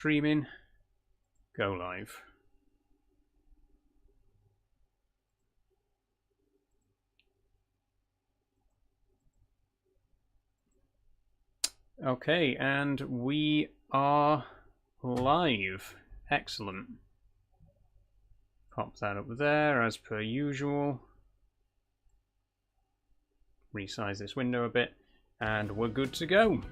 Streaming, go live. Okay, and we are live. Excellent. Pop that up there as per usual. Resize this window a bit, and we're good to go.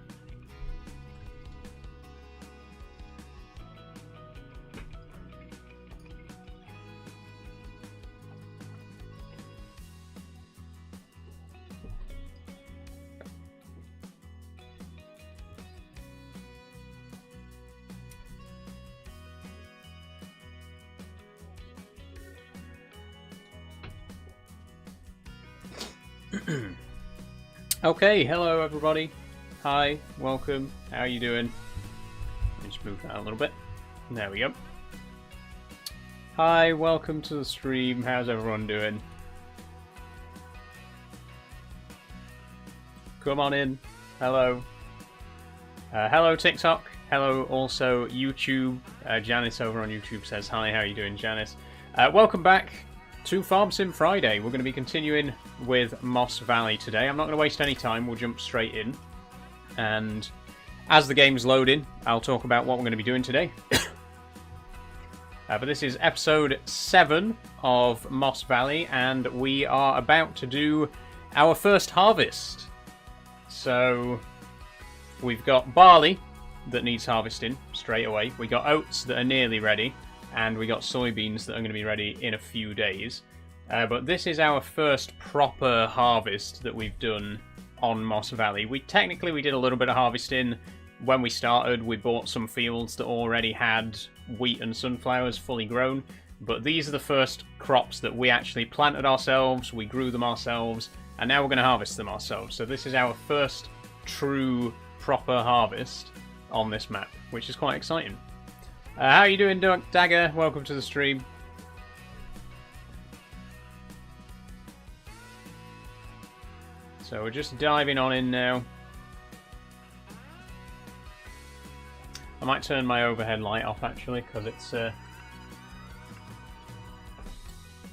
Okay, hello everybody. Hi, welcome. How are you doing? Let me just move that a little bit. There we go. Hi, welcome to the stream. How's everyone doing? Come on in. Hello. Hello TikTok. Hello also YouTube. Janice over on YouTube says hi. How are you doing, Janice? Welcome back to Farm Sim Friday. We're going to be continuing with Moss Valley today. I'm not going to waste any time. We'll jump straight in. And as the game's loading, I'll talk about what we're going to be doing today. But this is episode 7 of Moss Valley, and we are about to do our first harvest. So we've got barley that needs harvesting straight away. We got oats that are nearly ready. And we got soybeans that are going to be ready in a few days. But this is our first proper harvest that we've done on Moss Valley. We did a little bit of harvesting when we started. We bought some fields that already had wheat and sunflowers fully grown. But these are the first crops that we actually planted ourselves. We grew them ourselves. And now we're going to harvest them ourselves. So this is our first true proper harvest on this map, which is quite exciting. How are you doing, Dagger? Welcome to the stream. So we're just diving on in now. I might turn my overhead light off actually, because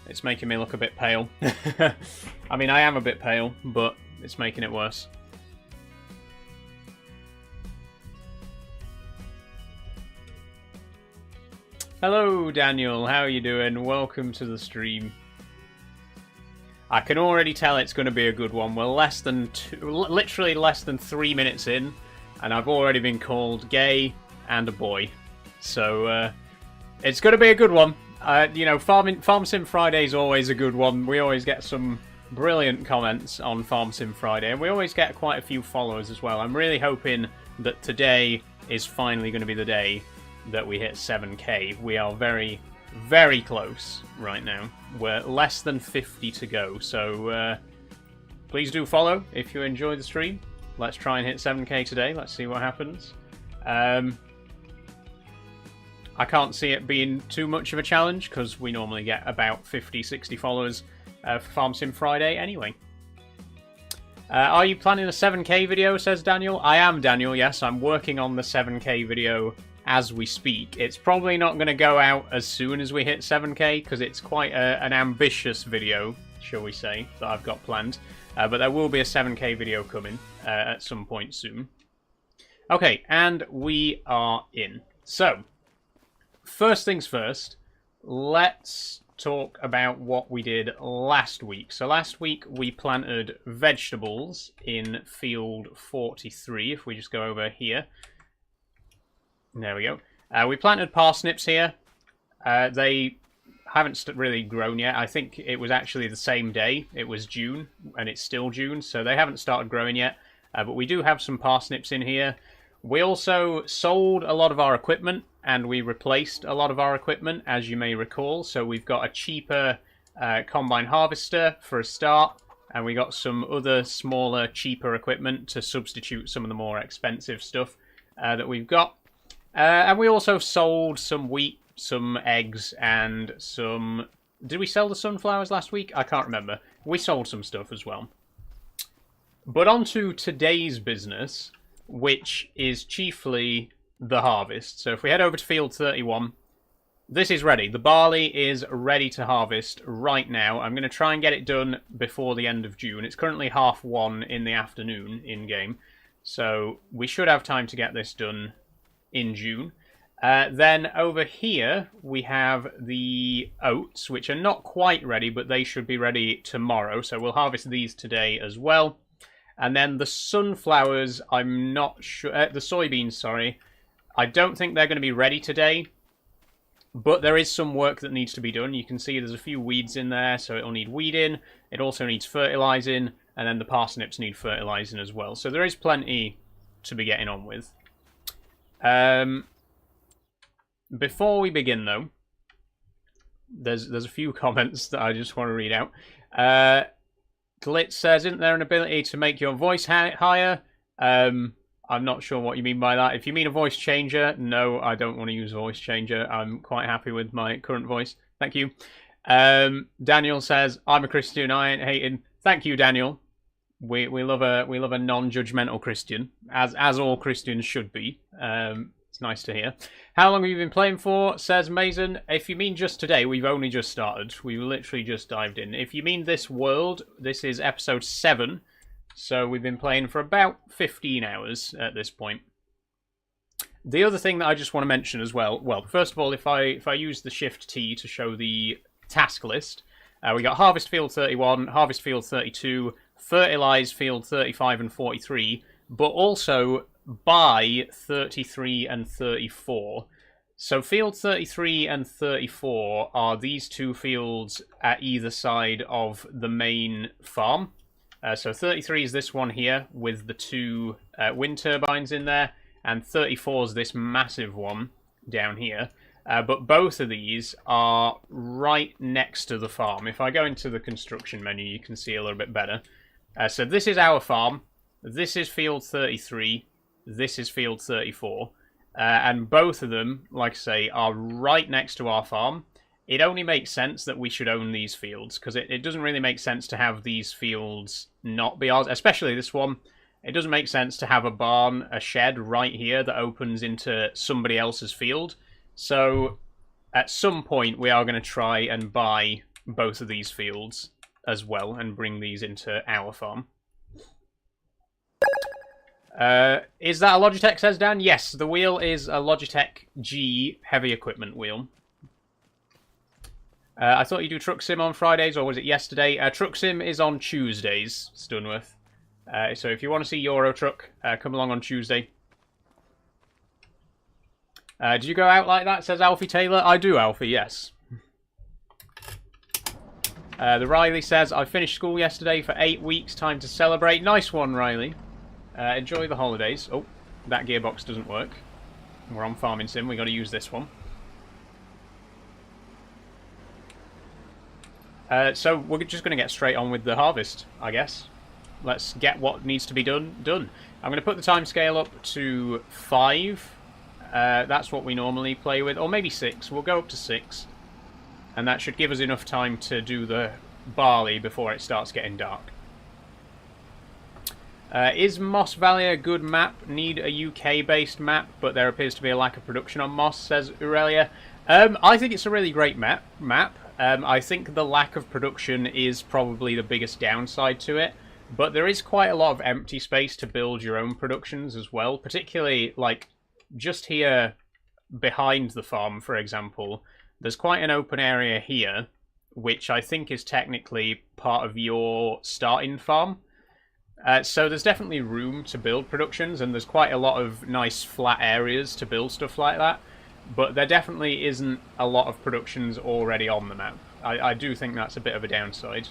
it's making me look a bit pale. I mean, I am a bit pale, but it's making it worse. Hello Daniel, how are you doing? Welcome to the stream. I can already tell it's going to be a good one. We're literally less than 3 minutes in, and I've already been called gay and a boy. So it's going to be a good one. You know, Farm Sim Friday is always a good one. We always get some brilliant comments on Farm Sim Friday, and we always get quite a few followers as well. I'm really hoping that today is finally going to be the day that we hit 7k. We are very, very close right now. We're less than 50 to go, so please do follow if you enjoy the stream. Let's try and hit 7k today. Let's see what happens. I can't see it being too much of a challenge because we normally get about 50-60 followers for Farm Sim Friday anyway. Are you planning a 7k video, says Daniel? I am, Daniel, yes. I'm working on the 7k video as we speak. It's probably not going to go out as soon as we hit 7k because it's quite an ambitious video, shall we say, that I've got planned. But there will be a 7k video coming at some point soon. Okay, and we are in. So, first things first, let's talk about what we did last week. So last week we planted vegetables in field 43, if we just go over here. There we go. We planted parsnips here. They haven't really grown yet. I think it was actually the same day. It was June, and it's still June, so they haven't started growing yet. But we do have some parsnips in here. We also sold a lot of our equipment, and we replaced a lot of our equipment, as you may recall. So we've got a cheaper combine harvester for a start, and we got some other smaller, cheaper equipment to substitute some of the more expensive stuff that we've got. And we also sold some wheat, some eggs, and some... Did we sell the sunflowers last week? I can't remember. We sold some stuff as well. But on to today's business, which is chiefly the harvest. So if we head over to field 31, this is ready. The barley is ready to harvest right now. I'm going to try and get it done before the end of June. It's currently 1:30 in the afternoon in-game, so we should have time to get this done in June. Then over here we have the oats, which are not quite ready, but they should be ready tomorrow, so we'll harvest these today as well. And then the sunflowers, I'm not sure... the soybeans, sorry. I don't think they're going to be ready today, but there is some work that needs to be done. You can see there's a few weeds in there, so it'll need weeding. It also needs fertilising, and then the parsnips need fertilising as well. So there is plenty to be getting on with. Before we begin, though, there's a few comments that I just want to read out. Glitz says, isn't there an ability to make your voice higher? I'm not sure what you mean by that. If you mean a voice changer, no, I don't want to use a voice changer. I'm quite happy with my current voice. Thank you. Daniel says, I'm a Christian, I ain't hating. Thank you, Daniel. We love a non-judgmental Christian, as all Christians should be. It's nice to hear. How long have you been playing for? Says Mason. If you mean just today, we've only just started. We've literally just dived in. If you mean this world, this is episode 7. So we've been playing for about 15 hours at this point. The other thing that I just want to mention as well, first of all, if I use the Shift T to show the task list, we got Harvest Field 31, Harvest Field 32, Fertilise Field 35 and 43, but also buy 33 and 34. So Field 33 and 34 are these two fields at either side of the main farm. So 33 is this one here with the two wind turbines in there, and 34 is this massive one down here. But both of these are right next to the farm. If I go into the construction menu, you can see a little bit better. So this is our farm. This is Field 33. This is Field 34. And both of them, like I say, are right next to our farm. It only makes sense that we should own these fields, because it doesn't really make sense to have these fields not be ours, especially this one. It doesn't make sense to have a barn, a shed right here that opens into somebody else's field. So at some point we are going to try and buy both of these fields as well and bring these into our farm. Is that a Logitech, says Dan? Yes, the wheel is a Logitech G heavy equipment wheel. I thought you do Truck Sim on Fridays, or was it yesterday? Truck Sim is on Tuesdays, Stunworth. So if you want to see Euro Truck, come along on Tuesday. Do you go out like that, says Alfie Taylor? I do, Alfie, yes. The Riley says, I finished school yesterday for 8 weeks, time to celebrate. Nice one, Riley. Enjoy the holidays. Oh, that gearbox doesn't work. We're on Farming Sim, we've got to use this one. So we're just going to get straight on with the harvest, I guess. Let's get what needs to be done. I'm going to put the timescale up to 5. That's what we normally play with. Or maybe 6. We'll go up to 6. And that should give us enough time to do the barley before it starts getting dark. Is Moss Valley a good map? Need a UK-based map, but there appears to be a lack of production on Moss, says Aurelia. I think it's a really great map. I think the lack of production is probably the biggest downside to it, but there is quite a lot of empty space to build your own productions as well, particularly like just here behind the farm, for example. There's quite an open area here, which I think is technically part of your starting farm. So there's definitely room to build productions, and there's quite a lot of nice flat areas to build stuff like that. But there definitely isn't a lot of productions already on the map. I do think that's a bit of a downside.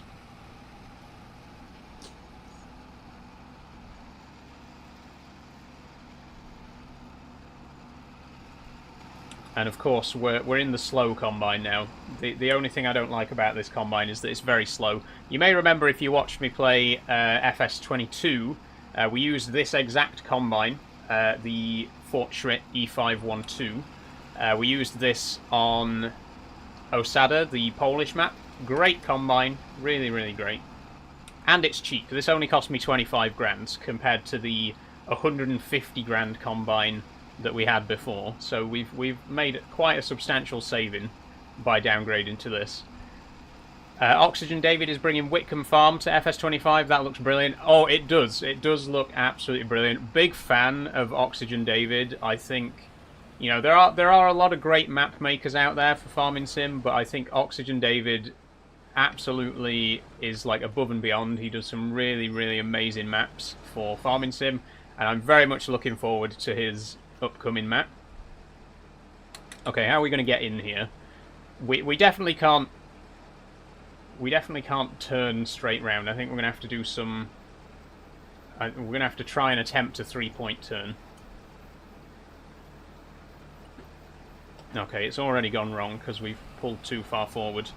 And of course, we're in the slow combine now. The only thing I don't like about this combine is that it's very slow. You may remember if you watched me play FS22, we used this exact combine, the Fortschritt E512. We used this on Osada, the Polish map. Great combine, really, really great. And it's cheap. This only cost me 25 grand compared to the 150 grand combine that we had before. So we've made quite a substantial saving by downgrading to this. Oxygen David is bringing Whitcomb Farm to FS25. That looks brilliant. Oh, it does. It does look absolutely brilliant. Big fan of Oxygen David. I think, you know, there are a lot of great map makers out there for Farming Sim, but I think Oxygen David absolutely is like above and beyond. He does some really, really amazing maps for Farming Sim, and I'm very much looking forward to his upcoming map. Okay, how are we going to get in here? We definitely can't. We definitely can't turn straight round. I think we're going to have to do some... we're going to have to try and attempt a 3-point turn. Okay, it's already gone wrong because we've pulled too far forward.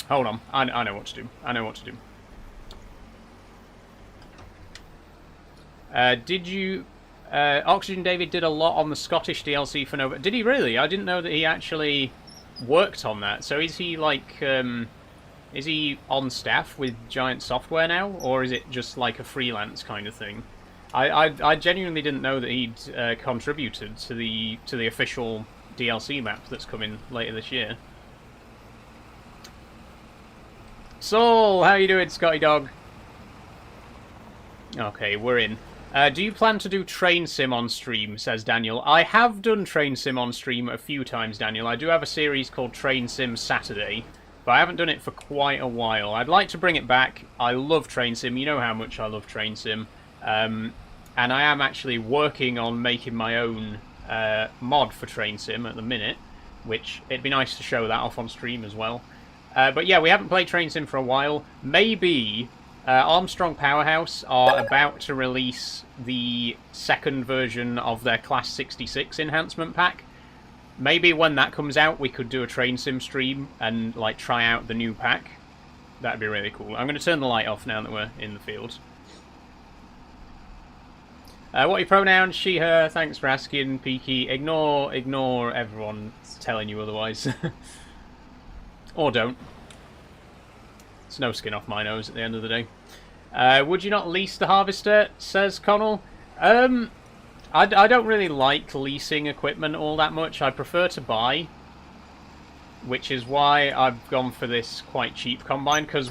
Hold on. I know what to do. I know what to do. Did you... Oxygen David did a lot on the Scottish DLC for Nova... Did he really? I didn't know that he actually worked on that. So is he like... is he on staff with Giant Software now? Or is it just like a freelance kind of thing? I genuinely didn't know that he'd contributed to the official DLC map that's coming later this year. Sol, how you doing, Scotty Dog? Okay, we're in. Do you plan to do Train Sim on stream, says Daniel. I have done Train Sim on stream a few times, Daniel. I do have a series called Train Sim Saturday, but I haven't done it for quite a while. I'd like to bring it back. I love Train Sim. You know how much I love Train Sim. And I am actually working on making my own mod for Train Sim at the minute, which it'd be nice to show that off on stream as well. But yeah, we haven't played Train Sim for a while. Maybe Armstrong Powerhouse are about to release the second version of their Class 66 enhancement pack. Maybe when that comes out, we could do a Train Sim stream and like try out the new pack. That'd be really cool. I'm going to turn the light off now that we're in the field. What are your pronouns? She, her. Thanks for asking, Peaky. Ignore everyone telling you otherwise. Or don't. It's no skin off my nose at the end of the day. Would you not lease the harvester? Says Connell. I don't really like leasing equipment all that much. I prefer to buy. Which is why I've gone for this quite cheap combine, because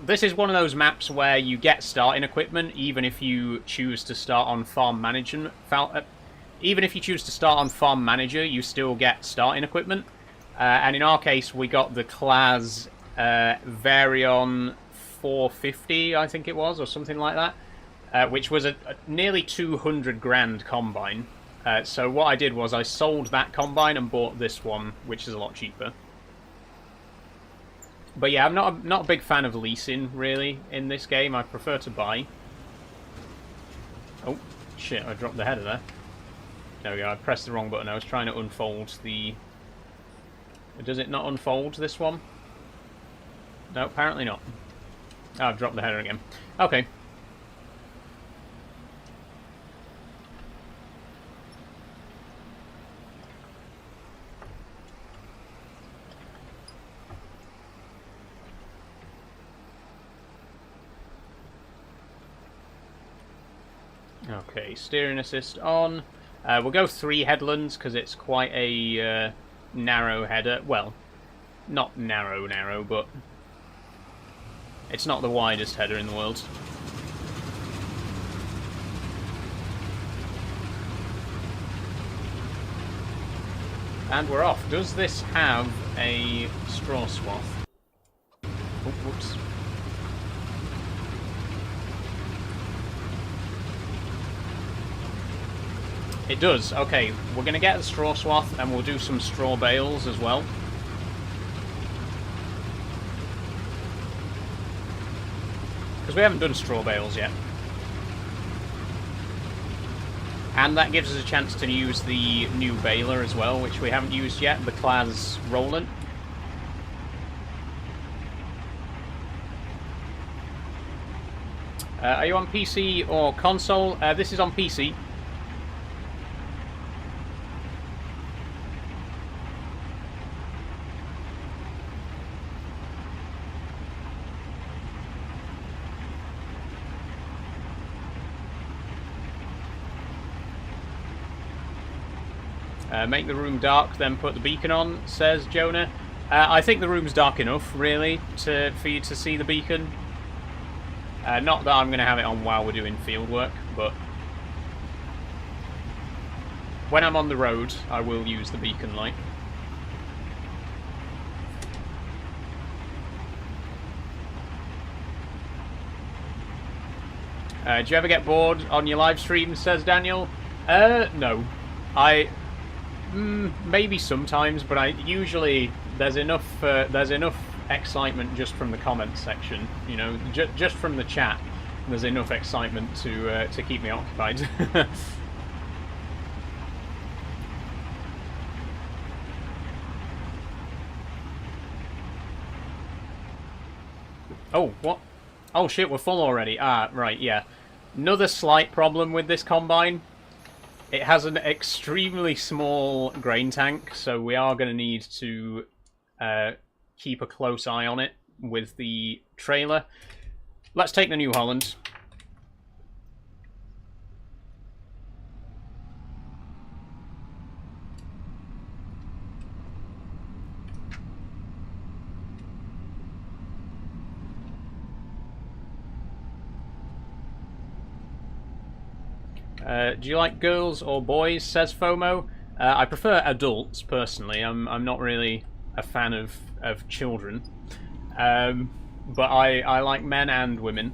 this is one of those maps where you get starting equipment even if you choose to start on farm management. Even if you choose to start on farm manager, you still get starting equipment. And in our case, we got the class Varion 450, I think it was, or something like that, which was a nearly 200 grand combine. So what I did was I sold that combine and bought this one, which is a lot cheaper. But yeah, I'm not a big fan of leasing, really, in this game. I prefer to buy. Oh, shit, I dropped the header there. There we go, I pressed the wrong button. I was trying to unfold the... Does it not unfold, this one? No, apparently not. Oh, I've dropped the header again. Okay. Okay, steering assist on. We'll go 3 headlands because it's quite a narrow header. Well, not narrow, but it's not the widest header in the world. And we're off. Does this have a straw swath? Oh, whoops. It does. Okay, we're going to get the straw swath and we'll do some straw bales as well. Because we haven't done straw bales yet. And that gives us a chance to use the new baler as well, which we haven't used yet, the Claas Roland. Are you on PC or console? This is on PC. Make the room dark, then put the beacon on, says Jonah. I think the room's dark enough, really, for you to see the beacon. Not that I'm going to have it on while we're doing field work, but when I'm on the road, I will use the beacon light. Do you ever get bored on your live stream, says Daniel? No. Maybe sometimes, but usually there's enough excitement just from the comments section, you know, just from the chat. There's enough excitement to keep me occupied. Oh, what? Oh shit, we're full already. Ah, right, yeah. Another slight problem with this combine. It has an extremely small grain tank, so we are going to need to keep a close eye on it with the trailer. Let's take the New Holland. Do you like girls or boys, says FOMO? I prefer adults, personally. I'm not really a fan of children. But I like men and women.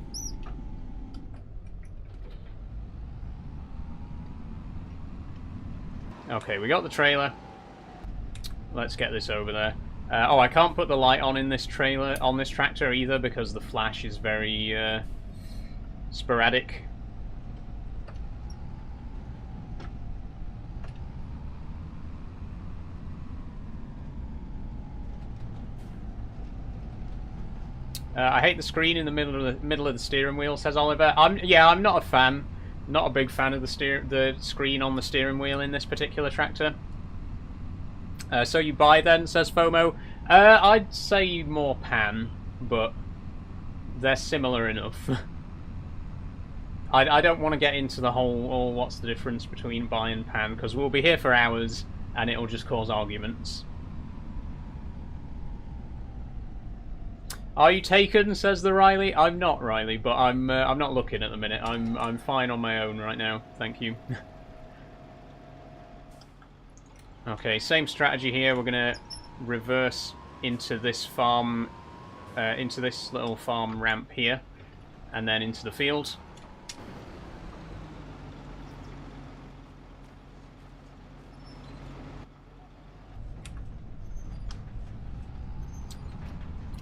Okay, we got the trailer. Let's get this over there. Oh, I can't put the light on in this trailer, on this tractor either, because the flash is very sporadic. I hate the screen in the middle of the steering wheel, says Oliver. I'm not a fan. Not a big fan of the screen on the steering wheel in this particular tractor. So you buy then, says FOMO. I'd say more pan, but they're similar enough. I don't want to get into the whole, what's the difference between buy and pan, because we'll be here for hours and it'll just cause arguments. Are you taken? Says the Riley. I'm not, Riley, but I'm not looking at the minute. I'm fine on my own right now. Thank you. Okay, same strategy here. We're gonna reverse into this farm, into this little farm ramp here, and then into the field.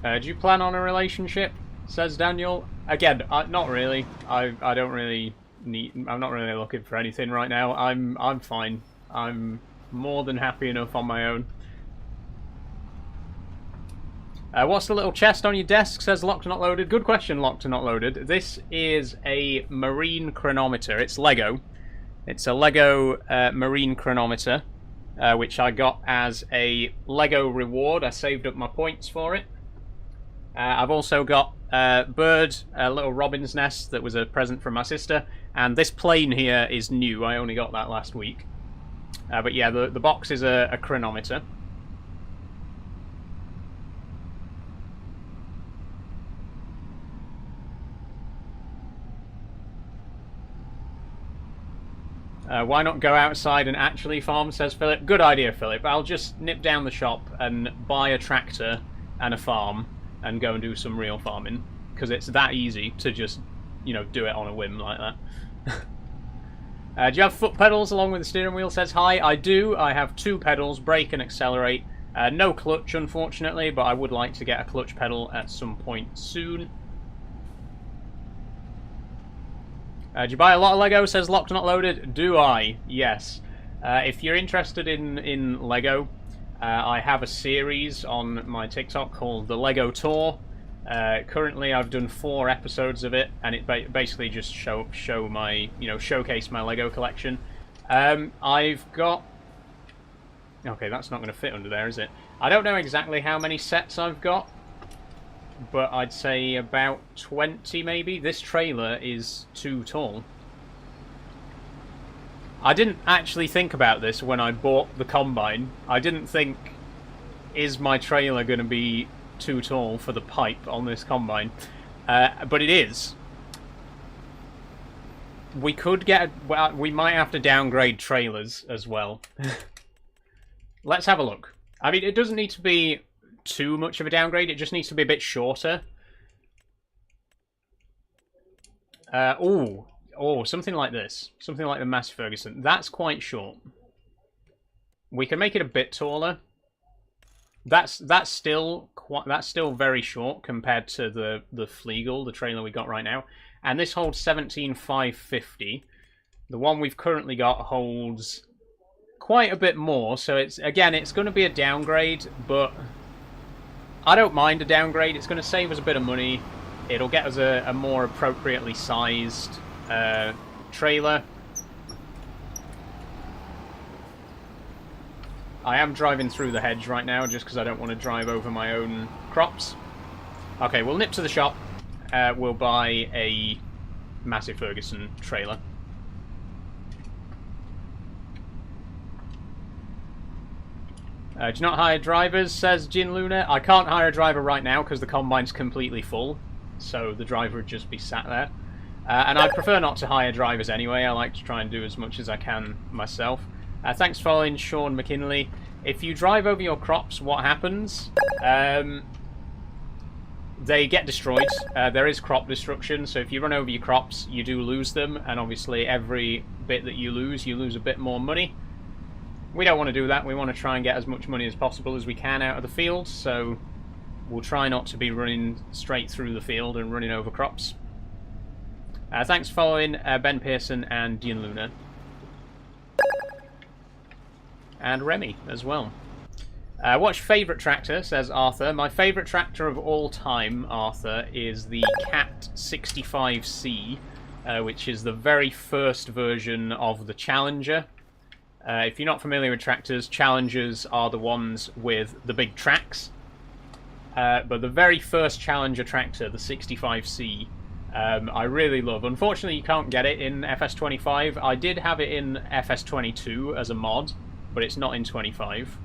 Do you plan on a relationship? Says Daniel. Again, not really. I don't really need. I'm not really looking for anything right now. I'm fine. I'm more than happy enough on my own. What's the little chest on your desk? Says Locked Not Loaded. Good question, Locked Not Loaded. This is a marine chronometer. It's Lego. It's a Lego marine chronometer, which I got as a Lego reward. I saved up my points for it. I've also got a bird, a little robin's nest that was a present from my sister, and this plane here is new. I only got that last week. But yeah, the box is a chronometer. Why not go outside and actually farm, says Philip. Good idea, Philip. I'll just nip down the shop and buy a tractor and a farm and go and do some real farming, because it's that easy to just, you know, do it on a whim like that. Do you have foot pedals along with the steering wheel, says Hi. I do. I have 2 pedals, brake and accelerate. No clutch, unfortunately, but I would like to get a clutch pedal at some point soon. Do you buy a lot of Lego, says Locked Not Loaded? Do I? Yes. If you're interested in Lego, I have a series on my TikTok called The Lego Tour. Currently, I've done 4 episodes of it, and it basically just show my, you know, showcase my Lego collection. I've got. Okay, that's not going to fit under there, is it? I don't know exactly how many sets I've got, but I'd say about 20 maybe. This trailer is too tall. I didn't actually think about this when I bought the combine. I didn't think, is my trailer going to be too tall for the pipe on this combine? But it is. We could get... well, we might have to downgrade trailers as well. Let's have a look. I mean, it doesn't need to be too much of a downgrade. It just needs to be a bit shorter. Oh, something like this. Something like the Massey Ferguson. That's quite short. We can make it a bit taller. That's still very short compared to the Flegel, the trailer we got right now. And this holds 17,550. The one we've currently got holds quite a bit more. So it's going to be a downgrade, but I don't mind a downgrade. It's going to save us a bit of money. It'll get us a more appropriately sized trailer. I am driving through the hedge right now just because I don't want to drive over my own crops. Okay, we'll nip to the shop. We'll buy a Massey Ferguson trailer. Do not hire drivers, says Jin Luna. I can't hire a driver right now because the combine's completely full. So the driver would just be sat there. And I prefer not to hire drivers anyway. I like to try and do as much as I can myself. Thanks for following Sean McKinley. If you drive over your crops, what happens? They get destroyed. There is crop destruction, so if you run over your crops, you do lose them, and obviously every bit that you lose a bit more money. We don't want to do that. We want to try and get as much money as possible as we can out of the field, so we'll try not to be running straight through the field and running over crops. Thanks for following Ben Pearson and Dean Luna. And Remy as well. What's your favourite tractor, says Arthur. My favourite tractor of all time, Arthur, is the Cat 65C, which is the very first version of the Challenger. If you're not familiar with tractors, Challengers are the ones with the big tracks. But the very first Challenger tractor, the 65C, I really love. Unfortunately, you can't get it in FS25. I did have it in FS22 as a mod, but it's not in 25.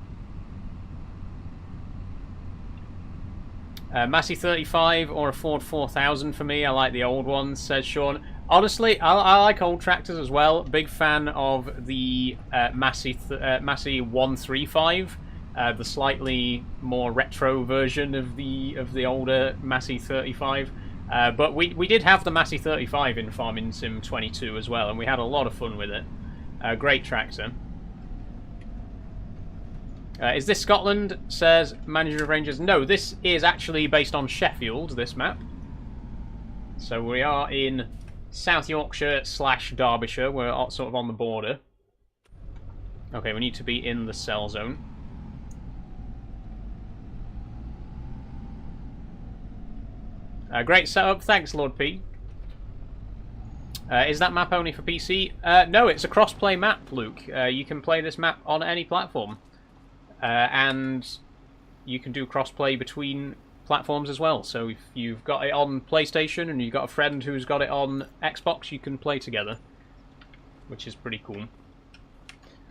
Massey 35 or a Ford 4000 for me. I like the old ones, says Sean. Honestly, I like old tractors as well. Big fan of the Massey 135, the slightly more retro version of the older Massey 35. But we did have the Massey 35 in Farming Sim 22 as well, and we had a lot of fun with it. Great tractor. Is this Scotland, says Manager of Rangers? No, this is actually based on Sheffield, this map. So we are in South Yorkshire / Derbyshire. We're sort of on the border. Okay, we need to be in the cell zone. Great setup. Thanks, Lord P. Is that map only for PC? No, it's a cross-play map, Luke. You can play this map on any platform. And you can do cross-play between platforms as well. So if you've got it on PlayStation and you've got a friend who's got it on Xbox, you can play together, which is pretty cool.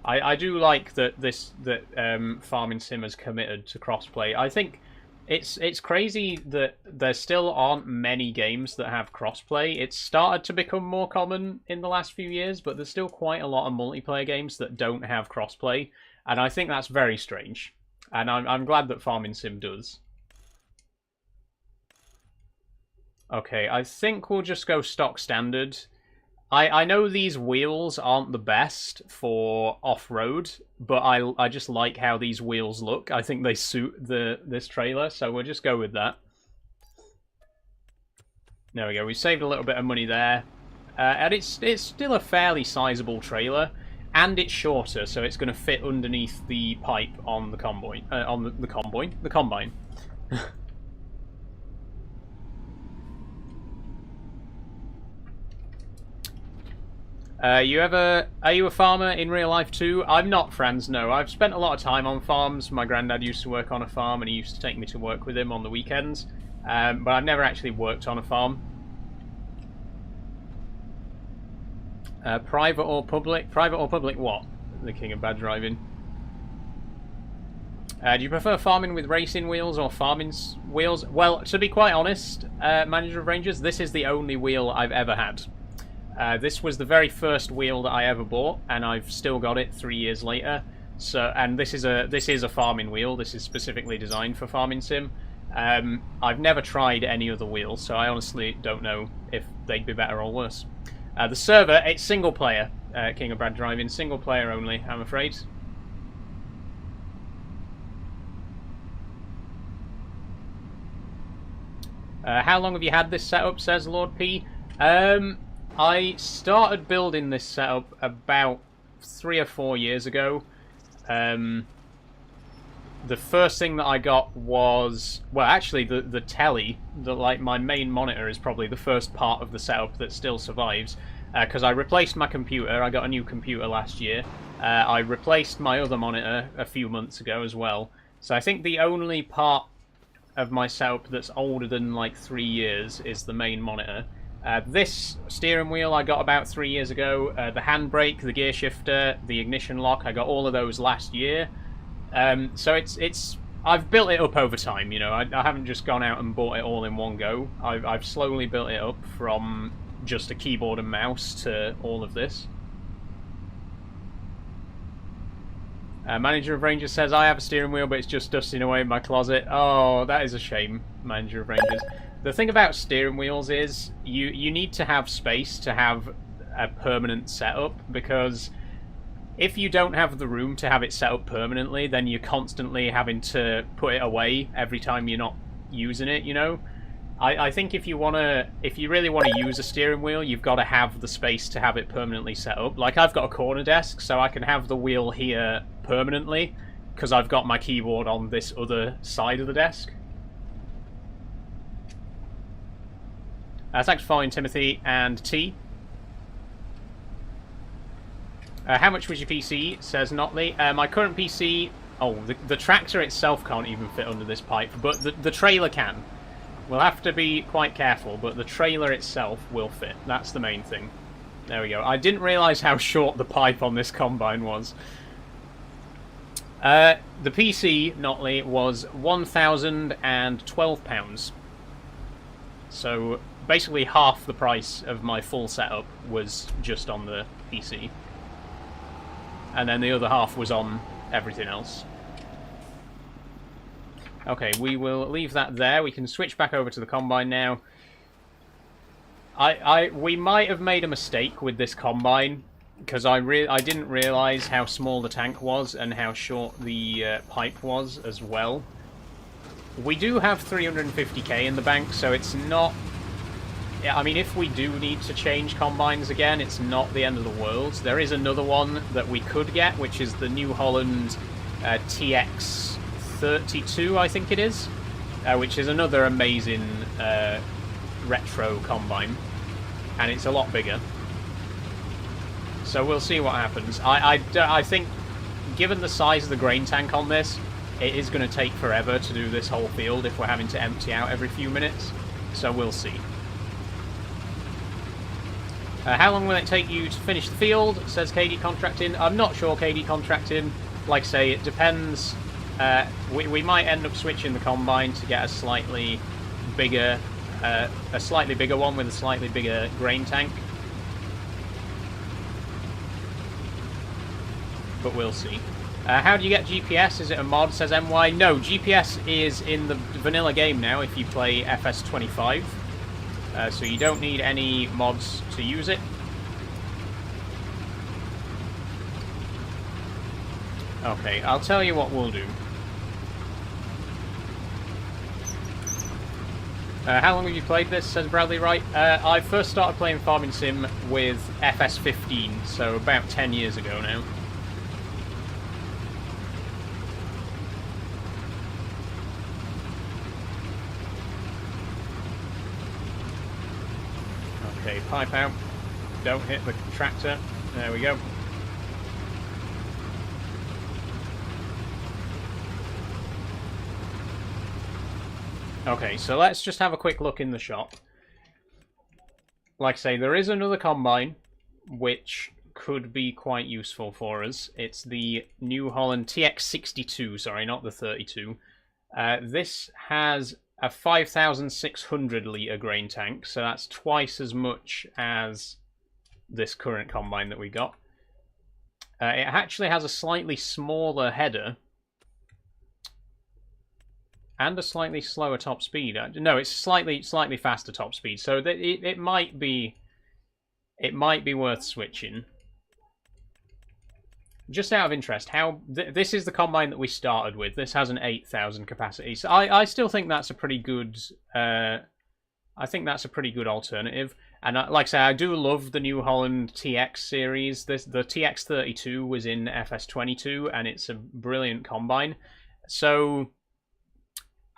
I do like that Farming Sim has committed to cross-play. I think it's crazy that there still aren't many games that have cross-play. It's started to become more common in the last few years, but there's still quite a lot of multiplayer games that don't have cross-play. And I think that's very strange. And I'm glad that Farming Sim does. Okay, I think we'll just go stock standard. I know these wheels aren't the best for off-road, but I just like how these wheels look. I think they suit this trailer, so we'll just go with that. There we go, we saved a little bit of money there. And it's still a fairly sizable trailer. And it's shorter, so it's going to fit underneath the pipe on the combine. The combine. Are you a farmer in real life too? I'm not, Franz, no. I've spent a lot of time on farms. My granddad used to work on a farm, and he used to take me to work with him on the weekends. But I've never actually worked on a farm. Private or public? Private or public what? The king of bad driving. Do you prefer farming with racing wheels or farming wheels? Well, to be quite honest, Manager of Rangers, this is the only wheel I've ever had. This was the very first wheel that I ever bought, and I've still got it 3 years later. So, and this is a farming wheel. This is specifically designed for farming sim. I've never tried any other wheel, so I honestly don't know if they'd be better or worse. The server, it's single player. King of Bad Driving, single player only, I'm afraid. How long have you had this setup, says Lord P? I started building this setup about 3 or 4 years ago. The first thing that I got was, well, actually the telly, like my main monitor is probably the first part of the setup that still survives, because I replaced my computer. I got a new computer last year. I replaced my other monitor a few months ago as well. So I think the only part of my setup that's older than like 3 years is the main monitor. This steering wheel I got about 3 years ago. The handbrake, the gear shifter, the ignition lock, I got all of those last year. So I've built it up over time, you know. I haven't just gone out and bought it all in one go. I've slowly built it up from just a keyboard and mouse to all of this. Manager of Rangers says, I have a steering wheel, but it's just dusting away in my closet. Oh, that is a shame, Manager of Rangers. The thing about steering wheels is you need to have space to have a permanent setup, because if you don't have the room to have it set up permanently, then you're constantly having to put it away every time you're not using it, you know? I think if you really want to use a steering wheel, you've got to have the space to have it permanently set up. Like, I've got a corner desk, so I can have the wheel here permanently, because I've got my keyboard on this other side of the desk. Thanks for following, Timothy and T. How much was your PC, says Notley. My current PC... Oh, the tractor itself can't even fit under this pipe, but the trailer can. We'll have to be quite careful, but the trailer itself will fit. That's the main thing. There we go. I didn't realise how short the pipe on this combine was. The PC, Notley, was £1,012. So basically half the price of my full setup was just on the PC. And then the other half was on everything else. Okay, we will leave that there. We can switch back over to the combine now. We might have made a mistake with this combine, because I didn't realise how small the tank was and how short the pipe was as well. We do have 350k in the bank, so it's not... I mean, if we do need to change combines again, it's not the end of the world. There is another one that we could get, which is the New Holland TX32, I think it is, which is another amazing retro combine, and it's a lot bigger. So we'll see what happens. I think, given the size of the grain tank on this, it is going to take forever to do this whole field if we're having to empty out every few minutes. So we'll see. How long will it take you to finish the field, says KD Contracting. I'm not sure, KD Contracting. Like I say, it depends. We might end up switching the combine to get a slightly bigger one with a slightly bigger grain tank. But we'll see. How do you get GPS? Is it a mod, says MY? No, GPS is in the vanilla game now if you play FS25. So you don't need any mods to use it. Okay, I'll tell you what we'll do. How long have you played this, says Bradley Wright? I first started playing Farming Sim with FS15, so about 10 years ago now. Okay, pipe out. Don't hit the tractor. There we go. Okay, so let's just have a quick look in the shop. Like I say, there is another combine. which could be quite useful for us. It's the New Holland TX62, sorry, not the 32. This has a 5,600 litre grain tank, so that's twice as much as this current combine that we got. It actually has a slightly smaller header and a slightly slower top speed. No, it's slightly faster top speed, so it might be worth switching. Just out of interest, this is the combine that we started with. This has an 8,000 capacity, so I still think that's a pretty good. I think that's a pretty good alternative. And like I say, I do love the New Holland TX series. The TX32 was in FS22, and it's a brilliant combine. So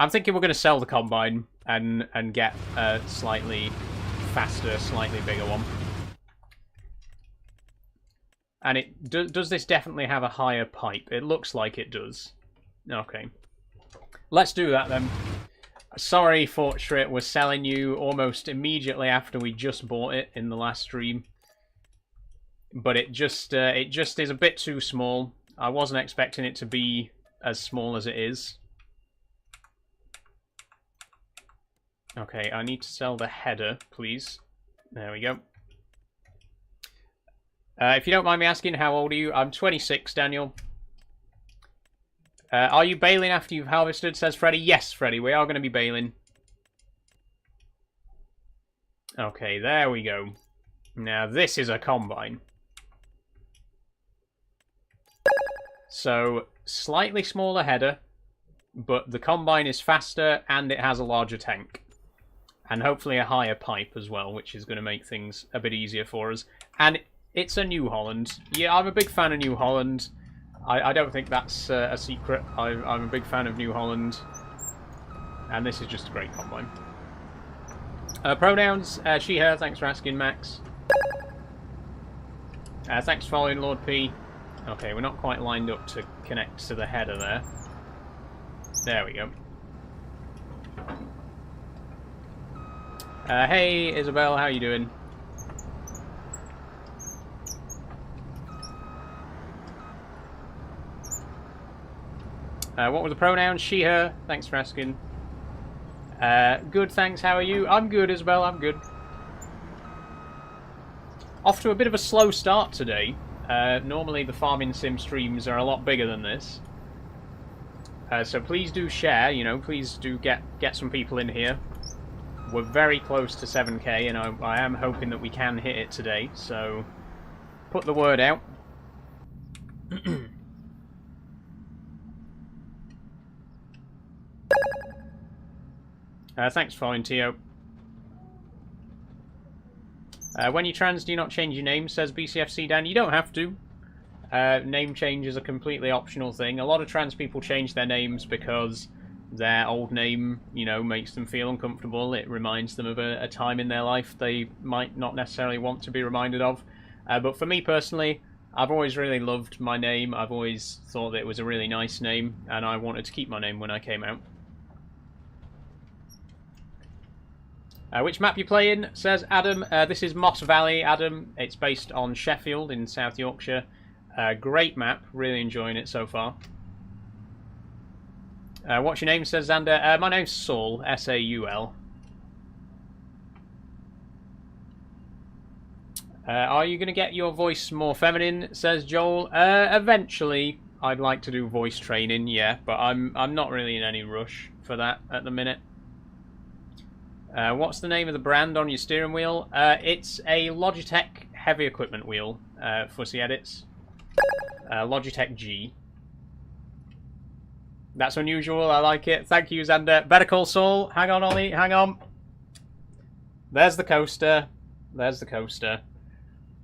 I'm thinking we're going to sell the combine and get a slightly faster, slightly bigger one. And does this definitely have a higher pipe? It looks like it does. Okay. Let's do that then. Sorry, Fortschritt, we're selling you almost immediately after we just bought it in the last stream. But it just is a bit too small. I wasn't expecting it to be as small as it is. Okay, I need to sell the header, please. There we go. If you don't mind me asking, how old are you? I'm 26, Daniel. Are you baling after you've harvested, says Freddy? Yes, Freddy, we are going to be baling. Okay, there we go. Now, this is a combine. So, slightly smaller header, but the combine is faster and it has a larger tank. And hopefully a higher pipe as well, which is going to make things a bit easier for us. And it's a New Holland. Yeah, I'm a big fan of New Holland. I don't think that's a secret. I'm a big fan of New Holland. And this is just a great combine. Pronouns, she, her. Thanks for asking, Max. Thanks for following, Lord P. Okay, we're not quite lined up to connect to the header there. There we go. Hey, Isabel, how you doing? What were the pronouns? She, her. Thanks for asking. Good, thanks. How are you? I'm good, Isabel. I'm good. Off to a bit of a slow start today. Normally the farming sim streams are a lot bigger than this. So please do share, you know, please do get some people in here. We're very close to 7k, and I am hoping that we can hit it today, so put the word out. Thanks for following, Tio. When you're trans, do you not change your name, says BCFC Dan. You don't have to. Name change is a completely optional thing. A lot of trans people change their names because their old name, you know, makes them feel uncomfortable. It reminds them of a time in their life they might not necessarily want to be reminded of. But for me personally, I've always really loved my name. I've always thought that it was a really nice name, and I wanted to keep my name when I came out. Which map you playing, says Adam. This is Moss Valley, Adam. It's based on Sheffield in South Yorkshire. Great map. Really enjoying it so far. What's your name, says Xander? My name's Saul, S-A-U-L. Are you going to get your voice more feminine, says Joel? Eventually, I'd like to do voice training, yeah, but I'm not really in any rush for that at the minute. What's the name of the brand on your steering wheel? It's a Logitech heavy equipment wheel, Fussy Edits. Logitech G. That's unusual, I like it. Thank you, Xander. Better Call Saul. Hang on, Ollie, hang on. There's the coaster. There's the coaster.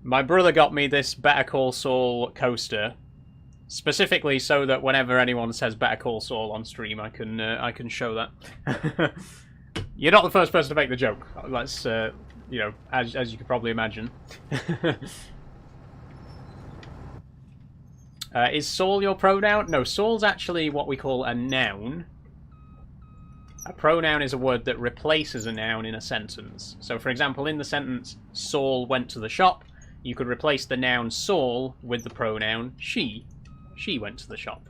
My brother got me this Better Call Saul coaster, specifically so that whenever anyone says Better Call Saul on stream, I can show that. You're not the first person to make the joke. Let's, you know, as you can probably imagine. Is Saul your pronoun? No, Saul's actually what we call a noun. A pronoun is a word that replaces a noun in a sentence. So, for example, in the sentence, Saul went to the shop, you could replace the noun Saul with the pronoun she. She went to the shop.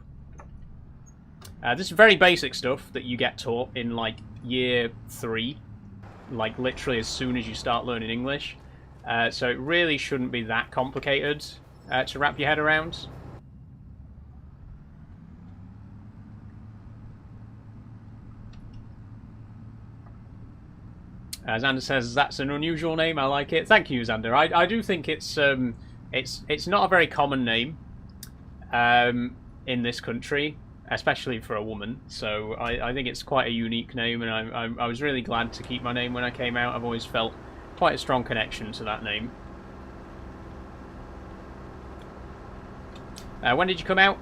This is very basic stuff that you get taught in, like, year 3. Like, literally as soon as you start learning English. So it really shouldn't be that complicated to wrap your head around. Xander says, that's an unusual name, I like it. Thank you, Xander. I do think it's not a very common name in this country, especially for a woman. So I think it's quite a unique name, and I was really glad to keep my name when I came out. I've always felt quite a strong connection to that name. When did you come out?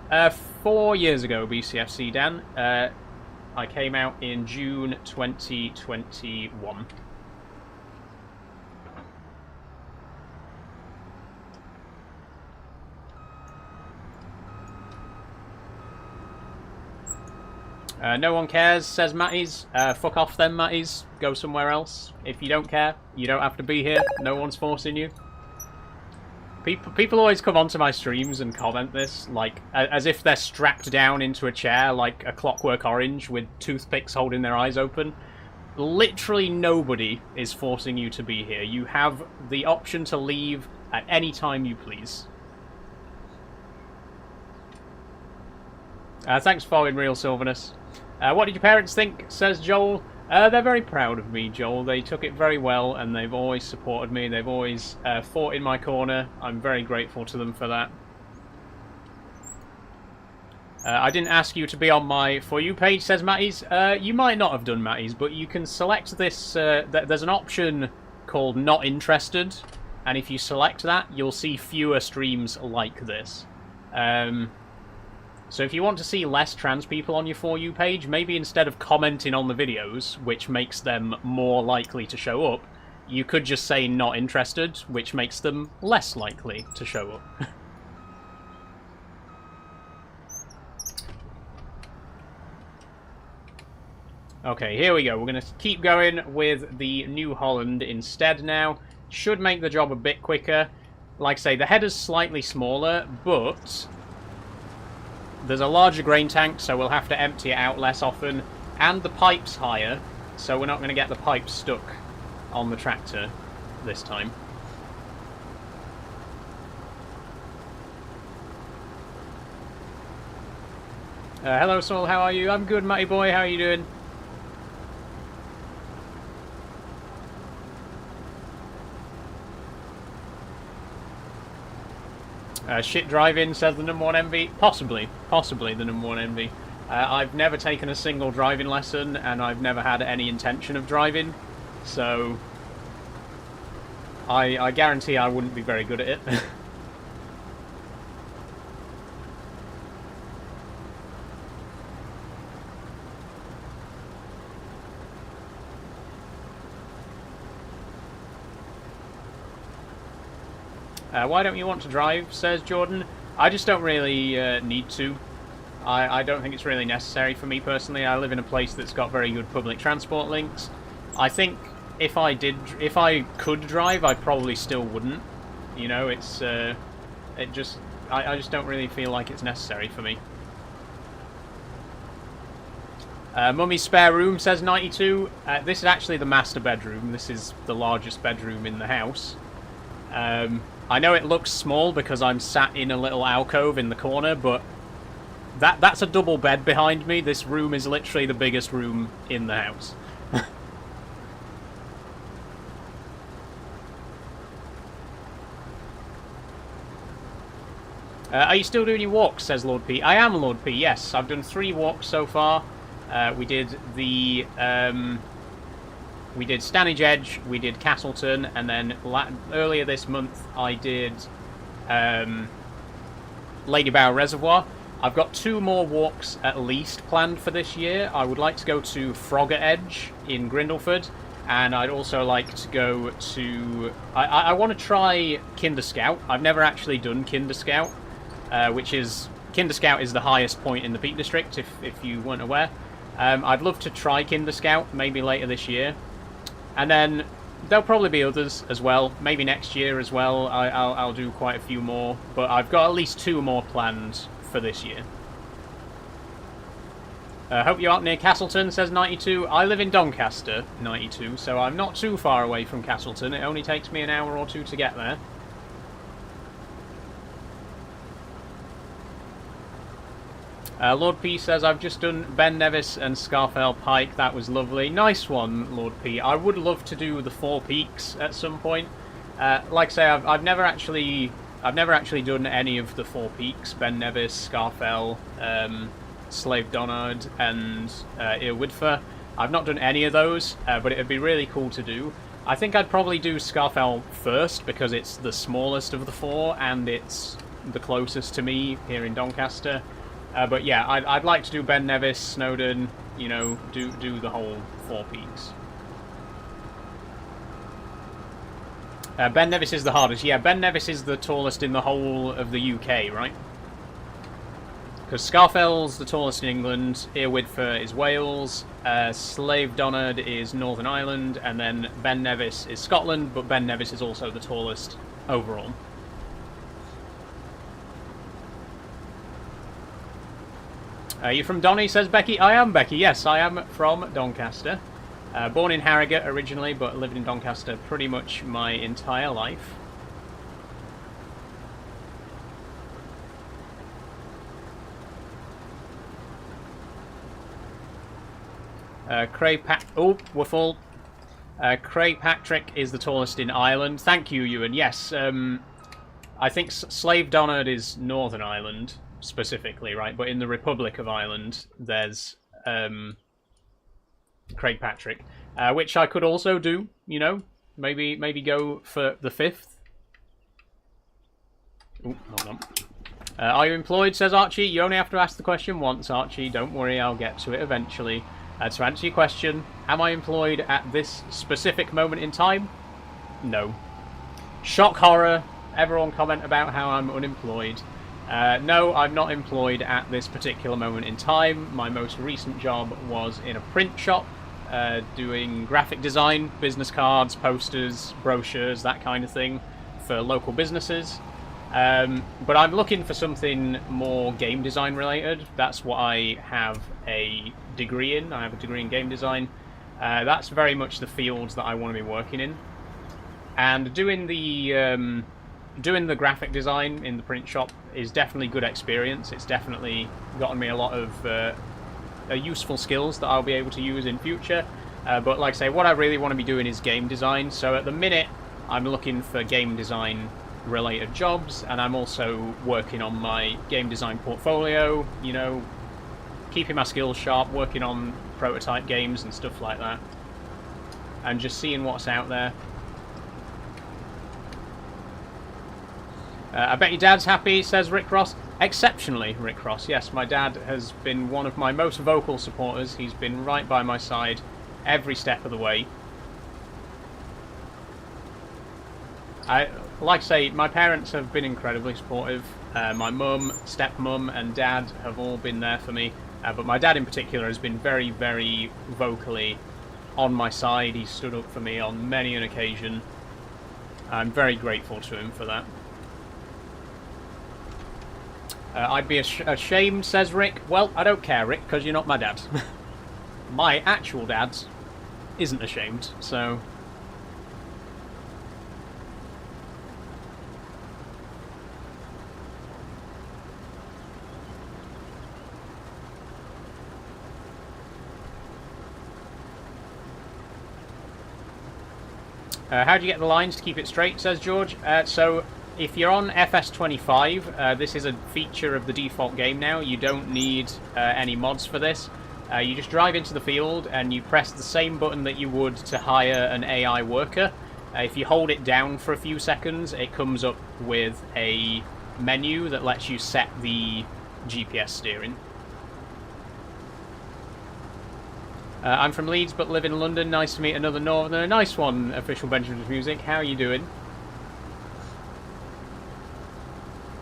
4 years ago, BCFC, Dan. I came out in June 2021. No one cares, says Matties. Fuck off then, Matties. Go somewhere else. If you don't care, you don't have to be here. No one's forcing you. People always come onto my streams and comment this, like, as if they're strapped down into a chair like a Clockwork Orange with toothpicks holding their eyes open. Literally nobody is forcing you to be here. You have the option to leave at any time you please. Thanks for following Real Silverness. What did your parents think, says Joel? They're very proud of me, Joel. They took it very well, and they've always supported me. They've always fought in my corner. I'm very grateful to them for that. I didn't ask you to be on my For You page, says Matties. You might not have done, Matties, but you can select this. There's an option called Not Interested, and if you select that, you'll see fewer streams like this. So if you want to see less trans people on your For You page, maybe instead of commenting on the videos, which makes them more likely to show up, you could just say not interested, which makes them less likely to show up. Okay, here we go. We're going to keep going with the New Holland instead now. Should make the job a bit quicker. Like I say, the header's slightly smaller, but there's a larger grain tank, so we'll have to empty it out less often. And the pipe's higher, so we're not going to get the pipe stuck on the tractor this time. Hello, Saul, how are you? I'm good, Matty boy, how are you doing? Shit driving, says the number one envy. Possibly the number one envy. I've never taken a single driving lesson, and I've never had any intention of driving, so I guarantee I wouldn't be very good at it. Why don't you want to drive, says Jordan. I just don't really need to. I don't think it's really necessary for me personally. I live in a place that's got very good public transport links. I think if I could drive, I probably still wouldn't. You know, I just don't really feel like it's necessary for me. Mummy's spare room, says 92. This is actually the master bedroom. This is the largest bedroom in the house. I know it looks small because I'm sat in a little alcove in the corner, but that's a double bed behind me. This room is literally the biggest room in the house. Are you still doing your walks, says Lord P. I am, Lord P, yes. I've done 3 walks so far. We did Stanage Edge, we did Castleton, and then earlier this month I did Lady Bower Reservoir. I've got 2 more walks at least planned for this year. I would like to go to Frogger Edge in Grindleford, and I'd also like to go to... I want to try Kinder Scout. I've never actually done Kinder Scout, Kinder Scout is the highest point in the Peak District, if you weren't aware. I'd love to try Kinder Scout, maybe later this year. And then there'll probably be others as well. Maybe next year as well. I'll do quite a few more, but I've got at least 2 more planned for this year. Hope you aren't near Castleton, says 92. I live in Doncaster, 92, so I'm not too far away from Castleton. It only takes me an hour or 2 to get there. Lord P says, I've just done Ben Nevis and Scarfell Pike. That was lovely. Nice one, Lord P. I would love to do the 4 Peaks at some point. Like I say, I've never actually done any of the 4 Peaks. Ben Nevis, Scarfell, Slave Donard, and Irwidfer. I've not done any of those, but it would be really cool to do. I think I'd probably do Scarfell first because it's the smallest of the 4 and it's the closest to me here in Doncaster. But yeah, I'd like to do Ben Nevis, Snowdon, you know, do the whole 4 Peaks. Ben Nevis is the hardest. Yeah, Ben Nevis is the tallest in the whole of the UK, right? Because Scarfell's the tallest in England, Irwidfer is Wales, Slave Donard is Northern Ireland, and then Ben Nevis is Scotland, but Ben Nevis is also the tallest overall. You from Donny, says Becky. I am Becky, yes, I am from Doncaster. Born in Harrogate originally, but lived in Doncaster pretty much my entire life. Craig Patrick is the tallest in Ireland. Thank you, Ewan. Yes, I think Slave Donard is Northern Ireland specifically, right? But in the Republic of Ireland, there's Craig Patrick, which I could also do. You know, maybe go for the 5th. Ooh, hold on. Are you employed? Says Archie. You only have to ask the question once, Archie. Don't worry, I'll get to it eventually. To answer your question, am I employed at this specific moment in time? No. Shock horror. Everyone comment about how I'm unemployed. No, I'm not employed at this particular moment in time. My most recent job was in a print shop, doing graphic design, business cards, posters, brochures, that kind of thing, for local businesses. But I'm looking for something more game design related. That's what I have a degree in. I have a degree in game design. That's very much the fields that I want to be working in. And doing the graphic design in the print shop is definitely good experience. It's definitely gotten me a lot of useful skills that I'll be able to use in future. But like I say, what I really want to be doing is game design. So at the minute, I'm looking for game design related jobs, and I'm also working on my game design portfolio, you know, keeping my skills sharp, working on prototype games and stuff like that, and just seeing what's out there. I bet your dad's happy, says Rick Ross. Exceptionally, Rick Ross. Yes, my dad has been one of my most vocal supporters. He's been right by my side every step of the way. Like I say, my parents have been incredibly supportive. My mum, stepmum, and dad have all been there for me. But my dad in particular has been very, very vocally on my side. He stood up for me on many an occasion. I'm very grateful to him for that. I'd be ashamed, says Rick. Well, I don't care, Rick, because you're not my dad. My actual dad isn't ashamed, so... how do you get the lines to keep it straight, says George. So if you're on FS25, this is a feature of the default game now. You don't need any mods for this. You just drive into the field and you press the same button that you would to hire an AI worker. If you hold it down for a few seconds, it comes up with a menu that lets you set the GPS steering. I'm from Leeds but live in London. Nice to meet another Northerner. Nice one, Official Benjamin's Music. How are you doing?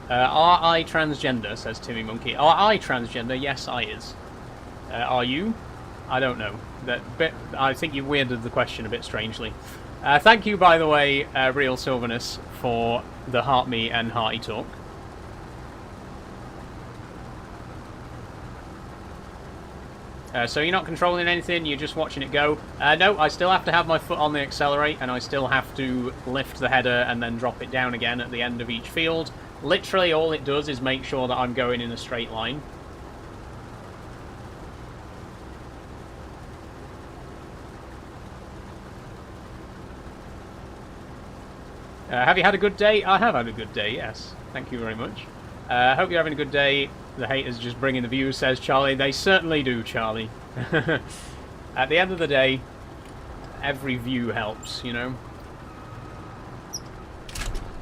Are I transgender, says Timmy Monkey. Are I transgender? Yes, I is. Are you? I don't know. I think you weirded the question a bit strangely. Thank you, by the way, Real Sylvanus, for the heart me and hearty talk. So you're not controlling anything, you're just watching it go. No, I still have to have my foot on the accelerate, and I still have to lift the header and then drop it down again at the end of each field. Literally all it does is make sure that I'm going in a straight line. Have you had a good day? I have had a good day, yes. Thank you very much. Hope you're having a good day. The haters just bring in the views, says Charlie. They certainly do, Charlie. At the end of the day, every view helps, you know.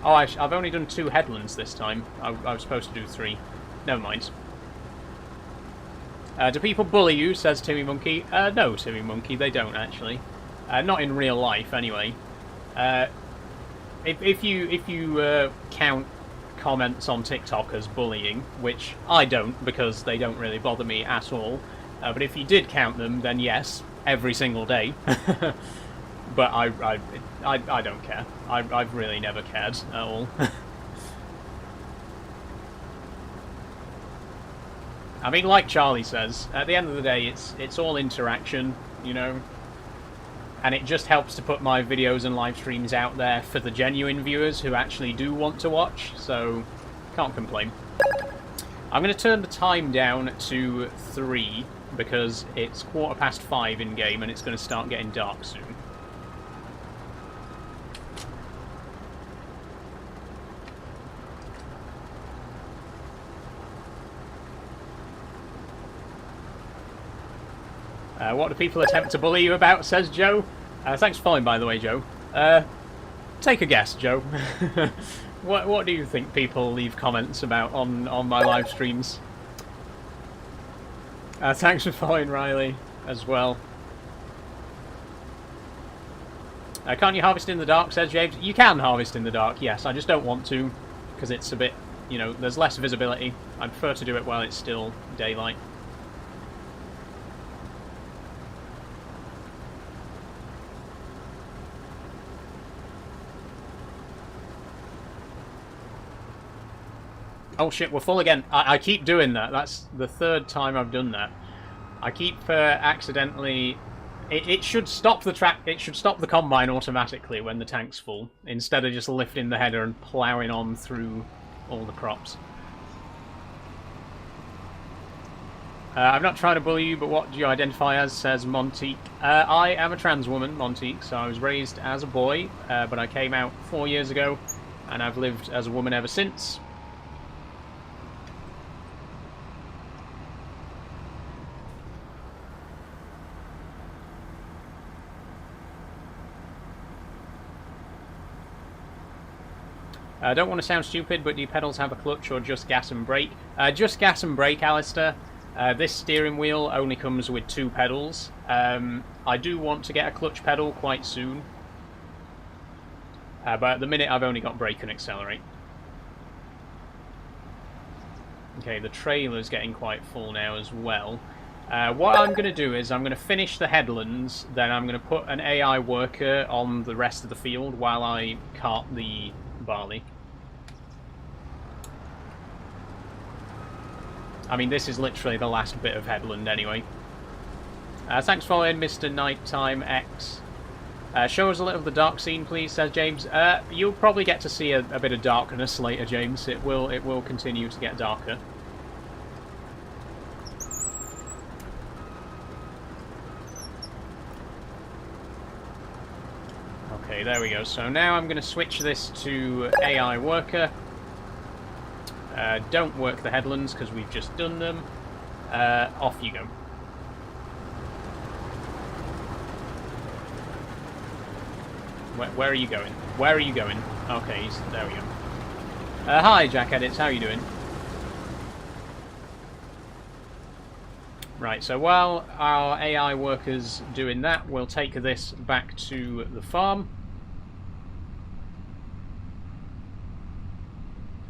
Oh, I've only done 2 headlands this time. I was supposed to do 3. Never mind. Do people bully you, says Timmy Monkey? No, Timmy Monkey, they don't, actually. Not in real life, anyway. If you count comments on TikTok as bullying, which I don't because they don't really bother me at all, but if you did count them, then yes, every single day. But I don't care. I've really never cared at all. I mean, like Charlie says, at the end of the day, it's all interaction, you know. And it just helps to put my videos and live streams out there for the genuine viewers who actually do want to watch, so can't complain. I'm going to turn the time down to 3 because it's 5:15 in game and it's going to start getting dark soon. What do people attempt to bully you about, says Joe. Thanks for following, by the way, Joe. Take a guess, Joe. What do you think people leave comments about on my live streams? Thanks for following, Riley, as well. Can't you harvest in the dark, says James? You can harvest in the dark, yes. I just don't want to, because it's a bit, you know, there's less visibility. I prefer to do it while it's still daylight. Oh shit, we're full again. I keep doing that. That's the 3rd time I've done that. I keep accidentally... It should stop the track. It should stop the combine automatically when the tank's full, instead of just lifting the header and ploughing on through all the crops. I'm not trying to bully you, but what do you identify as, says Montique. I am a trans woman, Montique, so I was raised as a boy, but I came out 4 years ago, and I've lived as a woman ever since. I don't want to sound stupid, but do your pedals have a clutch or just gas and brake? Just gas and brake, Alistair. This steering wheel only comes with 2 pedals. I do want to get a clutch pedal quite soon. But at the minute I've only got brake and accelerate. Okay, the trailer's getting quite full now as well. What I'm going to do is I'm going to finish the headlands, then I'm going to put an AI worker on the rest of the field while I cart the barley. I mean, this is literally the last bit of headland anyway. Thanks for following, Mr. Nighttime X. Show us a little of the dark scene, please, says James. You'll probably get to see a bit of darkness later, James. It will continue to get darker. Okay, there we go. So now I'm going to switch this to AI worker. Don't work the headlands because we've just done them. Off you go. Where are you going? Where are you going? Okay, there we go. Hi, Jack Edits. How are you doing? Right, so while our AI worker's doing that, we'll take this back to the farm.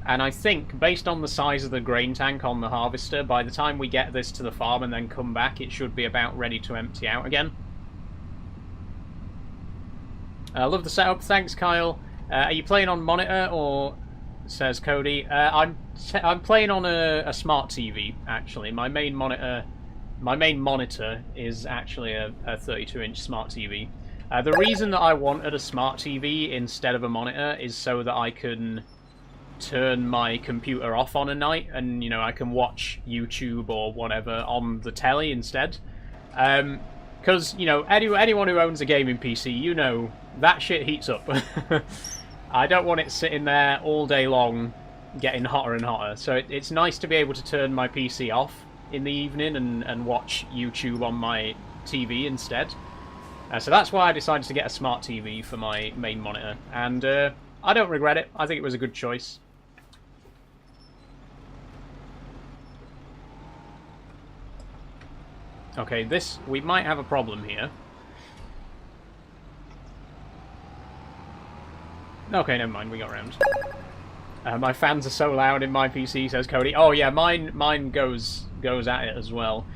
And I think, based on the size of the grain tank on the harvester, by the time we get this to the farm and then come back, it should be about ready to empty out again. I love the setup. Thanks, Kyle. Are you playing on monitor or... Says Cody. I'm playing on a smart TV, actually. My main monitor is actually a 32-inch smart TV. The reason that I wanted a smart TV instead of a monitor is so that I can turn my computer off on a night and, you know, I can watch YouTube or whatever on the telly instead. Because, you know, anyone who owns a gaming PC, you know, that shit heats up. I don't want it sitting there all day long getting hotter and hotter. So it's nice to be able to turn my PC off in the evening and watch YouTube on my TV instead. So that's why I decided to get a smart TV for my main monitor. And I don't regret it. I think it was a good choice. Okay, we might have a problem here. Okay, never mind, we got round. My fans are so loud in my PC, says Cody. Oh yeah, mine goes at it as well.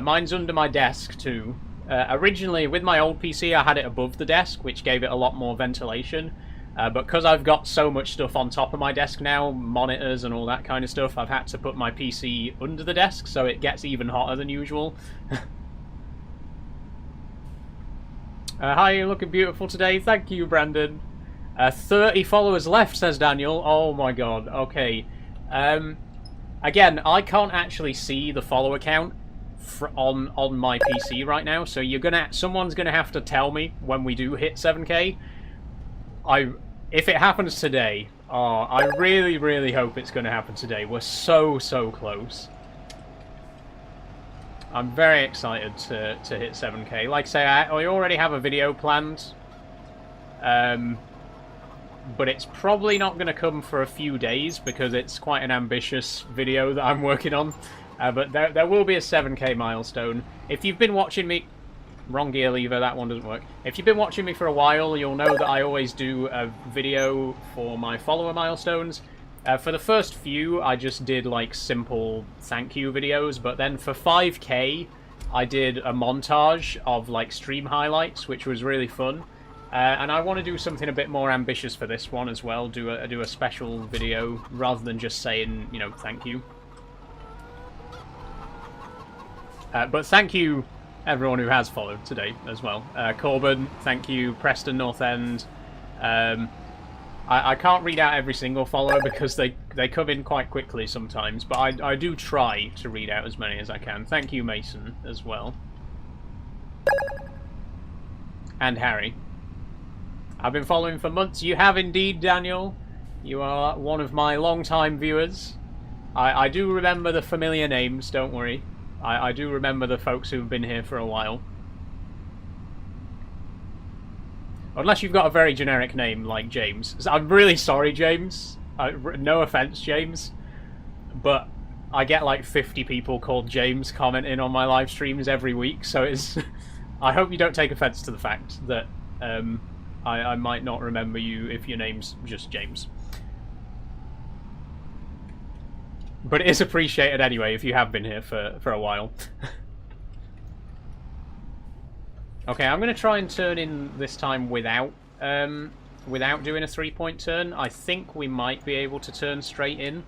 Mine's under my desk too. Originally, with my old PC, I had it above the desk, which gave it a lot more ventilation. But because I've got so much stuff on top of my desk now, monitors and all that kind of stuff, I've had to put my PC under the desk, so it gets even hotter than usual. Hi, you're looking beautiful today. Thank you, Brandon. 30 followers left, says Daniel. Oh my god, okay. Again, I can't actually see the follower count on my PC right now, so someone's gonna have to tell me when we do hit 7k. If it happens today, I really, really hope it's gonna happen today. We're so close. I'm very excited to hit 7k. Like I say, I already have a video planned. But it's probably not going to come for a few days because it's quite an ambitious video that I'm working on. But there will be a 7k milestone. If you've been watching me... Wrong gear lever, that one doesn't work. If you've been watching me for a while, you'll know that I always do a video for my follower milestones. For the first few, I just did like simple thank you videos, but then for 5k, I did a montage of like stream highlights, which was really fun. And I want to do something a bit more ambitious for this one as well. Do a special video rather than just saying, you know, thank you. But thank you everyone who has followed today as well. Corbin, thank you. Preston North End. I can't read out every single follower because they come in quite quickly sometimes, but I do try to read out as many as I can. Thank you, Mason, as well. And Harry. I've been following for months. You have indeed, Daniel. You are one of my long-time viewers. I do remember the familiar names, don't worry. I do remember the folks who've been here for a while. Unless you've got a very generic name like James. I'm really sorry, James. No offense, James. But I get like 50 people called James commenting on my live streams every week, so it's... I hope you don't take offense to the fact that I might not remember you if your name's just James. But it is appreciated anyway if you have been here for a while. Okay, I'm going to try and turn in this time without doing a 3-point turn. I think we might be able to turn straight in.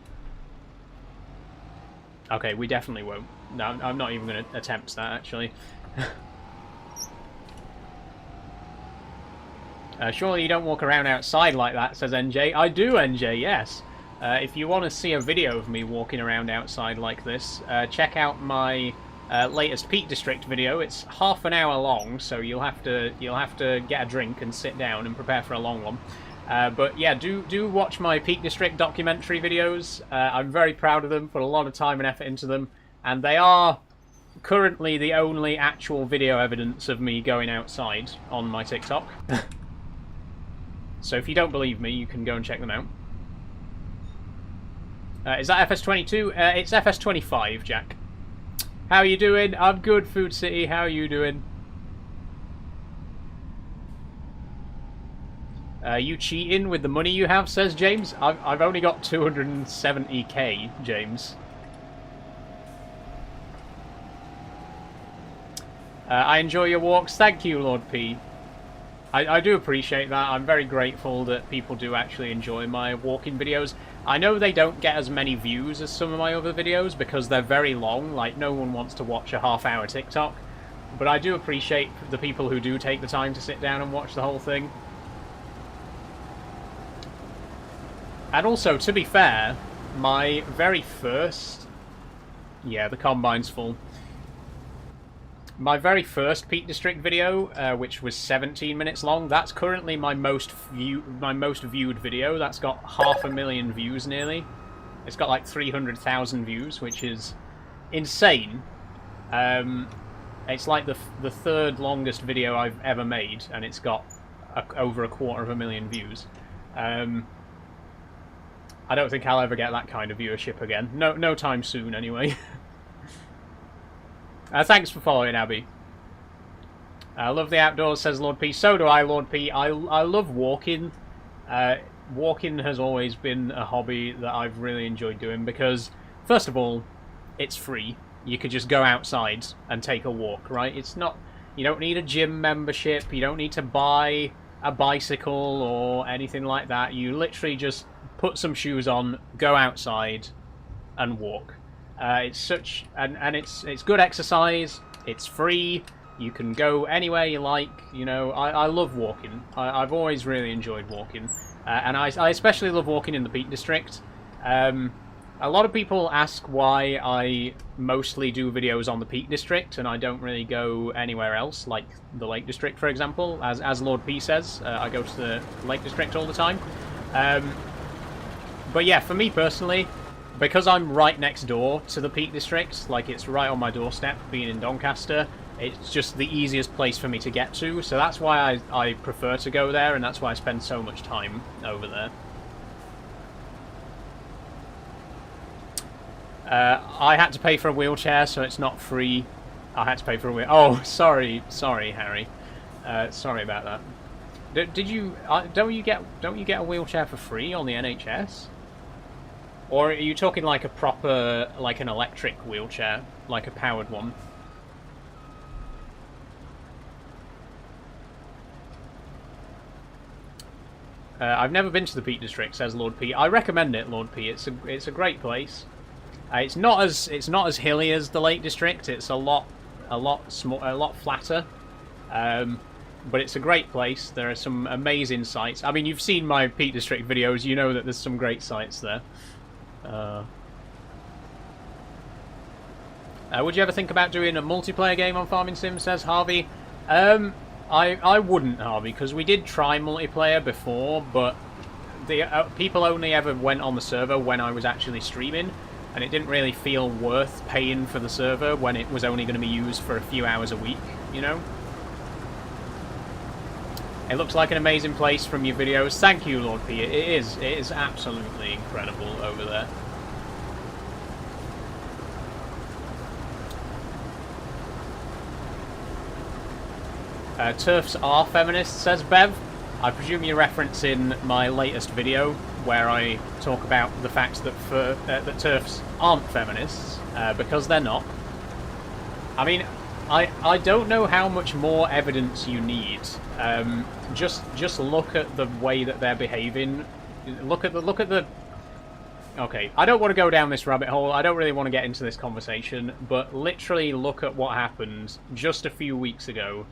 Okay, we definitely won't. No, I'm not even going to attempt that, actually. Surely you don't walk around outside like that, says NJ. I do, NJ, yes. If you want to see a video of me walking around outside like this, check out my latest Peak District video. It's half an hour long, so you'll have to get a drink and sit down and prepare for a long one. But yeah, do watch my Peak District documentary videos. I'm very proud of them, put a lot of time and effort into them, and they are currently the only actual video evidence of me going outside on my TikTok. So if you don't believe me, you can go and check them out. Is that FS22? It's FS25, Jack. How are you doing? I'm good, Food City. How are you doing? You cheating with the money you have, says James. I've only got 270k, James. I enjoy your walks. Thank you, Lord P. I do appreciate that. I'm very grateful that people do actually enjoy my walking videos. I know they don't get as many views as some of my other videos because they're very long, like no one wants to watch a half-hour TikTok. But I do appreciate the people who do take the time to sit down and watch the whole thing. And also, to be fair, my very first... Yeah, the combine's full. My very first Peak District video, which was 17 minutes long, that's currently my most viewed video. That's got 500,000 views nearly. It's got like 300,000 views, which is insane. It's like the third longest video I've ever made, and it's got over 250,000 views. I don't think I'll ever get that kind of viewership again. No time soon, anyway. Thanks for following, Abby. I love the outdoors, says Lord P. So do I, Lord P. I love walking. Walking has always been a hobby that I've really enjoyed doing because, first of all, it's free. You could just go outside and take a walk, right? It's not... You don't need a gym membership. You don't need to buy a bicycle or anything like that. You literally just put some shoes on, go outside, and walk. It's such... And it's good exercise. It's free. You can go anywhere you like. You know, I love walking. I've always really enjoyed walking. And I especially love walking in the Peak District. A lot of people ask why I mostly do videos on the Peak District and I don't really go anywhere else, like the Lake District, for example. As Lord P says, I go to the Lake District all the time. But yeah, for me personally, because I'm right next door to the Peak District, like it's right on my doorstep, being in Doncaster, it's just the easiest place for me to get to, so that's why I prefer to go there, and that's why I spend so much time over there. I had to pay for a wheelchair, so it's not free. I had to pay for a wheel. Oh, sorry, Harry. Sorry about that. Did you? Don't you get a wheelchair for free on the NHS? Or are you talking like a proper, like an electric wheelchair, like a powered one? I've never been to the Peak District, says Lord P. I recommend it, Lord P. It's a great place. It's not as hilly as the Lake District. It's a lot flatter. But it's a great place. There are some amazing sights. I mean, you've seen my Peak District videos. You know that there's some great sights there. Would you ever think about doing a multiplayer game on Farming Sim, says Harvey? I wouldn't, Harvey, because we did try multiplayer before, but the people only ever went on the server when I was actually streaming, and it didn't really feel worth paying for the server when it was only going to be used for a few hours a week, you know? It looks like an amazing place from your videos. Thank you, Lord P. It is absolutely incredible over there. TERFs are feminists, says Bev. I presume you're referencing my latest video where I talk about the fact that that TERFs aren't feminists, because they're not. I mean, I don't know how much more evidence you need. Just look at the way that they're behaving. Look at the. Okay, I don't want to go down this rabbit hole. I don't really want to get into this conversation, but literally look at what happened just a few weeks ago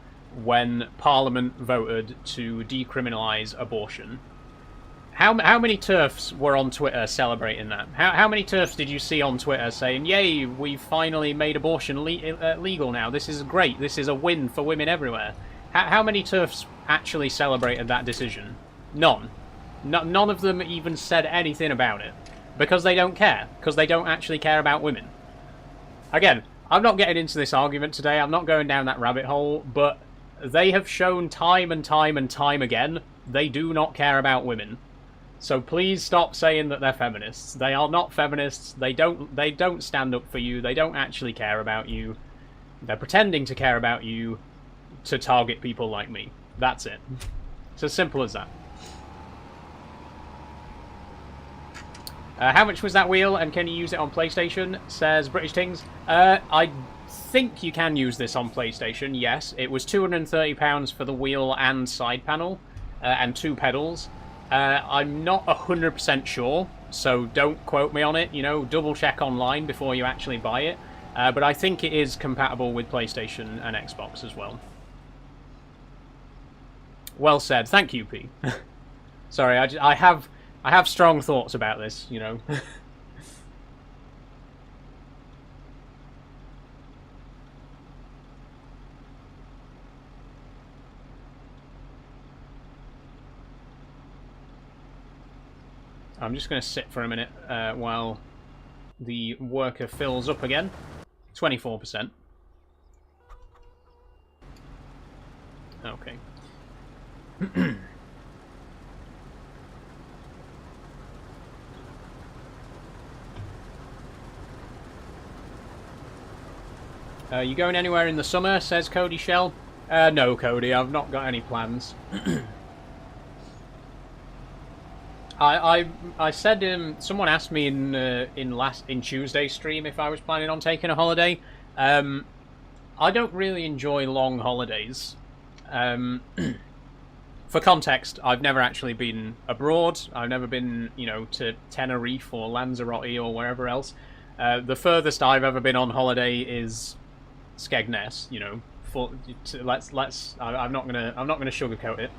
when Parliament voted to decriminalise abortion. How many TERFs were on Twitter celebrating that? How many TERFs did you see on Twitter saying, "Yay, we've finally made abortion legal now. This is great. This is a win for women everywhere"? How many TERFs actually celebrated that decision? None. None of them even said anything about it. Because they don't care. Because they don't actually care about women. Again, I'm not getting into this argument today. I'm not going down that rabbit hole. But they have shown time and time and time again they do not care about women. So please stop saying that they're feminists. They are not feminists. They don't stand up for you. They don't actually care about you. They're pretending to care about you to target people like me. That's it. It's as simple as that. How much was that wheel, and can you use it on PlayStation? Says British Tings. I think you can use this on PlayStation, yes. It was £230 for the wheel and side panel, and 2 pedals. I'm not 100% sure, so don't quote me on it. You know, double check online before you actually buy it. But I think it is compatible with PlayStation and Xbox as well. Well said. Thank you, P. Sorry, I have strong thoughts about this, you know. I'm just going to sit for a minute while the worker fills up again. 24%. Okay. You going anywhere in the summer, says Cody Shell? No, Cody, I've not got any plans. I said someone asked me in Tuesday's stream if I was planning on taking a holiday. I don't really enjoy long holidays. For context, I've never actually been abroad. I've never been, you know, to Tenerife or Lanzarote or wherever else. The furthest I've ever been on holiday is Skegness. You know, I'm not gonna sugarcoat it.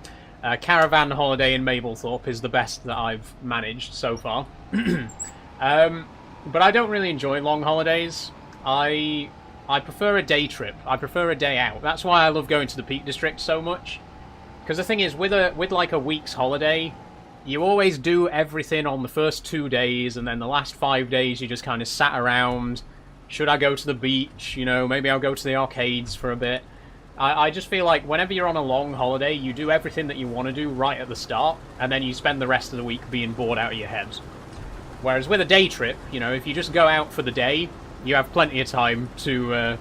Caravan holiday in Mablethorpe is the best that I've managed so far. But I don't really enjoy long holidays. I prefer a day trip. I prefer a day out. That's why I love going to the Peak District so much. Because the thing is, with like a week's holiday, you always do everything on the first 2 days, and then the last 5 days you just kind of sat around. Should I go to the beach? You know, maybe I'll go to the arcades for a bit. I just feel like whenever you're on a long holiday, you do everything that you want to do right at the start, and then you spend the rest of the week being bored out of your head. Whereas with a day trip, you know, if you just go out for the day, you have plenty of time to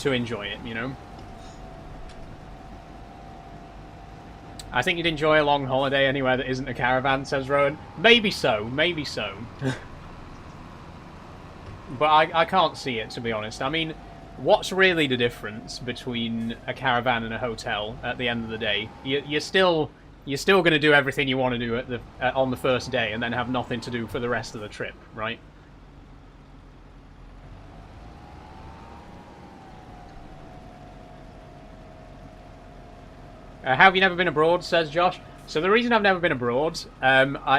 enjoy it, you know? I think you'd enjoy a long holiday anywhere that isn't a caravan, says Rowan. Maybe so, maybe so. But I can't see it, to be honest. I mean, what's really the difference between a caravan and a hotel at the end of the day? You're still going to do everything you want to do on the first day and then have nothing to do for the rest of the trip, right? Have you never been abroad, says Josh? So the reason I've never been abroad,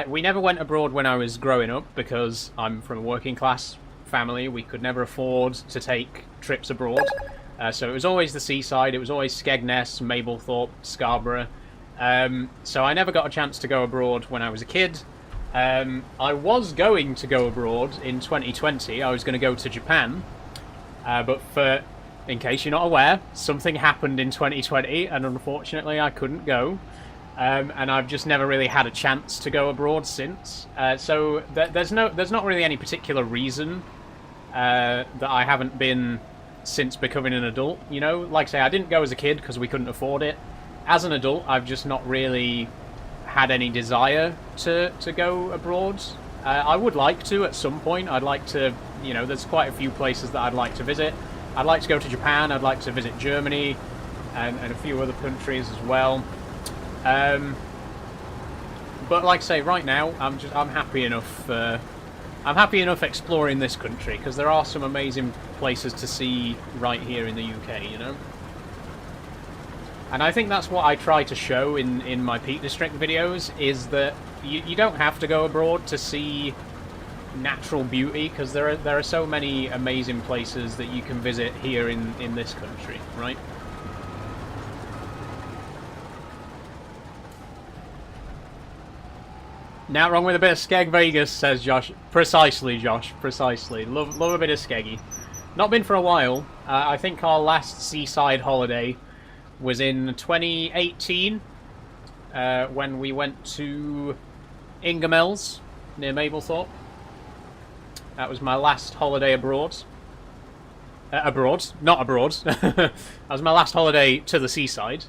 we never went abroad when I was growing up because I'm from a working class family. We could never afford to take trips abroad. So it was always the seaside. It was always Skegness, Mablethorpe, Scarborough. So I never got a chance to go abroad when I was a kid. I was going to go abroad in 2020. I was going to go to Japan. But in case you're not aware, something happened in 2020, and unfortunately I couldn't go. And I've just never really had a chance to go abroad since. So there's not really any particular reason that I haven't been since becoming an adult. You know, like I say, I didn't go as a kid because we couldn't afford it. As an adult, I've just not really had any desire to go abroad. I would like to at some point. I'd like to, you know, there's quite a few places that I'd like to visit. I'd like to go to Japan. I'd like to visit Germany and a few other countries as well. But like I say, right now I'm happy enough. I'm happy enough exploring this country because there are some amazing places to see right here in the UK. You know, and I think that's what I try to show in my Peak District videos is that you don't have to go abroad to see natural beauty because there are so many amazing places that you can visit here in this country, right? Not wrong with a bit of Skeg Vegas, says Josh. Precisely, Josh. Precisely. Love a bit of Skeggy. Not been for a while. I think our last seaside holiday was in 2018 when we went to Ingermells near Mablethorpe. That was my last holiday abroad. Abroad, not abroad. That was my last holiday to the seaside.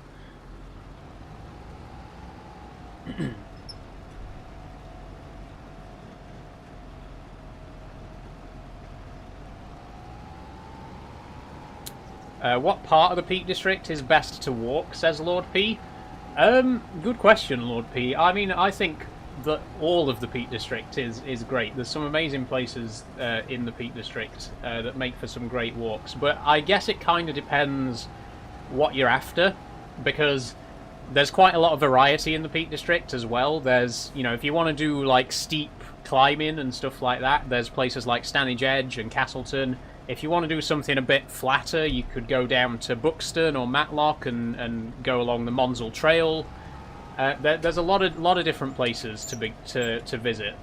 What part of the Peak District is best to walk, says Lord P? Good question, Lord P. I mean, I think that all of the Peak District is great. There's some amazing places in the Peak District that make for some great walks. But I guess it kind of depends what you're after, because there's quite a lot of variety in the Peak District as well. There's, you know, if you want to do like steep climbing and stuff like that, there's places like Stanage Edge and Castleton. If you want to do something a bit flatter, you could go down to Buxton or Matlock and go along the Monsell Trail. There's a lot of different places to visit.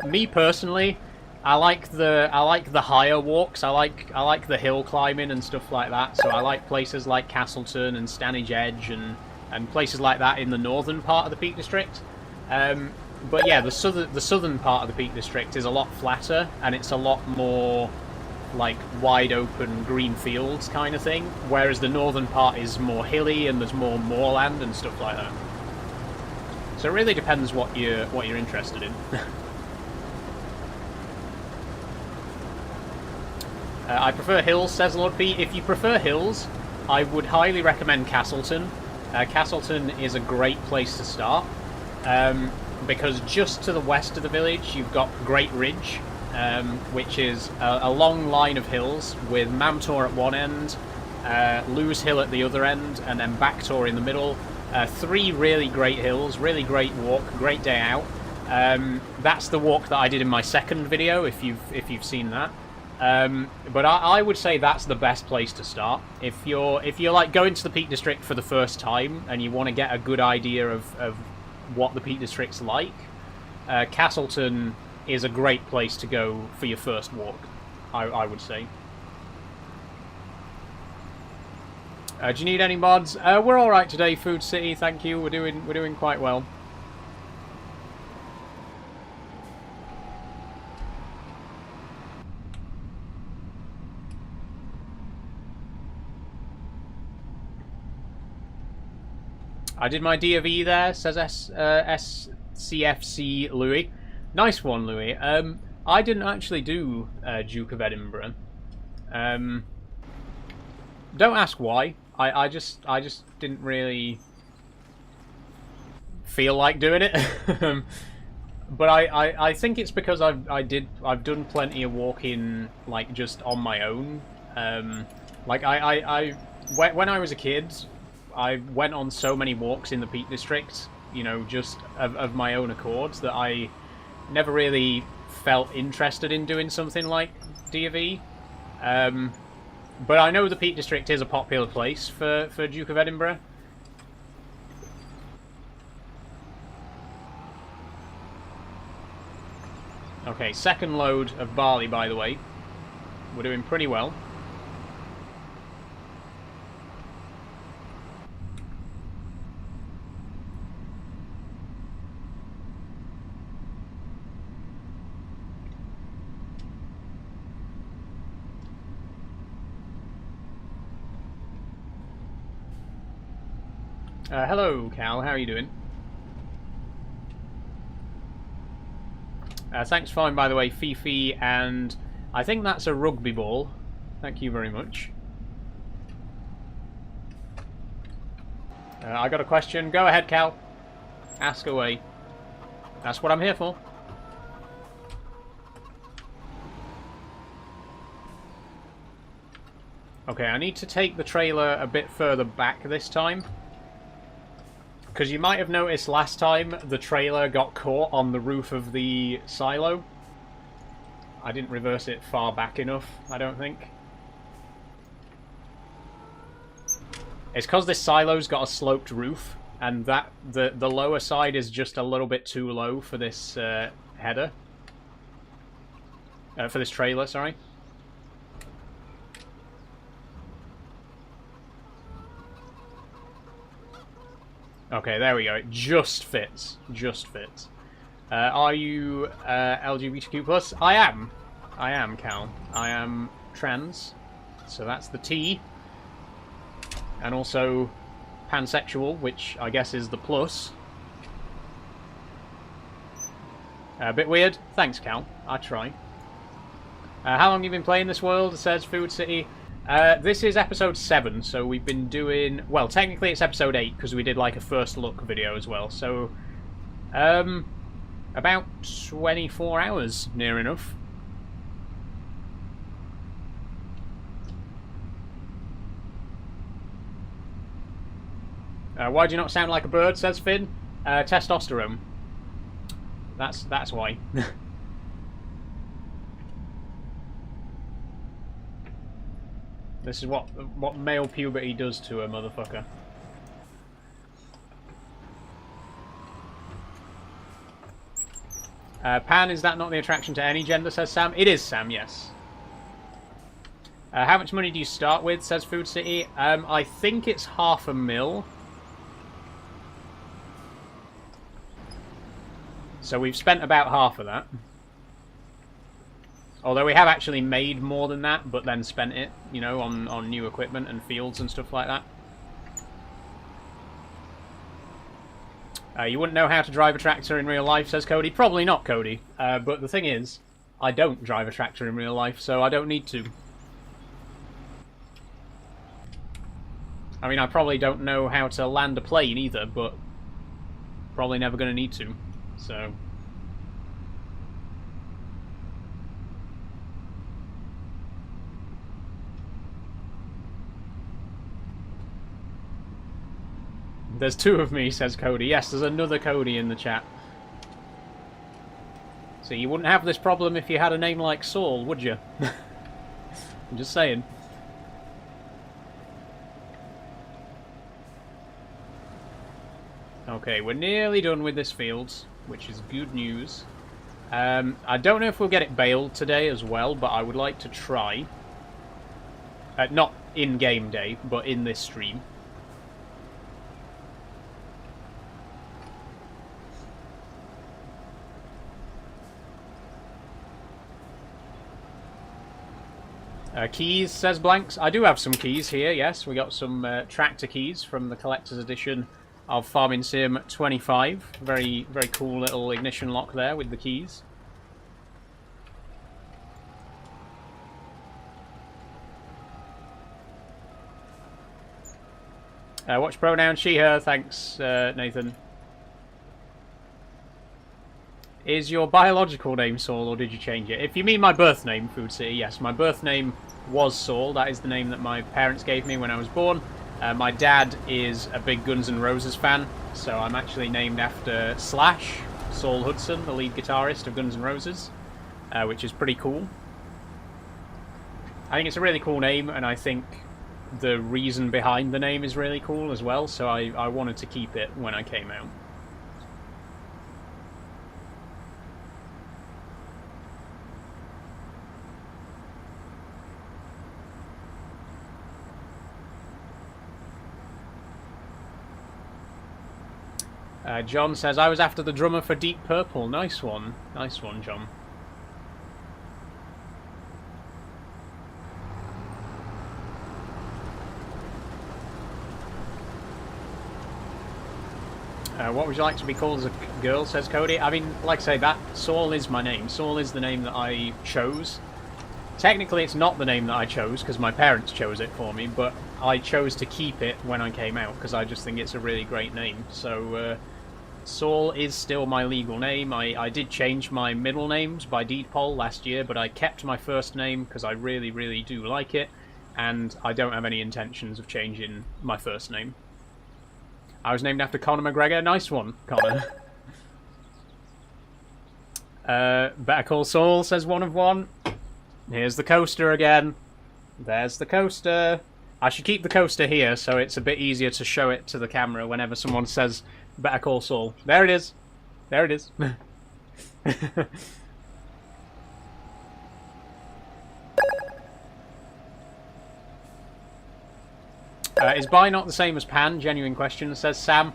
Me personally, I like the higher walks. I like the hill climbing and stuff like that. So I like places like Castleton and Stanage Edge and places like that in the northern part of the Peak District. But yeah, the southern part of the Peak District is a lot flatter, and it's a lot more like wide open green fields kind of thing, whereas the northern part is more hilly and there's more moorland and stuff like that. So it really depends what you're interested in. I prefer hills, says Lord P. If you prefer hills, I would highly recommend Castleton. Castleton is a great place to start. Because just to the west of the village you've got Great Ridge, which is a long line of hills with Mamtor at one end, Lewes Hill at the other end, and then Backtor in the middle. 3 really great hills, really great walk, great day out. That's the walk that I did in my second video, if you've seen that. But I would say that's the best place to start. If you're like going to the Peak District for the first time and you want to get a good idea of what the Peak District's like, Castleton is a great place to go for your first walk, I would say. Do you need any mods? We're all right today, Food City. Thank you. We're doing quite well. I did my D of E there, says SCFC Louis. Nice one, Louis. I didn't actually do Duke of Edinburgh. Don't ask why. I just didn't really feel like doing it. But I think it's because I've done plenty of walking like just on my own. Like when I was a kid, I went on so many walks in the Peak District, you know, just of my own accord, that I never really felt interested in doing something like D of E. But I know the Peak District is a popular place for Duke of Edinburgh. Okay, second load of barley, by the way. We're doing pretty well. Hello, Cal. How are you doing? Thanks fine, by the way, Fifi, and I think that's a rugby ball. Thank you very much. I got a question. Go ahead, Cal. Ask away. That's what I'm here for. Okay, I need to take the trailer a bit further back this time. Because you might have noticed last time the trailer got caught on the roof of the silo. I didn't reverse it far back enough, I don't think. It's because this silo's got a sloped roof, and that the lower side is just a little bit too low for this header. For this trailer, sorry. Okay, there we go. It just fits. Just fits. Are you LGBTQ+? I am. I am, Cal. I am trans. So that's the T. And also pansexual, which I guess is the plus. A bit weird. Thanks, Cal. I try. How long have you been playing this world? Says Food City. This is episode 7, so we've been doing... Well, technically it's episode 8, because we did like a first look video as well, so... about 24 hours, near enough. Why do you not sound like a bird, says Finn? Testosterone. That's why. This is what male puberty does to a motherfucker. Pan, is that not the attraction to any gender, says Sam? It is, Sam, yes. How much money do you start with, says Food City? I think it's $500,000. So we've spent about half of that. Although we have actually made more than that, but then spent it, you know, on new equipment and fields and stuff like that. You wouldn't know how to drive a tractor in real life, says Cody. Probably not, Cody. But the thing is, I don't drive a tractor in real life, so I don't need to. I mean, I probably don't know how to land a plane either, but probably never going to need to, so... There's 2 of me, says Cody. Yes, there's another Cody in the chat. So you wouldn't have this problem if you had a name like Saul, would you? I'm just saying. Okay, we're nearly done with this field, which is good news. I don't know if we'll get it baled today as well, but I would like to try. Not in game day, but in this stream. Keys, says Blanks. I do have some keys here, yes. We got some tractor keys from the collector's edition of Farming Sim 25. Very, very cool little ignition lock there with the keys. Watch pronoun she, her. Thanks, Nathan. Is your biological name Saul, or did you change it? If you mean my birth name, Food City, yes. My birth name was Saul. That is the name that my parents gave me when I was born. My dad is a big Guns N' Roses fan, so I'm actually named after Slash, Saul Hudson, the lead guitarist of Guns N' Roses, which is pretty cool. I think it's a really cool name, and I think the reason behind the name is really cool as well, so I wanted to keep it when I came out. John says, I was after the drummer for Deep Purple. Nice one. Nice one, John. What would you like to be called as a girl, says Cody? I mean, like I say, that Saul is my name. Saul is the name that I chose. Technically, it's not the name that I chose, because my parents chose it for me, but I chose to keep it when I came out, because I just think it's a really great name. So, Saul is still my legal name. I did change my middle names by deed poll last year, but I kept my first name because I really, really do like it, and I don't have any intentions of changing my first name. I was named after Conor McGregor. Nice one, Conor. Better Call Saul, says 1 of 1. Here's the coaster again. There's the coaster. I should keep the coaster here so it's a bit easier to show it to the camera whenever someone says Better Call Saul. There it is. There it is. Is bi not the same as pan? Genuine question, says Sam.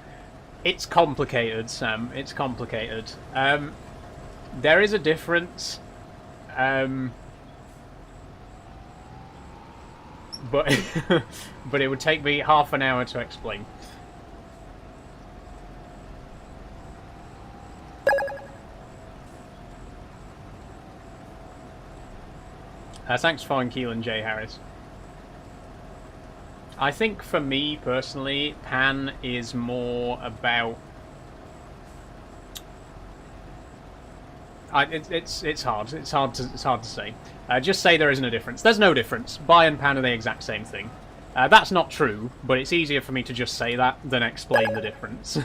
It's complicated, Sam. It's complicated. There is a difference. But but it would take me half an hour to explain. Thanks for following Keelan J. Harris. I think for me personally, pan is more about. It's hard. It's hard to say. Just say there isn't a difference. There's no difference. Bi and pan are the exact same thing. That's not true, but it's easier for me to just say that than explain the difference.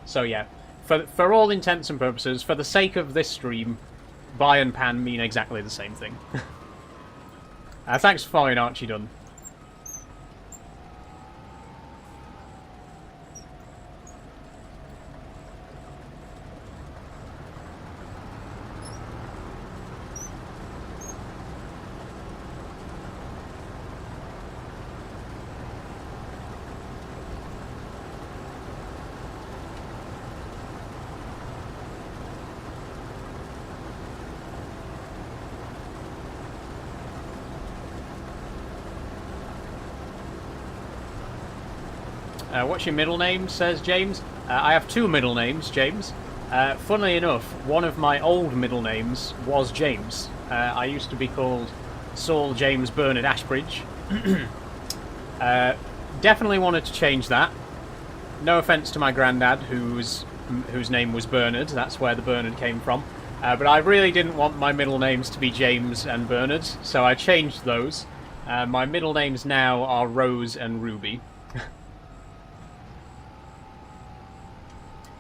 So yeah, for all intents and purposes, for the sake of this stream, bi and pan mean exactly the same thing. Thanks for following, Archie Dunn. What's your middle name, says James? I have two middle names, James. Funnily enough, one of my old middle names was James. I used to be called Saul James Bernard Ashbridge. Definitely wanted to change that. No offence to my granddad, whose name was Bernard. That's where the Bernard came from. But I really didn't want my middle names to be James and Bernard, so I changed those. My middle names now are Rose and Ruby.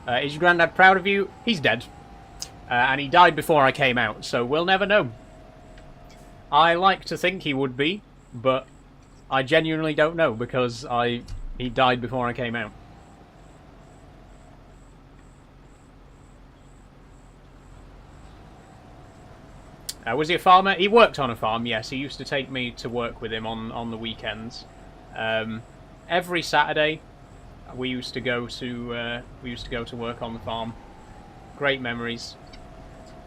Is your granddad proud of you? He's dead. And he died before I came out, so we'll never know. I like to think he would be, but I genuinely don't know because he died before I came out. Was he a farmer? He worked on a farm, yes. He used to take me to work with him on the weekends. Every Saturday, we used to go to work on the farm. Great memories.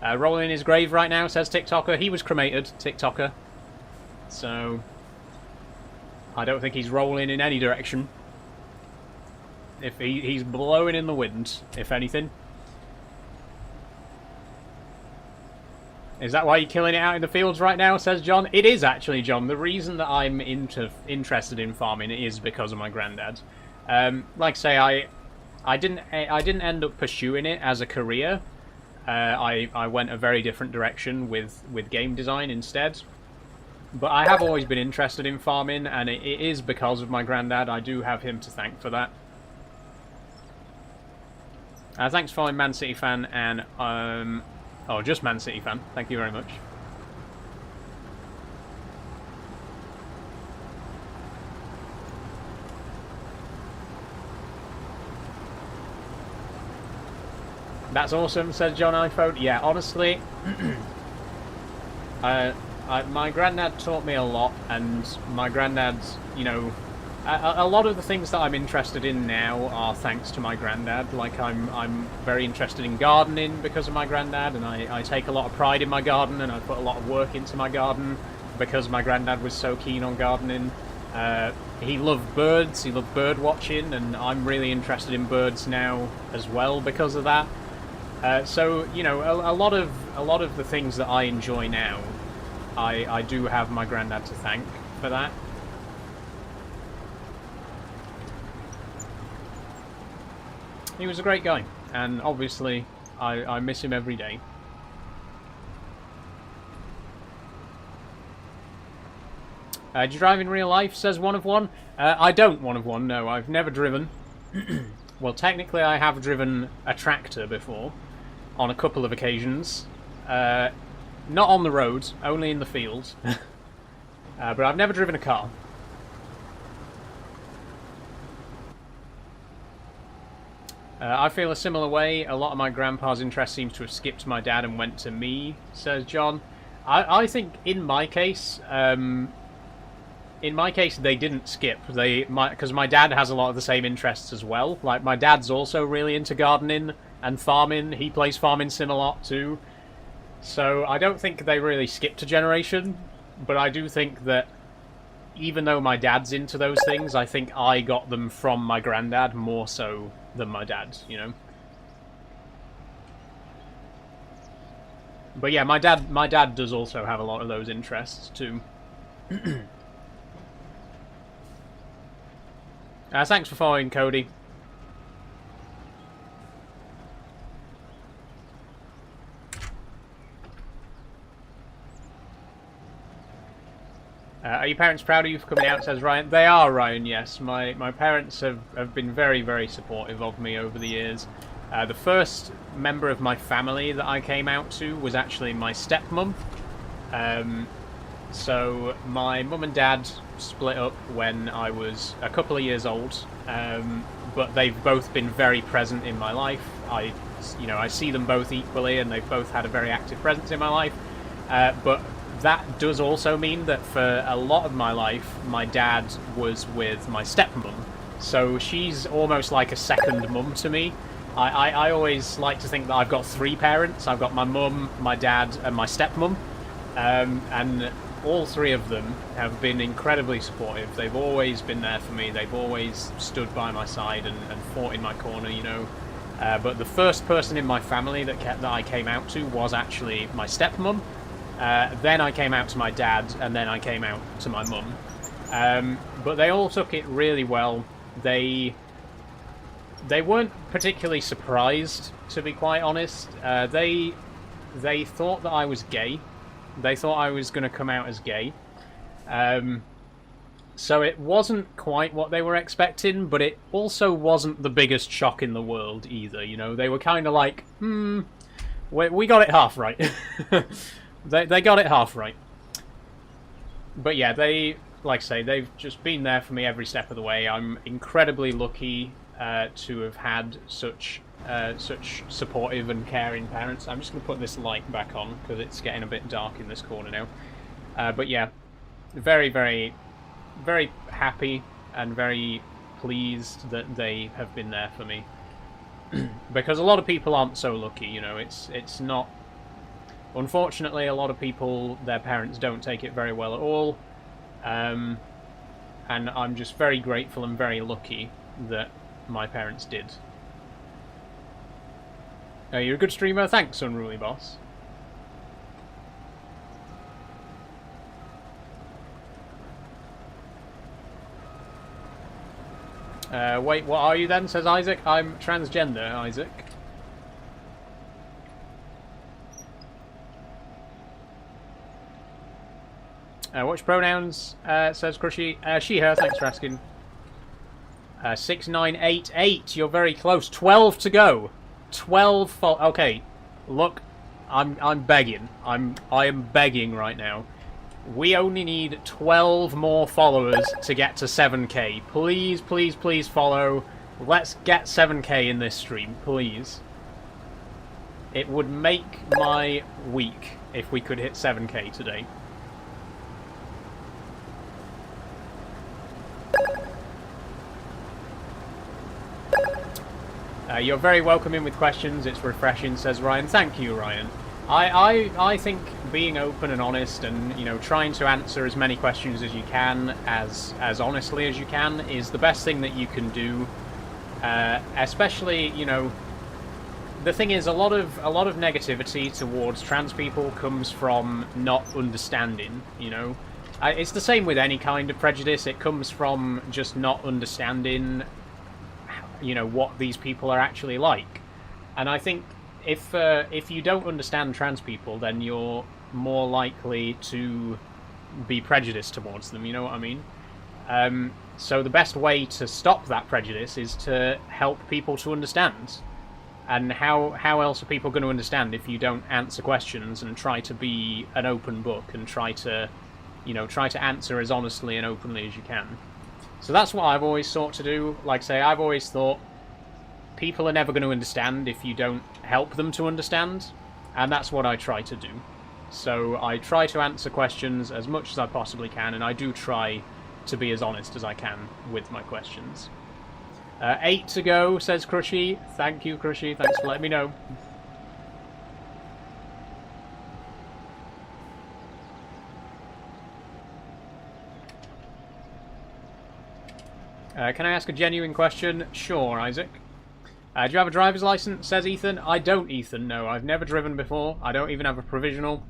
Rolling in his grave right now, says TikToker. He was cremated, TikToker. So I don't think he's rolling in any direction. If he's blowing in the wind, if anything. Is that why you're killing it out in the fields right now, says John? It is actually, John. The reason that I'm interested in farming is because of my granddad. Like I say, I didn't end up pursuing it as a career. I went a very different direction with game design instead. But I have always been interested in farming, and it is because of my granddad. I do have him to thank for that. Thanks for following Man City fan and oh, just Man City fan. Thank you very much. That's awesome, says John iPhone. Yeah, honestly, my granddad taught me a lot, and my granddad's, you know, a lot of the things that I'm interested in now are thanks to my granddad. Like, I'm very interested in gardening because of my granddad, and I take a lot of pride in my garden, and I put a lot of work into my garden because my granddad was so keen on gardening. He loved birds, he loved bird watching, and I'm really interested in birds now as well because of that. So, you know, a lot of the things that I enjoy now, I do have my granddad to thank for that. He was a great guy, and obviously I miss him every day. Do you drive in real life, says One of One? I don't, One of One, no, I've never driven. Well, technically I have driven a tractor before, on a couple of occasions. Not on the road, only in the field. But I've never driven a car. I feel a similar way. A lot of my grandpa's interest seems to have skipped my dad and went to me, says John. I think in my case, they didn't skip. Because my dad has a lot of the same interests as well. Like, my dad's also really into gardening and farming. He plays Farming Sim a lot too. So I don't think they really skipped a generation. But I do think that even though my dad's into those things, I think I got them from my granddad more so than my dad, you know. But yeah, my dad does also have a lot of those interests too. Thanks for following, Cody. Are your parents proud of you for coming out, says Ryan? They are, Ryan, yes. My parents have been very, very supportive of me over the years. The first member of my family that I came out to was actually my stepmom. So my mum and dad split up when I was a couple of years old, but they've both been very present in my life. I see them both equally, and they've both had a very active presence in my life. But that does also mean that for a lot of my life, my dad was with my stepmom. So she's almost like a second mum to me. I always like to think that I've got three parents. I've got my mum, my dad, and my stepmom. And all three of them have been incredibly supportive. They've always been there for me. They've always stood by my side and fought in my corner, you know. But the first person in my family that I came out to was actually my stepmom. Then I came out to my dad, and then I came out to my mum. But they all took it really well. They weren't particularly surprised, to be quite honest. They thought that I was gay. They thought I was going to come out as gay. So it wasn't quite what they were expecting, but it also wasn't the biggest shock in the world either. You know, they were kind of like, we got it half right. They got it half right. But yeah, like I say, they've just been there for me every step of the way. I'm incredibly lucky to have had such supportive and caring parents. I'm just going to put this light back on because it's getting a bit dark in this corner now. But yeah, very, very, very happy and very pleased that they have been there for me. Because a lot of people aren't so lucky, you know. It's not. Unfortunately, a lot of people, their parents don't take it very well at all. And I'm just very grateful and very lucky that my parents did. You're a good streamer. Thanks, Unruly Boss. Wait, what are you then, says Isaac? I'm transgender, Isaac. Which pronouns, says Crushy? She, her, thanks for asking. 6988, you're very close. 12 to go. 12 okay, look, I'm begging. I am begging right now. We only need 12 more followers to get to 7k. Please, please, please follow. Let's get 7k in this stream, please. It would make my week if we could hit 7k today. You're very welcome in with questions. It's refreshing, says Ryan. Thank you, Ryan. I think being open and honest and, you know, trying to answer as many questions as you can, as honestly as you can, is the best thing that you can do. Especially, you know, the thing is, a lot of negativity towards trans people comes from not understanding, you know. It's the same with any kind of prejudice. It comes from just not understanding, you know, what these people are actually like. And I think if you don't understand trans people, then you're more likely to be prejudiced towards them, you know what I mean? So the best way to stop that prejudice is to help people to understand. And how else are people going to understand if you don't answer questions and try to be an open book and try to answer as honestly and openly as you can? So that's what I've always sought to do. Like I say, I've always thought people are never going to understand if you don't help them to understand, and that's what I try to do. So I try to answer questions as much as I possibly can, and I do try to be as honest as I can with my questions. 8 to go, says Crushy. Thank you, Crushy. Thanks for letting me know. Can I ask a genuine question? Sure, Isaac. Do you have a driver's license? Says Ethan. I don't, Ethan, no. I've never driven before. I don't even have a provisional.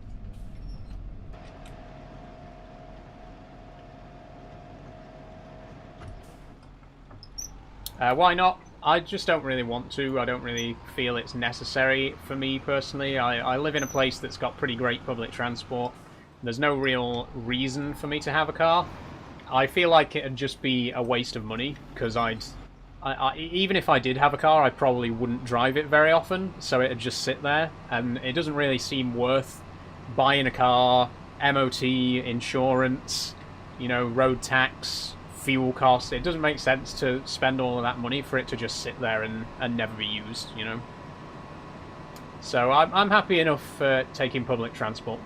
Why not? I just don't really want to. I don't really feel it's necessary for me personally. I live in a place that's got pretty great public transport. There's no real reason for me to have a car. I feel like it'd just be a waste of money, because even if I did have a car, I probably wouldn't drive it very often, so it'd just sit there, and it doesn't really seem worth buying a car, MOT, insurance, you know, road tax, fuel costs. It doesn't make sense to spend all of that money for it to just sit there and never be used, you know. So I'm happy enough taking public transport.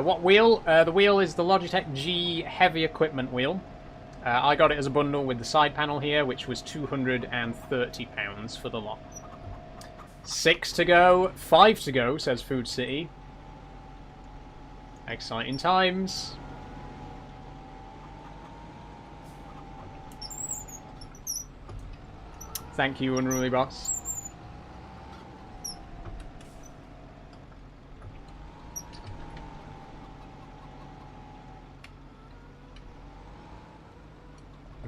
What wheel? The wheel is the Logitech G heavy equipment wheel. I got it as a bundle with the side panel here, which was £230 for the lot. 6 to go, 5 to go, says Food City. Exciting times. Thank you, Unruly Boss.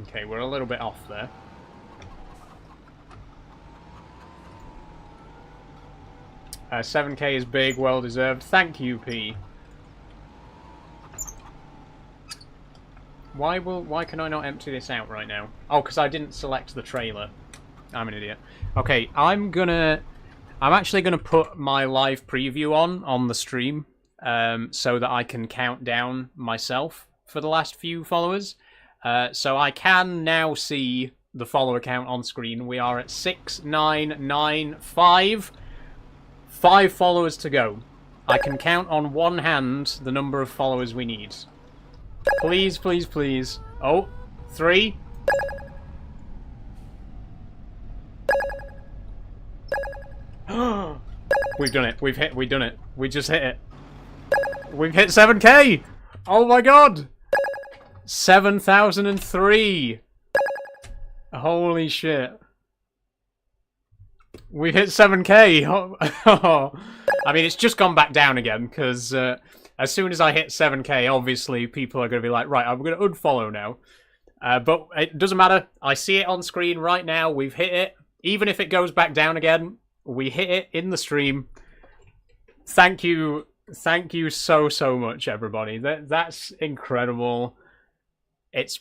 Okay, we're a little bit off there. $7K is big, well deserved. Thank you, P. Why can I not empty this out right now? Oh, because I didn't select the trailer. I'm an idiot. Okay, I'm actually gonna put my live preview on the stream, so that I can count down myself for the last few followers. So I can now see the follower count on screen. We are at 6995. 5 followers to go. I can count on one hand the number of followers we need. Please, please, please. Oh, 3. We've done it. We've done it. We just hit it. We've hit 7K! Oh my god! 7,003! Holy shit. We hit 7K! Oh. I mean, it's just gone back down again, because as soon as I hit 7K, obviously people are going to be like, right, I'm going to unfollow now. But it doesn't matter. I see it on screen right now. We've hit it. Even if it goes back down again, we hit it in the stream. Thank you. Thank you so much, everybody. That's incredible.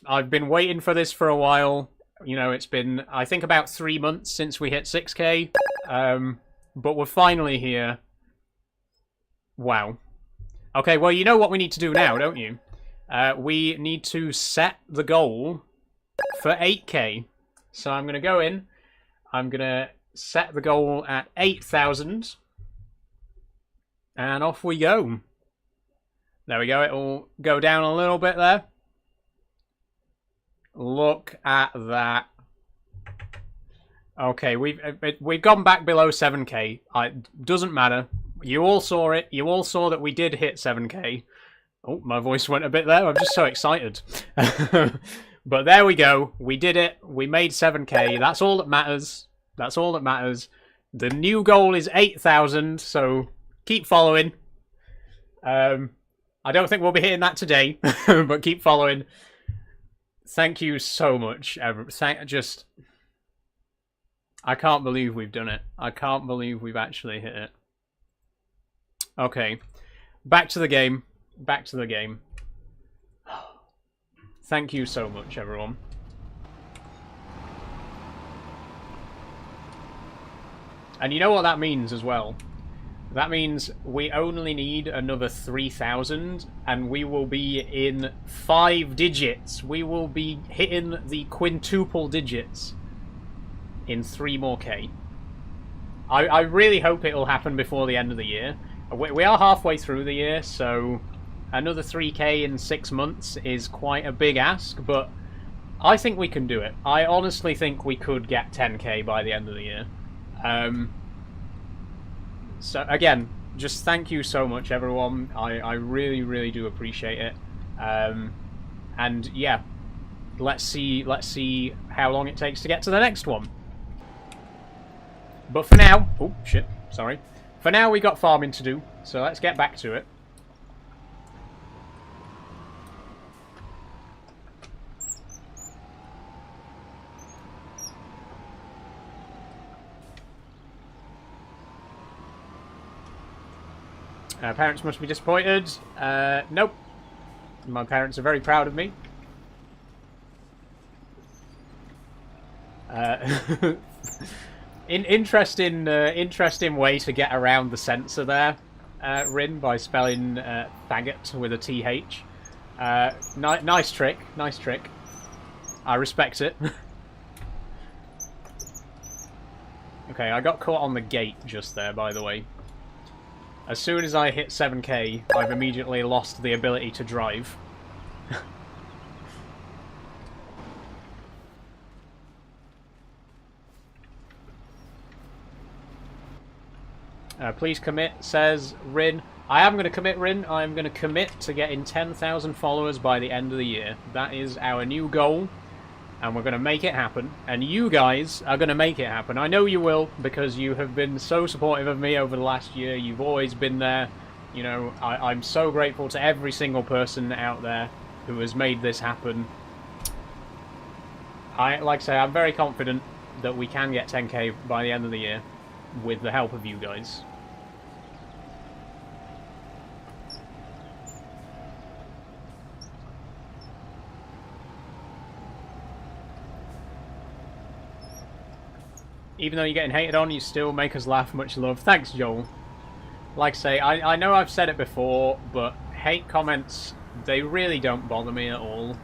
I've been waiting for this for a while. You know, it's been, I think, about 3 months since we hit 6K. But we're finally here. Wow. Okay, well, you know what we need to do now, don't you? We need to set the goal for 8K. So I'm going to go in. I'm going to set the goal at 8,000. And off we go. There we go. It'll go down a little bit there. Look at that. Okay, we've gone back below 7K. It doesn't matter. You all saw it. You all saw that we did hit 7K. Oh, my voice went a bit there. I'm just so excited. But there we go. We did it. We made 7K. That's all that matters. That's all that matters. The new goal is 8,000, so keep following. I don't think we'll be hitting that today, but keep following. Thank you so much, I can't believe we've done it. I can't believe we've actually hit it. Okay. Back to the game. Back to the game. Thank you so much, everyone. And you know what that means as well? That means we only need another 3,000 and we will be in 5 digits. We will be hitting the quintuple digits in 3 more K. I really hope it'll happen before the end of the year. We are halfway through the year, so another 3K in 6 months is quite a big ask, but I think we can do it. I honestly think we could get 10K by the end of the year. So again, just thank you so much, everyone. I really do appreciate it. And yeah, let's see how long it takes to get to the next one. But for now, oh shit, sorry. For now, we got farming to do, so let's get back to it. Parents must be disappointed. Nope. My parents are very proud of me. Interesting way to get around the censor there, Rin, by spelling faggot with a TH. Nice trick, nice trick. I respect it. Okay, I got caught on the gate just there, by the way. As soon as I hit 7k, I've immediately lost the ability to drive. Please commit, says Rin. I am going to commit, Rin. I am going to commit to getting 10,000 followers by the end of the year. That is our new goal, and we're going to make it happen. And you guys are going to make it happen. I know you will, because you have been so supportive of me over the last year. You've always been there. You know, I'm so grateful to every single person out there who has made this happen. Like I say, I'm very confident that we can get 10k by the end of the year with the help of you guys. Even though you're getting hated on, you still make us laugh. Much love. Thanks, Joel. Like I say, I know I've said it before, but hate comments, they really don't bother me at all.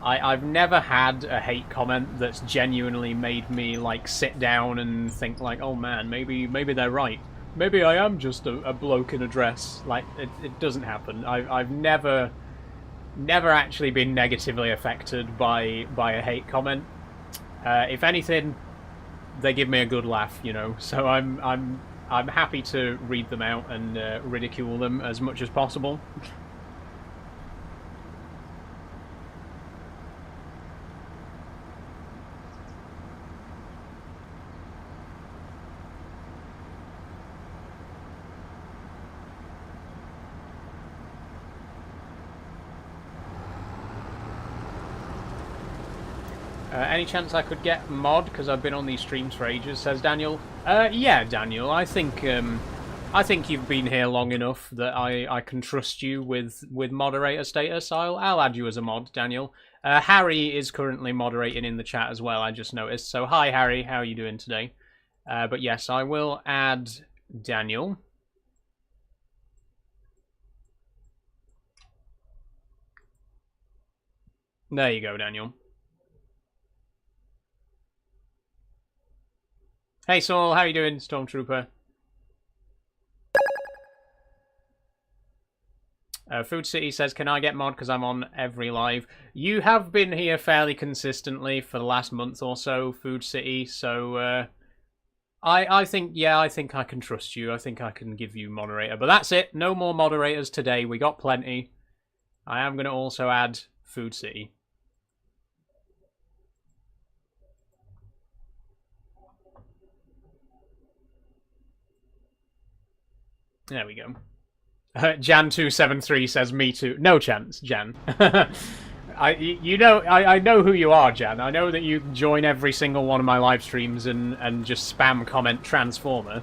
I've never had a hate comment that's genuinely made me, like, sit down and think, like, oh man, maybe they're right. Maybe I am just a bloke in a dress. Like, it doesn't happen. I've never actually been negatively affected by a hate comment. If anything, they give me a good laugh, you know. So I'm happy to read them out and ridicule them as much as possible. Any chance I could get mod, because I've been on these streams for ages, says Daniel. Yeah, Daniel, I think you've been here long enough that I can trust you with moderator status. I'll add you as a mod, Daniel. Harry is currently moderating in the chat as well, I just noticed. So hi Harry, how are you doing today? But yes, I will add Daniel. There you go, Daniel. Hey Saul, how you doing, Stormtrooper? Food City says, can I get mod because I'm on every live? You have been here fairly consistently for the last month or so, Food City, so I think, yeah, I think I can trust you. I think I can give you moderator. But that's it, no more moderators today, we got plenty. I am going to also add Food City. There we go. Jan273 says, me too. No chance, Jan. I know who you are, Jan. I know that you join every single one of my live streams and just spam comment Transformer.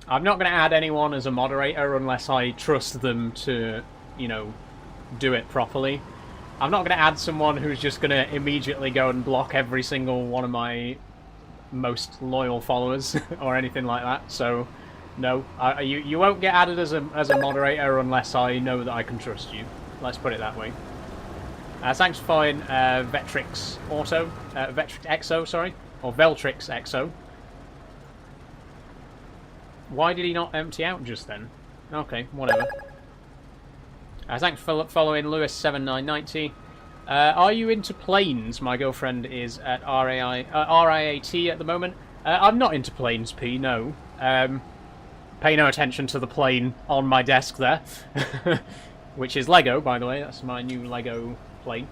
I'm not going to add anyone as a moderator unless I trust them to, you know, do it properly. I'm not going to add someone who's just going to immediately go and block every single one of my most loyal followers or anything like that. So, no, you won't get added as a moderator unless I know that I can trust you. Let's put it that way. Thanks for following Vetrix Auto, Vetrix Exo, sorry, or Veltrix Exo. Why did he not empty out just then? Okay, whatever. Thanks for following Lewis7990. Are you into planes? My girlfriend is at RIAT at the moment. I'm not into planes, P, no. Pay no attention to the plane on my desk there. Which is Lego, by the way. That's my new Lego plane.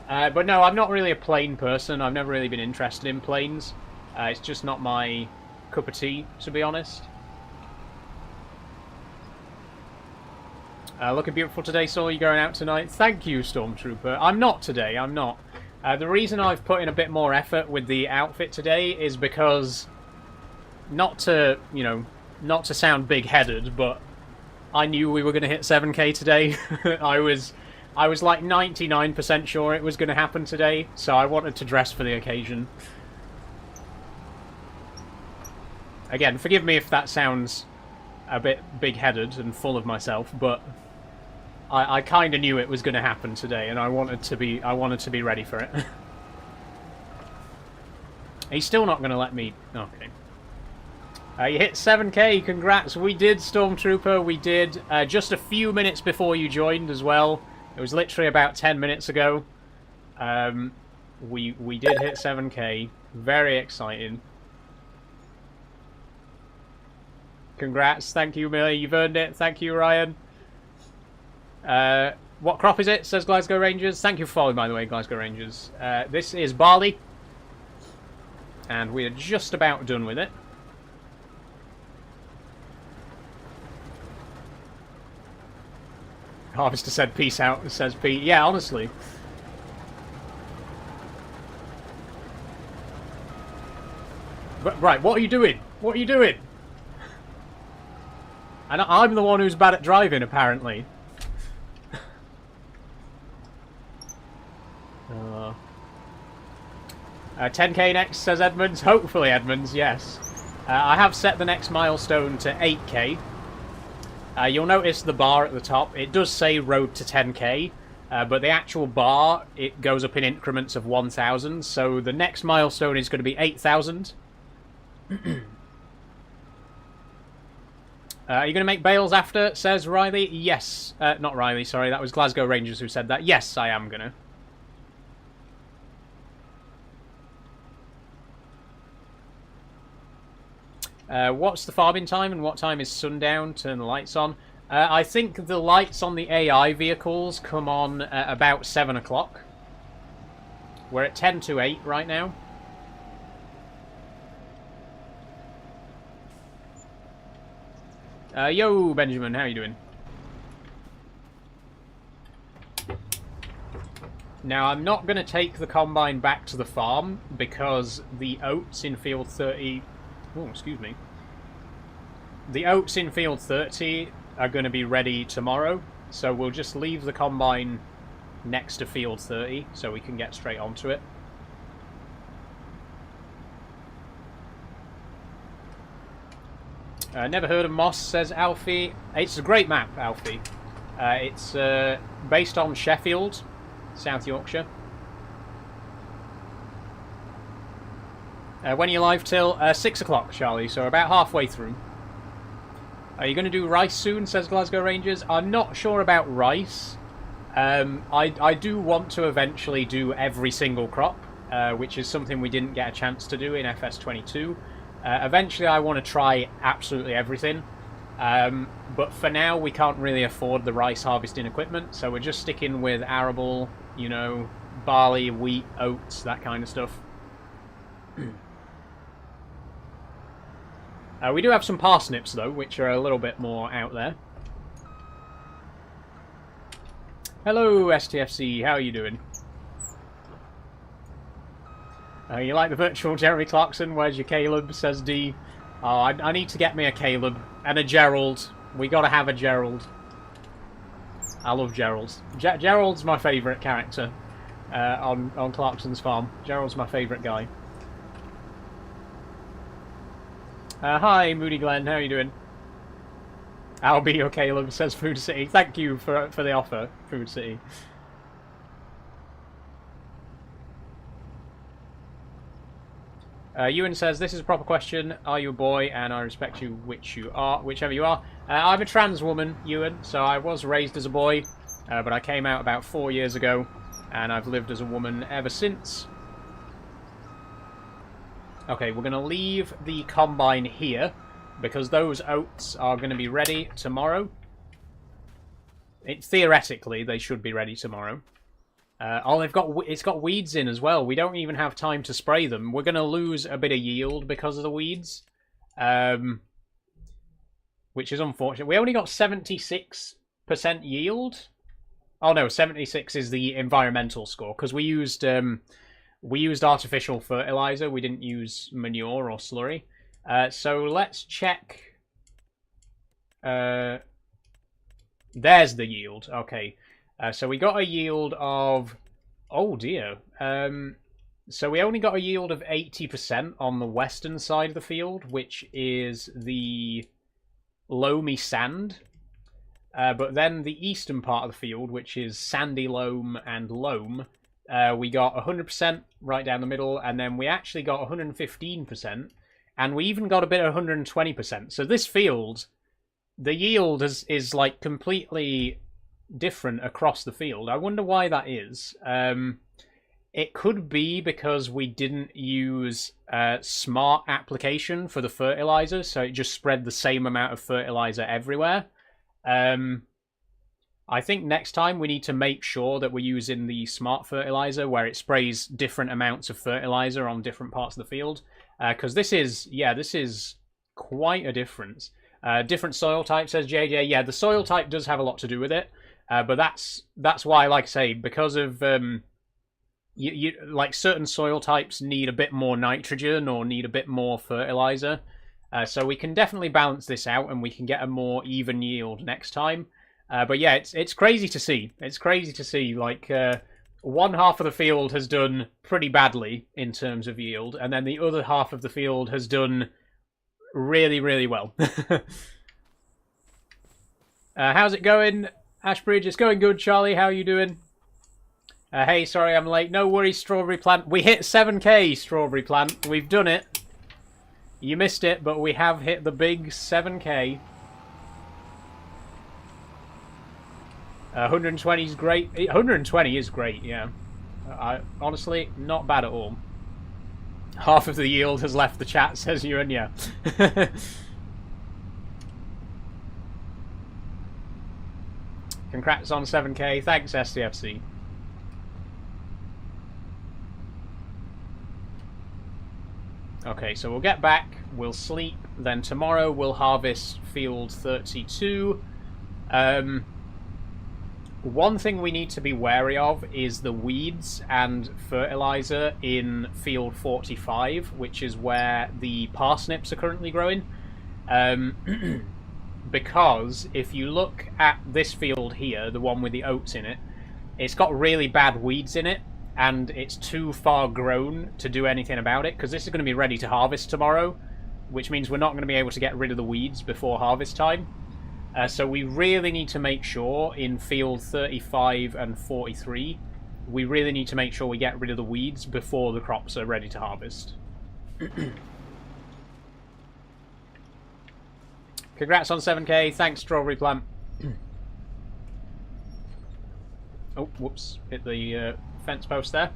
But no, I'm not really a plane person. I've never really been interested in planes. It's just not my cup of tea, to be honest. Looking beautiful today, Saw. You going out tonight? Thank you, Stormtrooper. I'm not today, I'm not. The reason I've put in a bit more effort with the outfit today is because, not to, you know, not to sound big-headed, but I knew we were going to hit 7k today. I was like 99% sure it was going to happen today, so I wanted to dress for the occasion. Again, forgive me if that sounds a bit big-headed and full of myself, but I kind of knew it was going to happen today, and I wanted to be ready for it. He's still not going to let me. Okay. You hit 7k. Congrats. We did, Stormtrooper. We did. Just a few minutes before you joined as well. It was literally about 10 minutes ago. We did hit 7k. Very exciting. Congrats. Thank you, Millie. You've earned it. Thank you, Ryan. What crop is it? Says Glasgow Rangers. Thank you for following, by the way, Glasgow Rangers. This is barley. And we're just about done with it. Harvester said peace out, says Pete. Yeah, honestly. But, right, what are you doing? What are you doing? And I'm the one who's bad at driving, apparently. 10k next, says Edmonds. Hopefully, Edmonds, yes. I have set the next milestone to 8k. You'll notice the bar at the top. It does say road to 10k, but the actual bar, it goes up in increments of 1,000. So the next milestone is going to be 8,000. Are you going to make bales after, says Riley? Yes. Not Riley, sorry. That was Glasgow Rangers who said that. Yes, I am going to. What's the farming time and what time is sundown? Turn the lights on. I think the lights on the AI vehicles come on about 7 o'clock. We're at 10 to 8 right now. Yo, Benjamin, how you doing? Now, I'm not going to take the combine back to the farm because the oats in field 30... Oh, excuse me. The oats in field 30 are going to be ready tomorrow, so we'll just leave the combine next to field 30 so we can get straight onto it. Never heard of Moss, says Alfie. It's a great map, Alfie. It's based on Sheffield, South Yorkshire. When are you live till? 6 o'clock, Charlie, so about halfway through. Are you going to do rice soon, says Glasgow Rangers? I'm not sure about rice. I do want to eventually do every single crop, which is something we didn't get a chance to do in FS22. Eventually I want to try absolutely everything. But for now we can't really afford the rice harvesting equipment, so we're just sticking with arable, you know, barley, wheat, oats, that kind of stuff. We do have some parsnips, though, which are a little bit more out there. Hello, STFC. How are you doing? You like the virtual Jeremy Clarkson? Where's your Caleb? Says D. Oh, I need to get me a Caleb. And a Gerald. We gotta have a Gerald. I love Gerald. Gerald's my favourite character on Clarkson's farm. Gerald's my favourite guy. Hi, Moody Glenn. How are you doing? I'll be your Caleb, says Food City. Thank you for the offer, Food City. Ewan says, this is a proper question. Are you a boy? And I respect you, whichever you are. I'm a trans woman, Ewan, so I was raised as a boy, but I came out about 4 years ago, and I've lived as a woman ever since. Okay, we're going to leave the combine here, because those oats are going to be ready tomorrow. Theoretically, they should be ready tomorrow. Oh, it's got weeds in as well. We don't even have time to spray them. We're going to lose a bit of yield because of the weeds, which is unfortunate. We only got 76% yield. Oh no, 76 is the environmental score because we used artificial fertilizer. We didn't use manure or slurry. So let's check. There's the yield. Okay. So we got a yield of... Oh, dear. So we only got a yield of 80% on the western side of the field, which is the loamy sand. But then the eastern part of the field, which is sandy loam and loam, we got 100% right down the middle, and then we actually got 115%, and we even got a bit of 120%. So this field, the yield is like completely different across the field. I wonder why that is. It could be because we didn't use smart application for the fertilizer, so it just spread the same amount of fertilizer everywhere. I think next time we need to make sure that we're using the smart fertilizer where it sprays different amounts of fertilizer on different parts of the field, because this is quite a difference. Different soil type, says JJ. Yeah, the soil type does have a lot to do with it. But that's why, like I say, because of like certain soil types need a bit more nitrogen or need a bit more fertilizer. So we can definitely balance this out and we can get a more even yield next time. But yeah, it's crazy to see. It's crazy to see. Like one half of the field has done pretty badly in terms of yield, and then the other half of the field has done really, really well. How's it going, Ashbridge? It's going good, Charlie. How are you doing? Hey, sorry I'm late. No worries, Strawberry Plant. We hit 7k, Strawberry Plant. We've done it. You missed it, but we have hit the big 7k. 120 is great. 120 is great, yeah. Honestly, not bad at all. Half of the yield has left the chat, says Ewan, yeah. Congrats on 7k. Thanks, SCFC. Okay, so we'll get back, we'll sleep, then tomorrow we'll harvest field 32. One thing we need to be wary of is the weeds and fertilizer in field 45, which is where the parsnips are currently growing. Because if you look at this field here, the one with the oats in it, it's got really bad weeds in it, and it's too far grown to do anything about it, because this is going to be ready to harvest tomorrow, which means we're not going to be able to get rid of the weeds before harvest time. So we really need to make sure in field 35 and 43, we really need to make sure we get rid of the weeds before the crops are ready to harvest. Congrats on 7k. Thanks, Strawberry Plant. Oh, whoops. Hit the fence post there.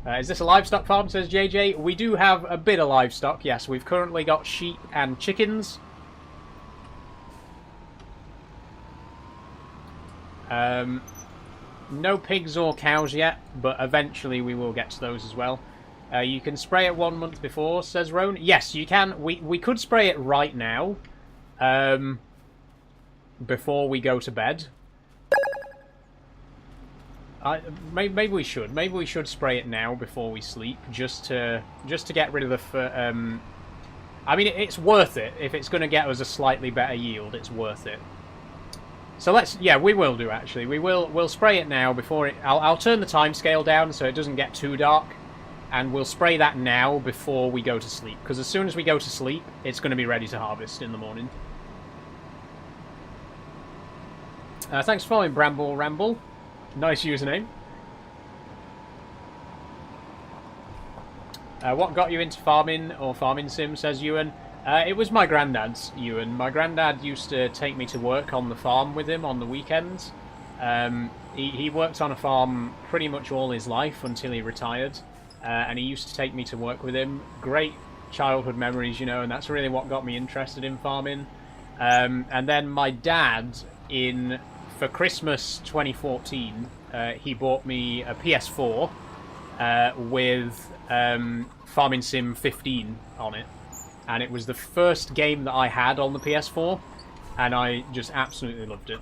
Is this a livestock farm, says JJ? We do have a bit of livestock, yes. We've currently got sheep and chickens. No pigs or cows yet, but eventually we will get to those as well. You can spray it 1 month before, says Roan. Yes, you can. We could spray it right now, before we go to bed. Maybe we should. Maybe we should spray it now before we sleep, just to get rid of the. I mean, it's worth it if it's going to get us a slightly better yield. It's worth it. So let's. Yeah, we will do actually. We'll spray it now before it. I'll turn the time scale down so it doesn't get too dark, and we'll spray that now before we go to sleep. Because as soon as we go to sleep, it's going to be ready to harvest in the morning. Thanks for following Bramble Ramble. Nice username. What got you into farming or farming sim, says Ewan? It was my granddad's, Ewan. My granddad used to take me to work on the farm with him on the weekends. He worked on a farm pretty much all his life until he retired. and he used to take me to work with him. Great childhood memories, you know, and that's really what got me interested in farming. And then my dad, for Christmas 2014, he bought me a PS4 with Farming Sim 15 on it. And it was the first game that I had on the PS4, and I just absolutely loved it.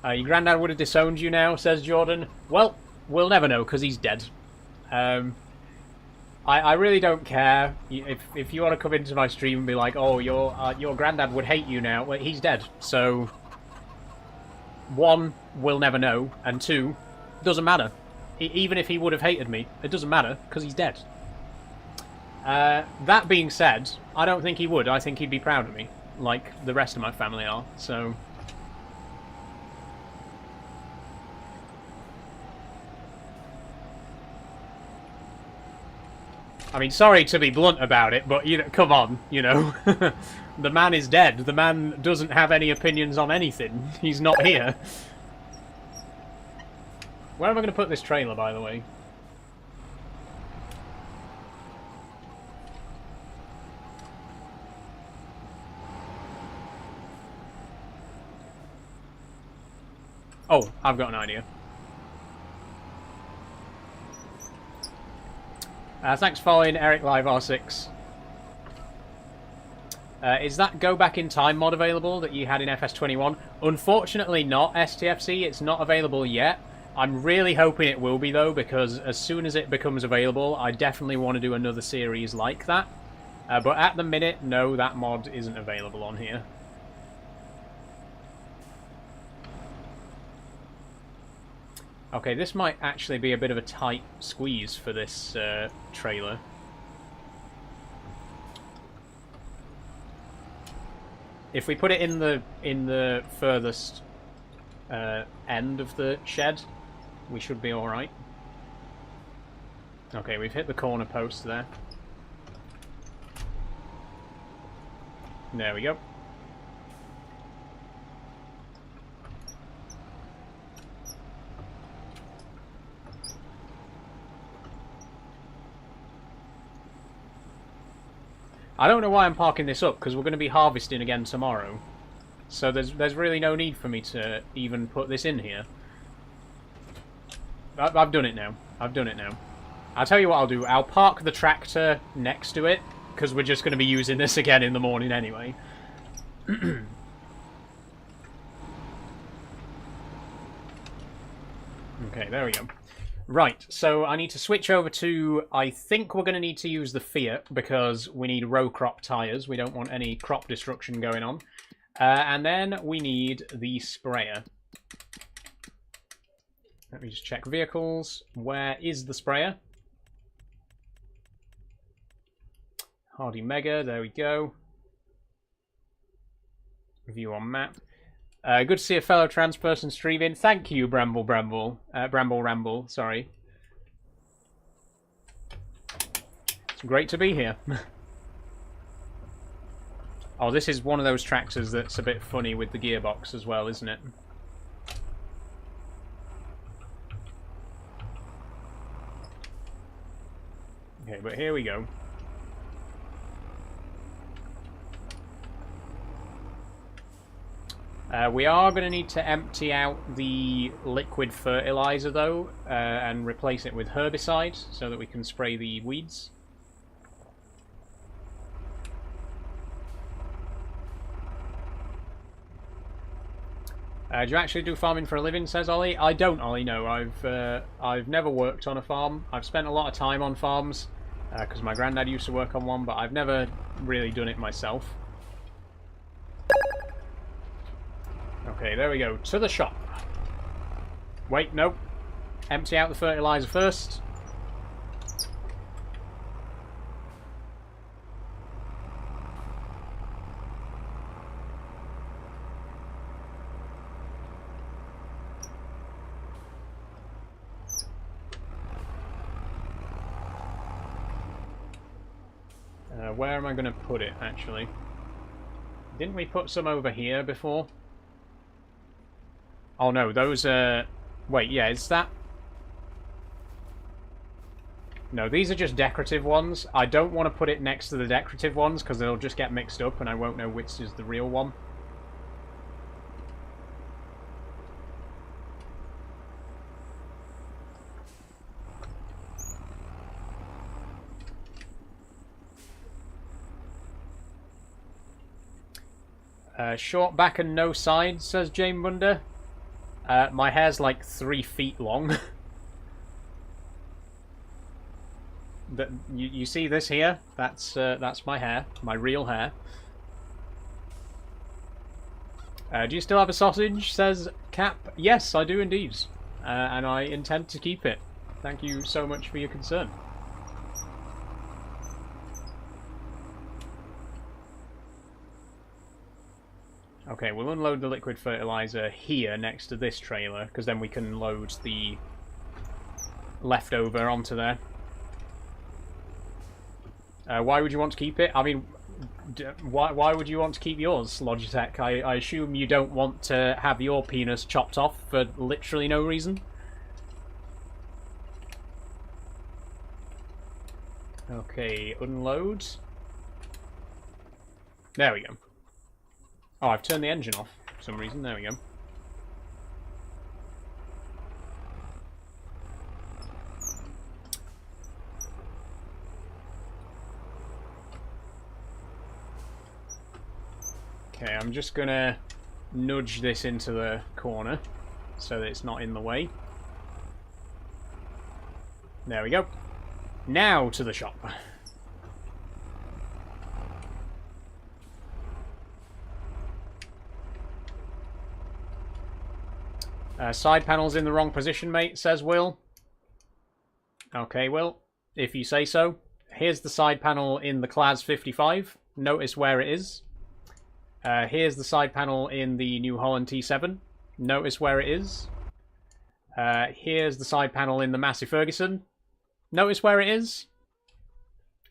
Your granddad would have disowned you now, says Jordan. Well, we'll never know, because he's dead. I really don't care. If you want to come into my stream and be like, oh, your granddad would hate you now, well, he's dead. So, one, we'll never know, and two, doesn't matter. Even if he would have hated me, it doesn't matter, because he's dead. That being said, I don't think he would. I think he'd be proud of me, like the rest of my family are, so... I mean, sorry to be blunt about it, but, you know, come on, you know. The man is dead. The man doesn't have any opinions on anything. He's not here. Where am I going to put this trailer, by the way? Oh, I've got an idea. Thanks for following Eric Live R6. Is that Go Back in Time mod available that you had in FS21? Unfortunately not, STFC. It's not available yet. I'm really hoping it will be, though, because as soon as it becomes available, I definitely want to do another series like that. But at the minute, no, that mod isn't available on here. Okay, this might actually be a bit of a tight squeeze for this trailer. If we put it in the furthest end of the shed, we should be all right. Okay, we've hit the corner post there. There we go. I don't know why I'm parking this up, because we're going to be harvesting again tomorrow. So there's really no need for me to even put this in here. I've done it now. I've done it now. I'll tell you what I'll do. I'll park the tractor next to it, because we're just going to be using this again in the morning anyway. Okay, there we go. Right, so I need to switch over to... I think we're going to need to use the Fiat, because we need row crop tyres. We don't want any crop destruction going on. And then we need the sprayer. Let me just check vehicles. Where is the sprayer? Hardy Mega, there we go. View on map. Good to see a fellow trans person streaming. Thank you, Bramble Ramble, sorry. It's great to be here. Oh, this is one of those tractors that's a bit funny with the gearbox as well, isn't it? Okay, but here we go. We are going to need to empty out the liquid fertilizer, though, and replace it with herbicide so that we can spray the weeds. Do you actually do farming for a living, says Ollie? I don't, Ollie, no. I've never worked on a farm. I've spent a lot of time on farms, because my granddad used to work on one, but I've never really done it myself. Okay, there we go. To the shop. Wait, nope. Empty out the fertilizer first. Where am I going to put it, actually? Didn't we put some over here before? Oh no, those are... Wait, yeah, is that... No, these are just decorative ones. I don't want to put it next to the decorative ones because they'll just get mixed up and I won't know which is the real one. Short back and no sides, says Jane Bunder. My hair's like 3 feet long. You see this here? That's my hair, my real hair. Do you still have a sausage? Says Cap. Yes, I do indeed, and I intend to keep it. Thank you so much for your concern. Okay, we'll unload the liquid fertilizer here next to this trailer, because then we can load the leftover onto there. Why would you want to keep it? I mean, why would you want to keep yours, Logitech? I assume you don't want to have your penis chopped off for literally no reason? Okay, unload. There we go. Oh, I've turned the engine off for some reason. There we go. Okay, I'm just gonna nudge this into the corner so that it's not in the way. There we go. Now to the shop. Side panel's in the wrong position, mate, says Will. Okay, Will, if you say so. Here's the side panel in the Class 55. Notice where it is. Here's the side panel in the New Holland T7. Notice where it is. Here's the side panel in the Massey Ferguson. Notice where it is.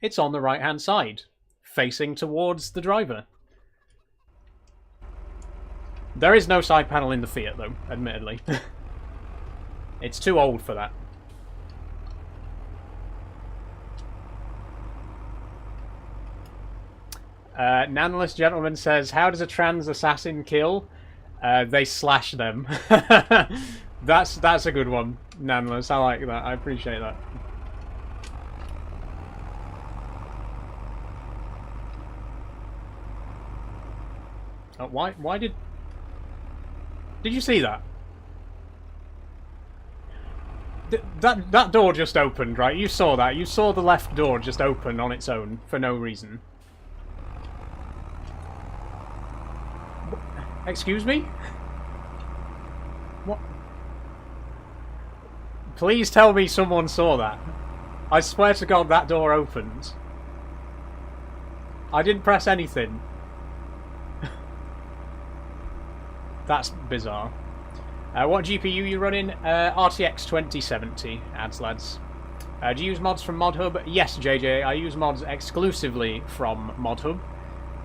It's on the right-hand side, facing towards the driver. There is no side panel in the Fiat, though, admittedly. It's too old for that. Nanless Gentleman says, how does a trans assassin kill? They slash them. That's a good one, Nanless. I like that. I appreciate that. Why did you see that? That door just opened, right? You saw that. You saw the left door just open on its own for no reason. Excuse me? What? Please tell me someone saw that. I swear to God that door opened. I didn't press anything. That's bizarre. What GPU you running? RTX 2070, ads lads. Do you use mods from ModHub? Yes, JJ, I use mods exclusively from ModHub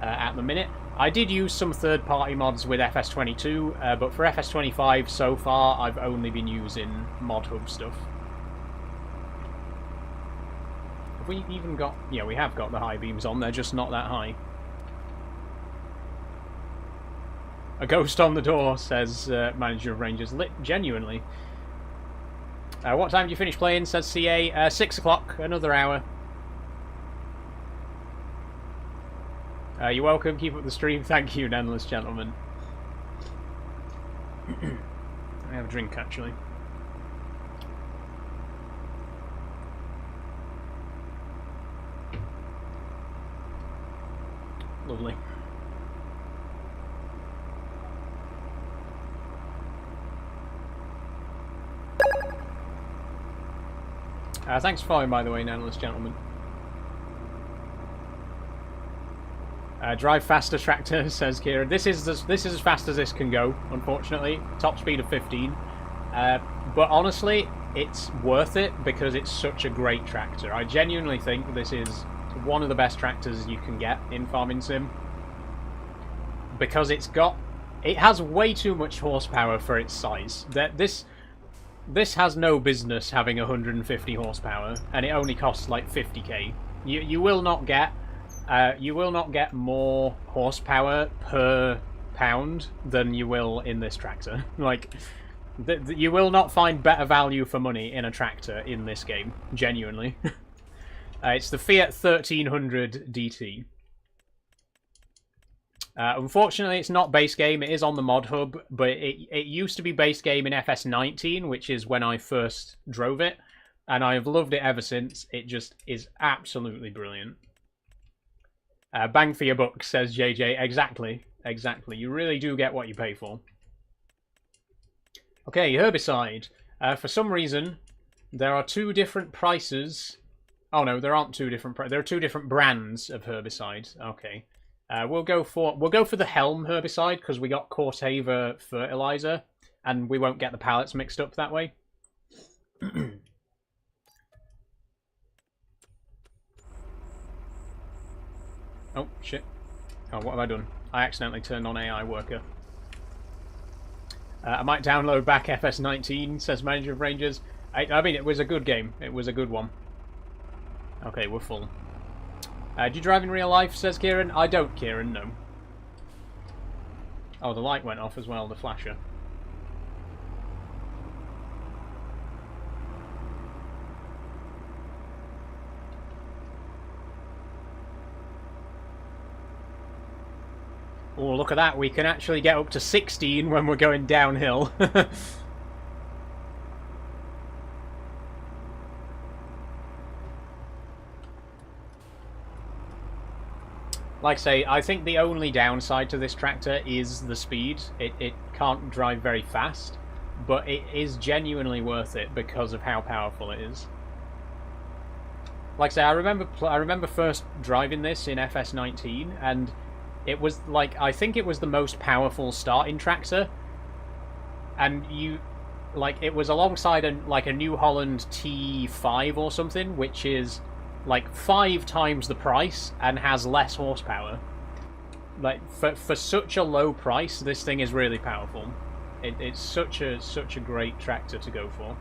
at the minute. I did use some third-party mods with FS22, but for FS25 so far, I've only been using ModHub stuff. Have we even got... Yeah, we have got the high beams on, they're just not that high. A ghost on the door, says Manager of Rangers. Genuinely. What time do you finish playing, says CA? 6 o'clock, another hour. You're welcome, keep up the stream. Thank you, Nanless Gentleman. I have a drink, actually. Lovely. Thanks for following, by the way, Nanless Gentleman. Drive faster, tractor, says Kieran. This is as fast as this can go, unfortunately. Top speed of 15. But honestly, it's worth it because it's such a great tractor. I genuinely think this is one of the best tractors you can get in Farming Sim. Because it has way too much horsepower for its size. This has no business having 150 horsepower, and it only costs like 50k. You will not get more horsepower per pound than you will in this tractor. Like, you will not find better value for money in a tractor in this game. Genuinely, it's the Fiat 1300 DT. Unfortunately, it's not base game. It is on the mod hub, but it used to be base game in FS19, which is when I first drove it, and I have loved it ever since. It just is absolutely brilliant. Bang for your buck, says JJ. Exactly, exactly. You really do get what you pay for. Okay, herbicide. For some reason, there are two different prices. Oh no, there aren't two different. There are two different brands of herbicide. Okay. We'll go for the Helm herbicide because we got Corteva fertilizer, and we won't get the pallets mixed up that way. Oh shit! Oh, what have I done? I accidentally turned on AI worker. I might download back FS19, says Manager of Rangers. I mean, it was a good game. It was a good one. Okay, we're full. Do you drive in real life, says Kieran? I don't, Kieran, no. Oh, the light went off as well, the flasher. Oh, look at that. We can actually get up to 16 when we're going downhill. Like I say, I think the only downside to this tractor is the speed. It can't drive very fast, but it is genuinely worth it because of how powerful it is. Like I say, I remember first driving this in FS19, and it was like, I think it was the most powerful starting tractor, and it was alongside a New Holland T5 or something, which is like 5 times the price and has less horsepower. Like, for such a low price, this thing is really powerful. It's such a great tractor to go for.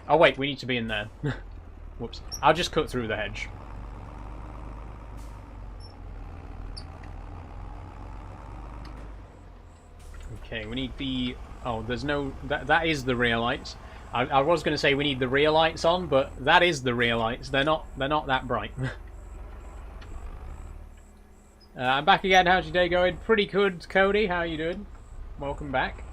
Oh wait, we need to be in there. Whoops. I'll just cut through the hedge. Okay, we need the... Oh, there's no... That is the rear lights. I was going to say we need the rear lights on, but that is the rear lights. They're not that bright. I'm back again. How's your day going? Pretty good, Cody. How are you doing? Welcome back.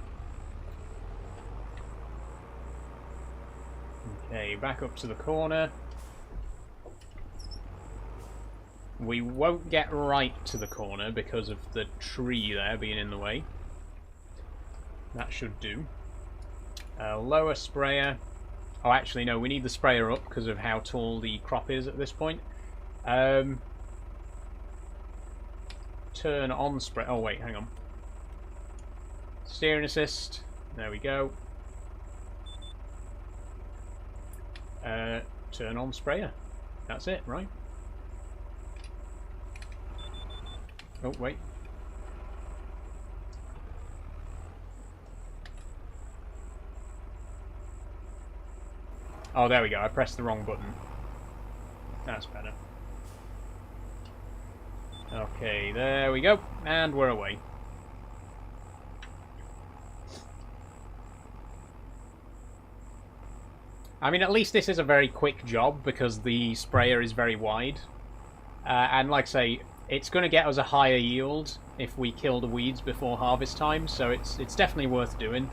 Okay, back up to the corner. We won't get right to the corner because of the tree there being in the way. That should do. Lower sprayer. Oh, actually, no, we need the sprayer up because of how tall the crop is at this point. Turn on spray. Oh, wait, hang on. Steering assist. There we go. Turn on sprayer. That's it, right? Oh, wait. Oh, there we go. I pressed the wrong button. That's better. Okay, there we go. And we're away. I mean, at least this is a very quick job because the sprayer is very wide. And like I say, it's going to get us a higher yield if we kill the weeds before harvest time, so it's definitely worth doing.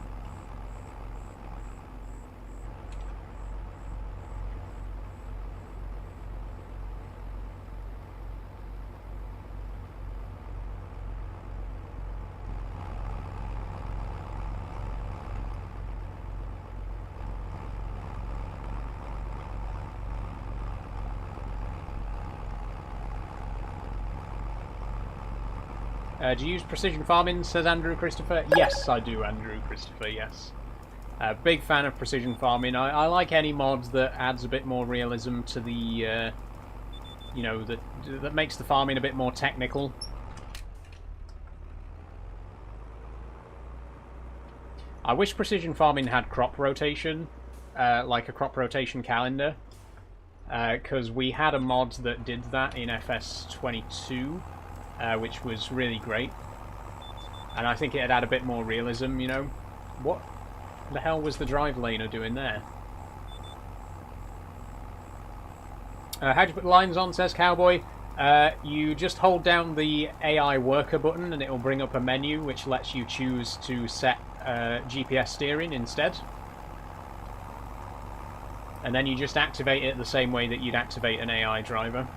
Do you use precision farming, says Andrew Christopher? Yes, I do, Andrew Christopher, yes. Big fan of precision farming. I like any mods that adds a bit more realism to the, you know, that makes the farming a bit more technical. I wish precision farming had crop rotation, like a crop rotation calendar, because we had a mod that did that in FS22, which was really great. And I think it'd add a bit more realism, you know. What the hell was the drive laner doing there? How'd you put the lines on, says Cowboy? You just hold down the AI worker button and it'll bring up a menu which lets you choose to set GPS steering instead. And then you just activate it the same way that you'd activate an AI driver.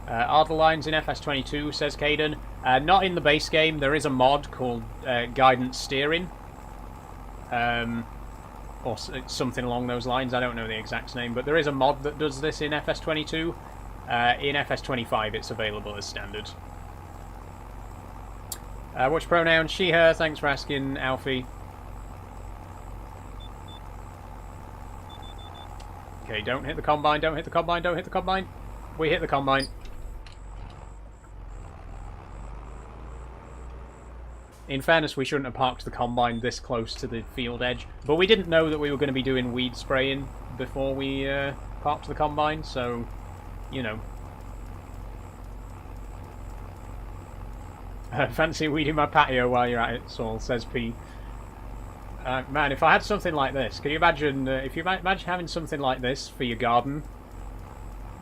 Are the lines in FS22, says Caden. Not in the base game. There is a mod called Guidance Steering. Or something along those lines. I don't know the exact name, but there is a mod that does this in FS22. In FS25 it's available as standard. Which pronoun? She, her. Thanks for asking, Alfie. Okay, don't hit the combine, don't hit the combine, don't hit the combine. We hit the combine. In fairness, we shouldn't have parked the combine this close to the field edge. But we didn't know that we were going to be doing weed spraying before we parked the combine, so, you know. Fancy weeding my patio while you're at it, Saul, says P. Man, if I had something like this, can you imagine, if you imagine having something like this for your garden,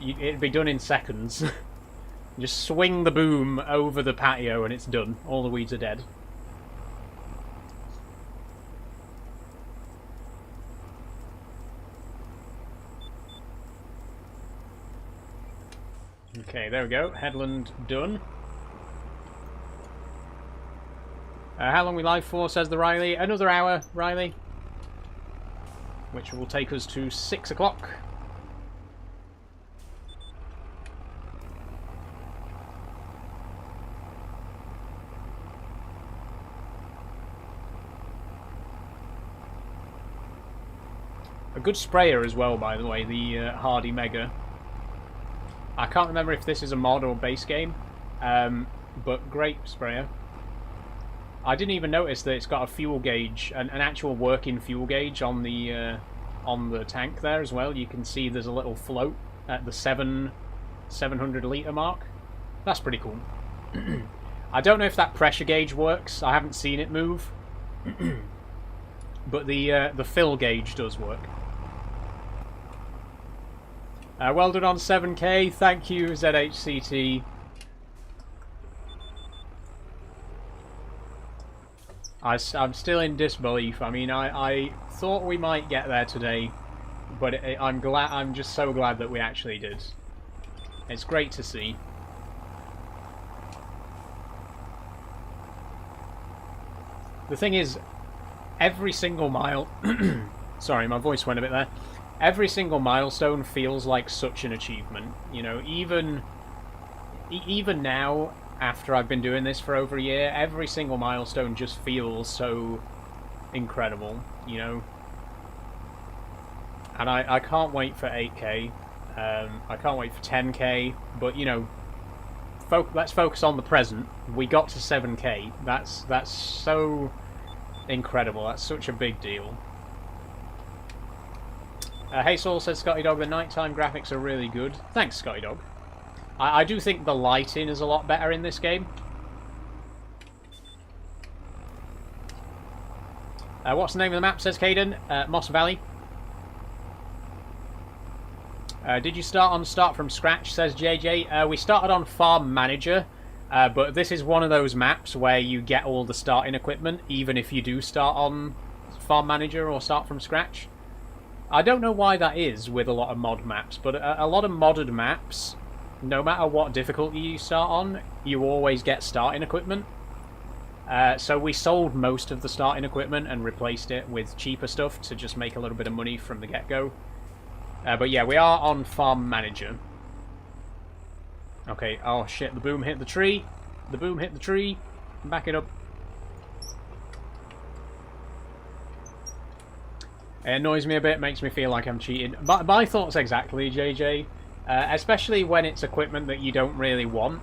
it'd be done in seconds. Just swing the boom over the patio and it's done. All the weeds are dead. Okay, there we go. Headland done. How long we live for, says the Riley? Another hour, Riley. Which will take us to 6 o'clock. A good sprayer as well, by the way, the Hardy Mega. I can't remember if this is a mod or base game, but great sprayer. I didn't even notice that it's got a fuel gauge, an actual working fuel gauge on the tank there as well. You can see there's a little float at the 700 litre mark. That's pretty cool. I don't know if that pressure gauge works. I haven't seen it move, but the fill gauge does work. Well done on 7k. Thank you, ZHCT. I'm still in disbelief. I mean, I thought we might get there today, but I'm just so glad that we actually did. It's great to see. The thing is, every single mile... Sorry, my voice went a bit there. Every single milestone feels like such an achievement. You know, even now, after I've been doing this for over a year, every single milestone just feels so incredible, you know. And I can't wait for 8k. I can't wait for 10k. But, you know, let's focus on the present. We got to 7k. That's so incredible. That's such a big deal. Hey Saul, says Scotty Dog, the nighttime graphics are really good. Thanks, Scotty Dog. I do think the lighting is a lot better in this game. What's the name of the map, says Caden? Moss Valley. Did you start from scratch, says JJ? We started on Farm Manager, but this is one of those maps where you get all the starting equipment, even if you do start on Farm Manager or start from scratch. I don't know why that is with a lot of mod maps, but a lot of modded maps, no matter what difficulty you start on, you always get starting equipment. So we sold most of the starting equipment and replaced it with cheaper stuff to just make a little bit of money from the get-go. But yeah, we are on Farm Manager. Okay, oh shit, the boom hit the tree. The boom hit the tree. Back it up. It annoys me a bit, makes me feel like I'm cheating. But my thoughts exactly, JJ. Especially when it's equipment that you don't really want.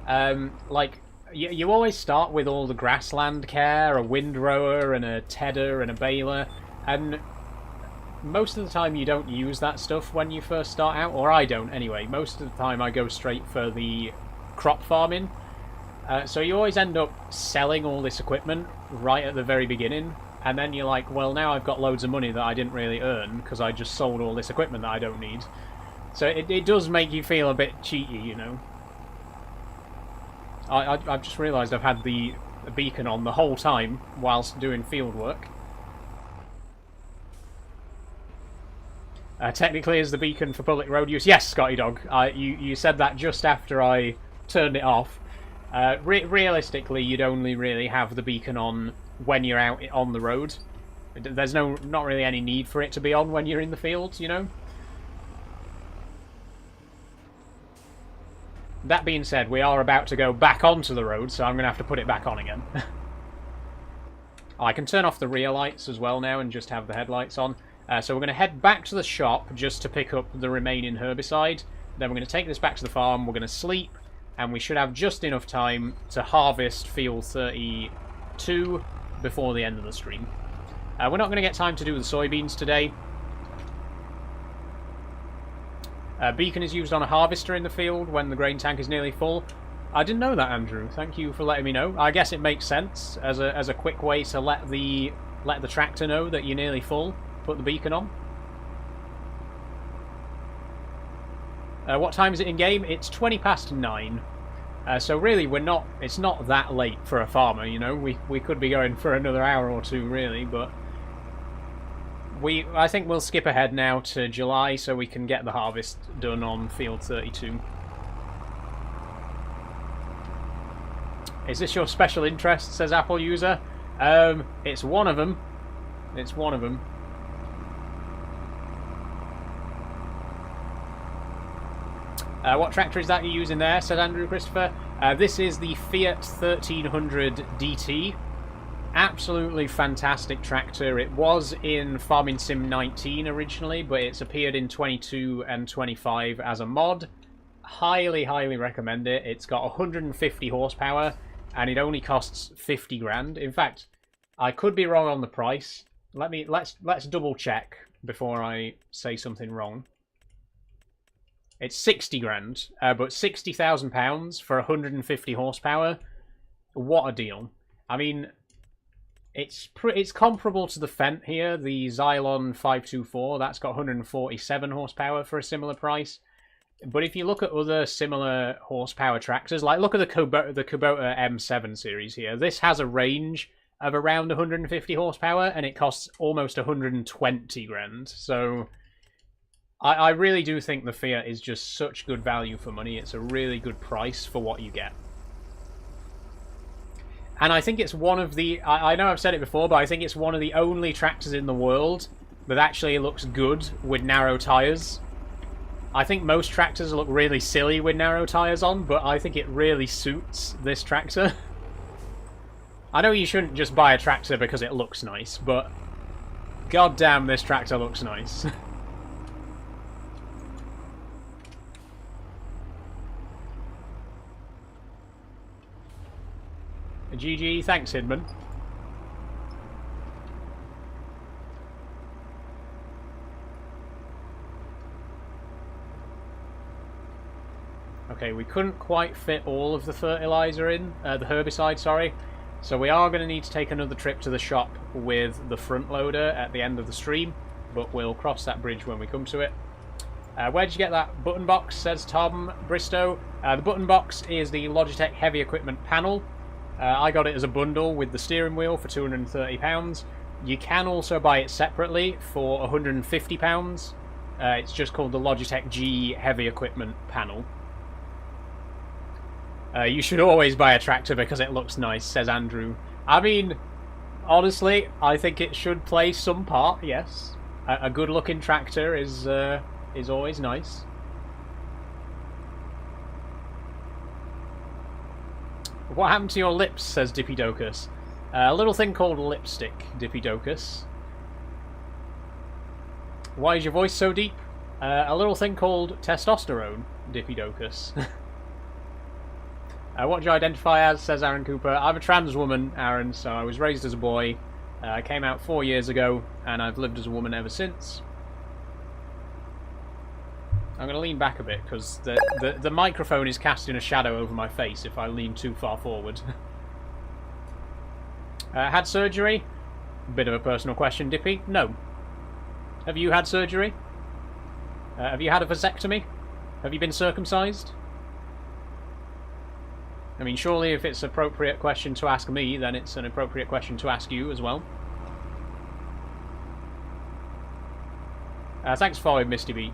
Like, you always start with all the grassland care, a windrower and a tedder and a baler, and most of the time you don't use that stuff when you first start out, or I don't anyway. Most of the time I go straight for the crop farming. So you always end up selling all this equipment right at the very beginning, and then you're like, well, now I've got loads of money that I didn't really earn because I just sold all this equipment that I don't need. So it does make you feel a bit cheaty, you know. I've just realised I've had the beacon on the whole time whilst doing field work. Technically, is the beacon for public road use? Yes, Scotty Dog. You said that just after I turned it off. Realistically, you'd only really have the beacon on when you're out on the road. There's not really any need for it to be on when you're in the field, you know? That being said, we are about to go back onto the road, so I'm going to have to put it back on again. I can turn off the rear lights as well now and just have the headlights on. So we're going to head back to the shop just to pick up the remaining herbicide. Then we're going to take this back to the farm, we're going to sleep, and we should have just enough time to harvest field 32 before the end of the stream. We're not going to get time to do the soybeans today. Beacon is used on a harvester in the field when the grain tank is nearly full. I didn't know that, Andrew. Thank you for letting me know. I guess it makes sense as a quick way to let the tractor know that you're nearly full. Put the beacon on. What time is it in game? It's 20 past 9. So really, it's not that late for a farmer. You know, we could be going for another hour or two, really, but I think we'll skip ahead now to July so we can get the harvest done on field 32. Is this your special interest? Says Apple user. It's one of them. It's one of them. What tractor is that you're using there? Said Andrew Christopher. This is the Fiat 1300 DT. Absolutely fantastic tractor. It was in Farming Sim 19 originally, but it's appeared in 22 and 25 as a mod. Highly, highly recommend it. It's got 150 horsepower, and it only costs 50 grand. In fact, I could be wrong on the price. Let's double check before I say something wrong. It's 60 grand, but £60,000 for 150 horsepower. What a deal! I mean, it's comparable to the Fendt here, the Xylon 524. That's got 147 horsepower for a similar price. But if you look at other similar horsepower tractors, like look at the Kubota M7 series here, this has a range of around 150 horsepower, and it costs almost 120 grand. So I really do think the Fiat is just such good value for money. It's a really good price for what you get. And I think it's one of the... I know I've said it before, but I think it's one of the only tractors in the world that actually looks good with narrow tyres. I think most tractors look really silly with narrow tyres on, but I think it really suits this tractor. I know you shouldn't just buy a tractor because it looks nice, but goddamn, this tractor looks nice. GG, thanks Hidman. Okay, we couldn't quite fit all of the fertilizer in, the herbicide, sorry. So we are going to need to take another trip to the shop with the front loader at the end of the stream, but we'll cross that bridge when we come to it. Where did you get that button box, says Tom Bristow. The button box is the Logitech Heavy Equipment panel. I got it as a bundle with the steering wheel for £230. You can also buy it separately for £150. It's just called the Logitech G Heavy Equipment panel. You should always buy a tractor because it looks nice, says Andrew. I mean, honestly, I think it should play some part, yes. A good-looking tractor is always nice. What happened to your lips, says Dippy Docus. A little thing called lipstick, Dippy Docus. Why is your voice so deep? A little thing called testosterone, Dippy-docus. What do you identify as, says Aaron Cooper. I'm a trans woman, Aaron, so I was raised as a boy. I came out 4 years ago, and I've lived as a woman ever since. I'm going to lean back a bit, because the microphone is casting a shadow over my face if I lean too far forward. Had surgery? Bit of a personal question, Dippy. No. Have you had surgery? Have you had a vasectomy? Have you been circumcised? I mean, surely if it's an appropriate question to ask me, then it's an appropriate question to ask you as well. Thanks for following, Misty B.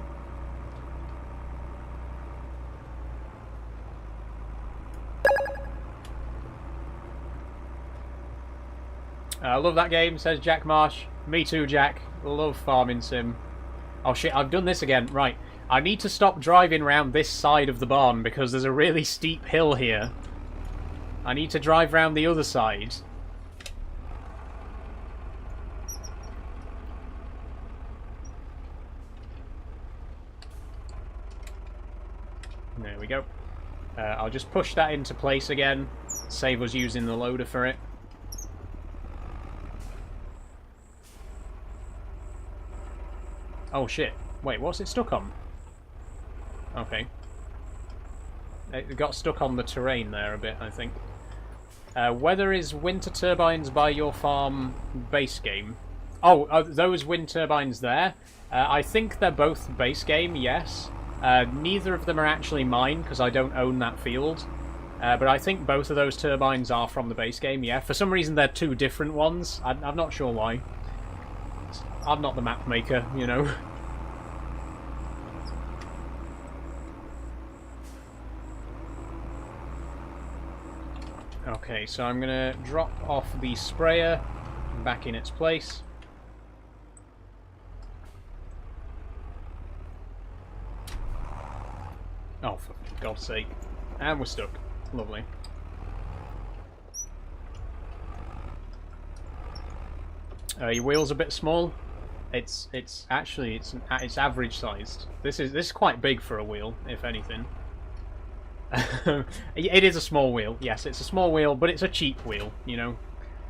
I love that game, says Jack Marsh. Me too, Jack. Love farming sim. Oh shit, I've done this again. Right, I need to stop driving around this side of the barn because there's a really steep hill here. I need to drive round the other side. There we go. I'll just push that into place again. Save us using the loader for it. Oh shit. Wait, what's it stuck on? Okay. It got stuck on the terrain there a bit, I think. Whether is wind turbines by your farm base game? Oh, those wind turbines there? I think they're both base game, yes. Neither of them are actually mine, because I don't own that field. But I think both of those turbines are from the base game, yeah. For some reason they're two different ones. I'm not sure why. I'm not the map maker, you know. Okay, so I'm going to drop off the sprayer back in its place. Oh, for God's sake. And we're stuck. Lovely. Your wheel's a bit small. It's actually it's average sized. This is quite big for a wheel, if anything. It is a small wheel. Yes, it's a small wheel, but it's a cheap wheel. You know,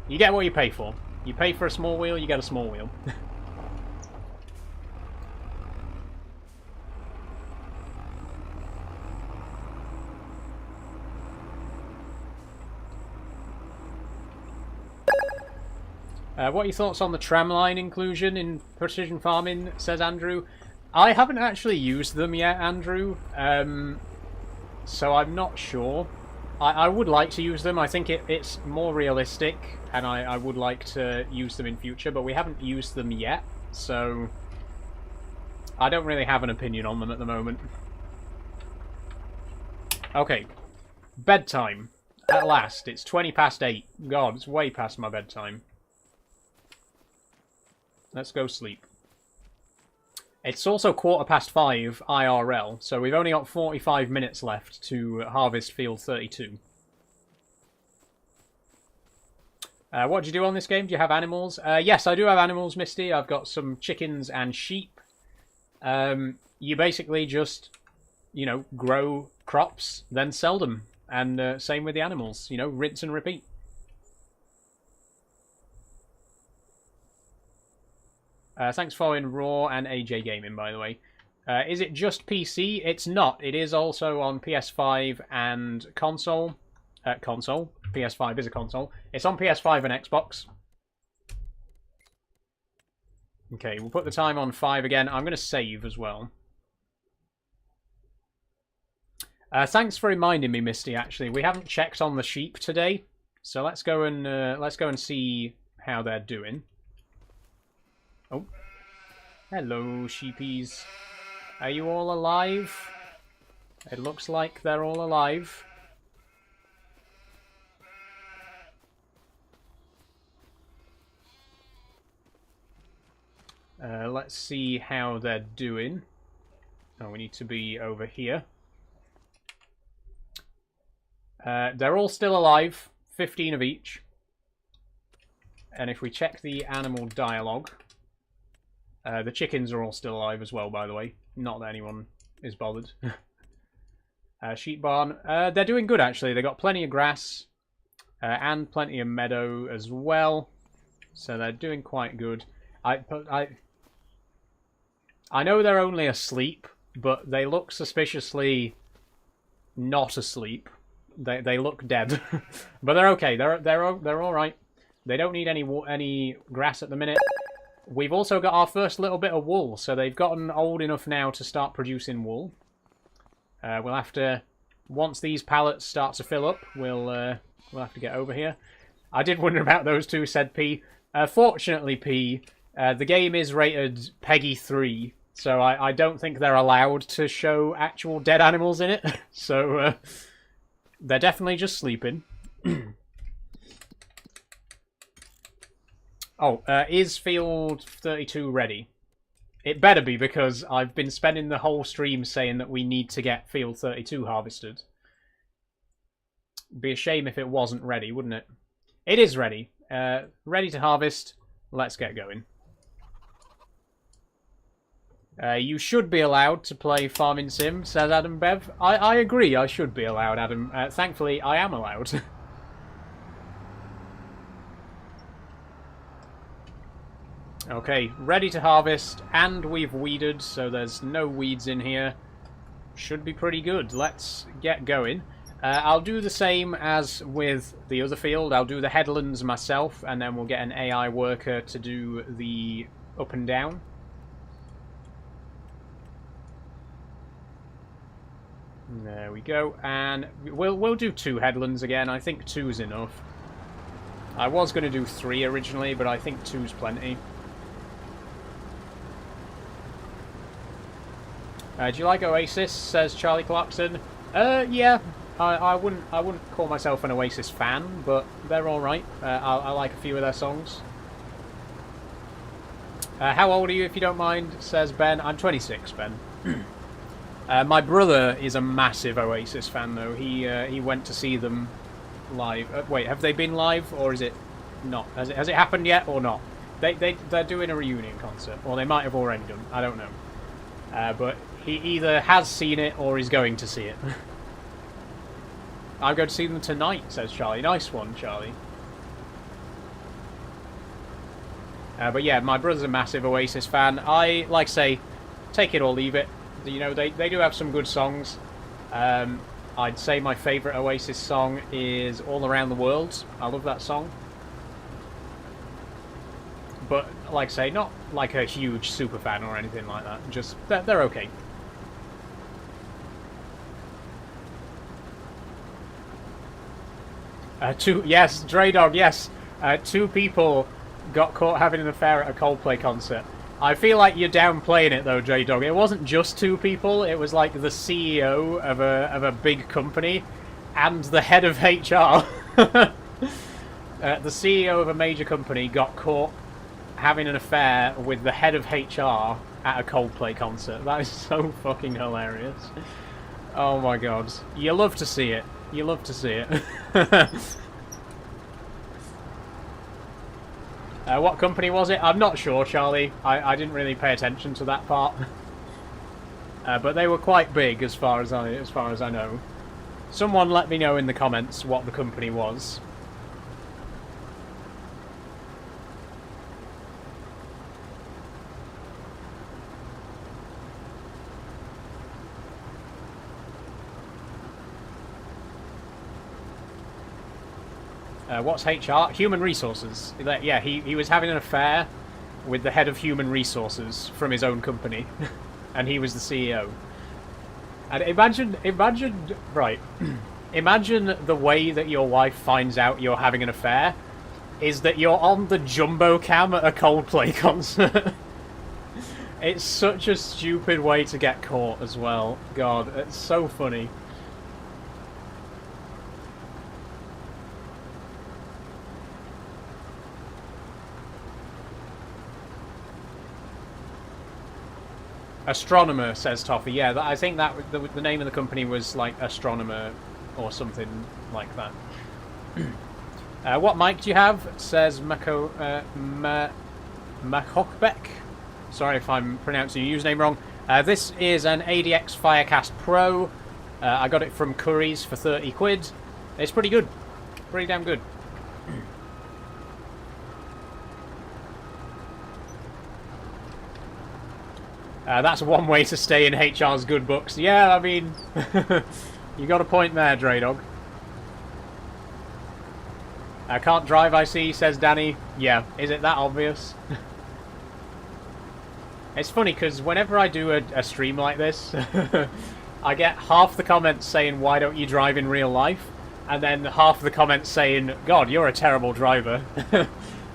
you get what you pay for. You pay for a small wheel, you get a small wheel. What are your thoughts on the tramline inclusion in precision farming, says Andrew. I haven't actually used them yet, Andrew, so I'm not sure. I would like to use them. I think it's more realistic, and I would like to use them in future, but we haven't used them yet, so I don't really have an opinion on them at the moment. Okay, bedtime. At last, it's 20 past 8. God, it's way past my bedtime. Let's go sleep. It's also 5:15 IRL, so we've only got 45 minutes left to harvest field 32. What do you do on this game? Do you have animals? Yes, I do have animals, Misty. I've got some chickens and sheep. You basically just, you know, grow crops, then sell them. And same with the animals, you know, rinse and repeat. Thanks for following Raw and AJ Gaming, by the way. Is it just PC? It's not. It is also on PS5 and console. Console. PS5 is a console. It's on PS5 and Xbox. Okay, we'll put the time on 5 again. I'm going to save as well. Thanks for reminding me, Misty, actually. We haven't checked on the sheep today. So let's go and see how they're doing. Oh. Hello, sheepies. Are you all alive? It looks like they're all alive. Let's see how they're doing. Oh, we need to be over here. They're all still alive. 15 of each. And if we check the animal dialogue... The chickens are all still alive as well, by the way. Not that anyone is bothered. Sheep barn. They're doing good, actually. They got plenty of grass and plenty of meadow as well. So they're doing quite good. I know they're only asleep, but they look suspiciously not asleep. They look dead, but they're okay. They're all right. They don't need any grass at the minute. We've also got our first little bit of wool, so they've gotten old enough now to start producing wool. We'll have to, once these pallets start to fill up, we'll have to get over here. I did wonder about those two, said P. Fortunately, P, the game is rated Peggy 3, so I don't think they're allowed to show actual dead animals in it. So they're definitely just sleeping. Oh, is field 32 ready? It better be, because I've been spending the whole stream saying that we need to get field 32 harvested. Be a shame if it wasn't ready, wouldn't it? It is ready. Ready to harvest. Let's get going. You should be allowed to play Farming Sim, says Adam Bev. I agree, I should be allowed, Adam. Thankfully, I am allowed. Okay, ready to harvest, and we've weeded, so there's no weeds in here. Should be pretty good. Let's get going. I'll do the same as with the other field. I'll do the headlands myself, and then we'll get an AI worker to do the up and down. There we go, and we'll do 2 headlands again. I think 2's enough. I was going to do 3 originally, but I think 2's plenty. Do you like Oasis? Says Charlie Clarkson. Yeah. I wouldn't call myself an Oasis fan, but they're all right. I like a few of their songs. How old are you, if you don't mind? Says Ben. I'm 26, Ben. My brother is a massive Oasis fan, though. He went to see them live. Wait, have they been live, or is it not? Has it happened yet, or not? They're doing a reunion concert, or they might have already done. I don't know. But he either has seen it or is going to see it. I'm going to see them tonight, says Charlie. Nice one, Charlie. But yeah, my brother's a massive Oasis fan. I, like say, take it or leave it. You know, they do have some good songs. I'd say my favourite Oasis song is All Around the World. I love that song. But, like I say, not like a huge super fan or anything like that. Just, they're okay. Yes, Dre Dog, yes. 2 people got caught having an affair at a Coldplay concert. I feel like you're downplaying it, though, Dre Dog. It wasn't just 2 people. It was like the CEO of a big company and the head of HR. The CEO of a major company got caught having an affair with the head of HR at a Coldplay concert. That is so fucking hilarious. Oh my god. You love to see it. You love to see it. What company was it? I'm not sure, Charlie. I didn't really pay attention to that part. But they were quite big as far as I know. Someone let me know in the comments what the company was. What's HR? Human Resources. Yeah, he was having an affair with the head of Human Resources from his own company. And he was the CEO. And imagine, right, imagine the way that your wife finds out you're having an affair is that you're on the jumbo cam at a Coldplay concert. It's such a stupid way to get caught as well. God, it's so funny. Astronomer, says Toffee. Yeah, I think that the name of the company was like Astronomer or something like that. What mic do you have? Says Mahokbek. Sorry if I'm pronouncing your username wrong. This is an ADX Firecast Pro. I got it from Curry's for 30 quid. It's pretty good. Pretty damn good. That's one way to stay in HR's good books. Yeah, I mean, you got a point there, Draydog. I can't drive, I see, says Danny. Yeah, is it that obvious? It's funny, because whenever I do a stream like this, I get half the comments saying, why don't you drive in real life? And then half the comments saying, God, you're a terrible driver.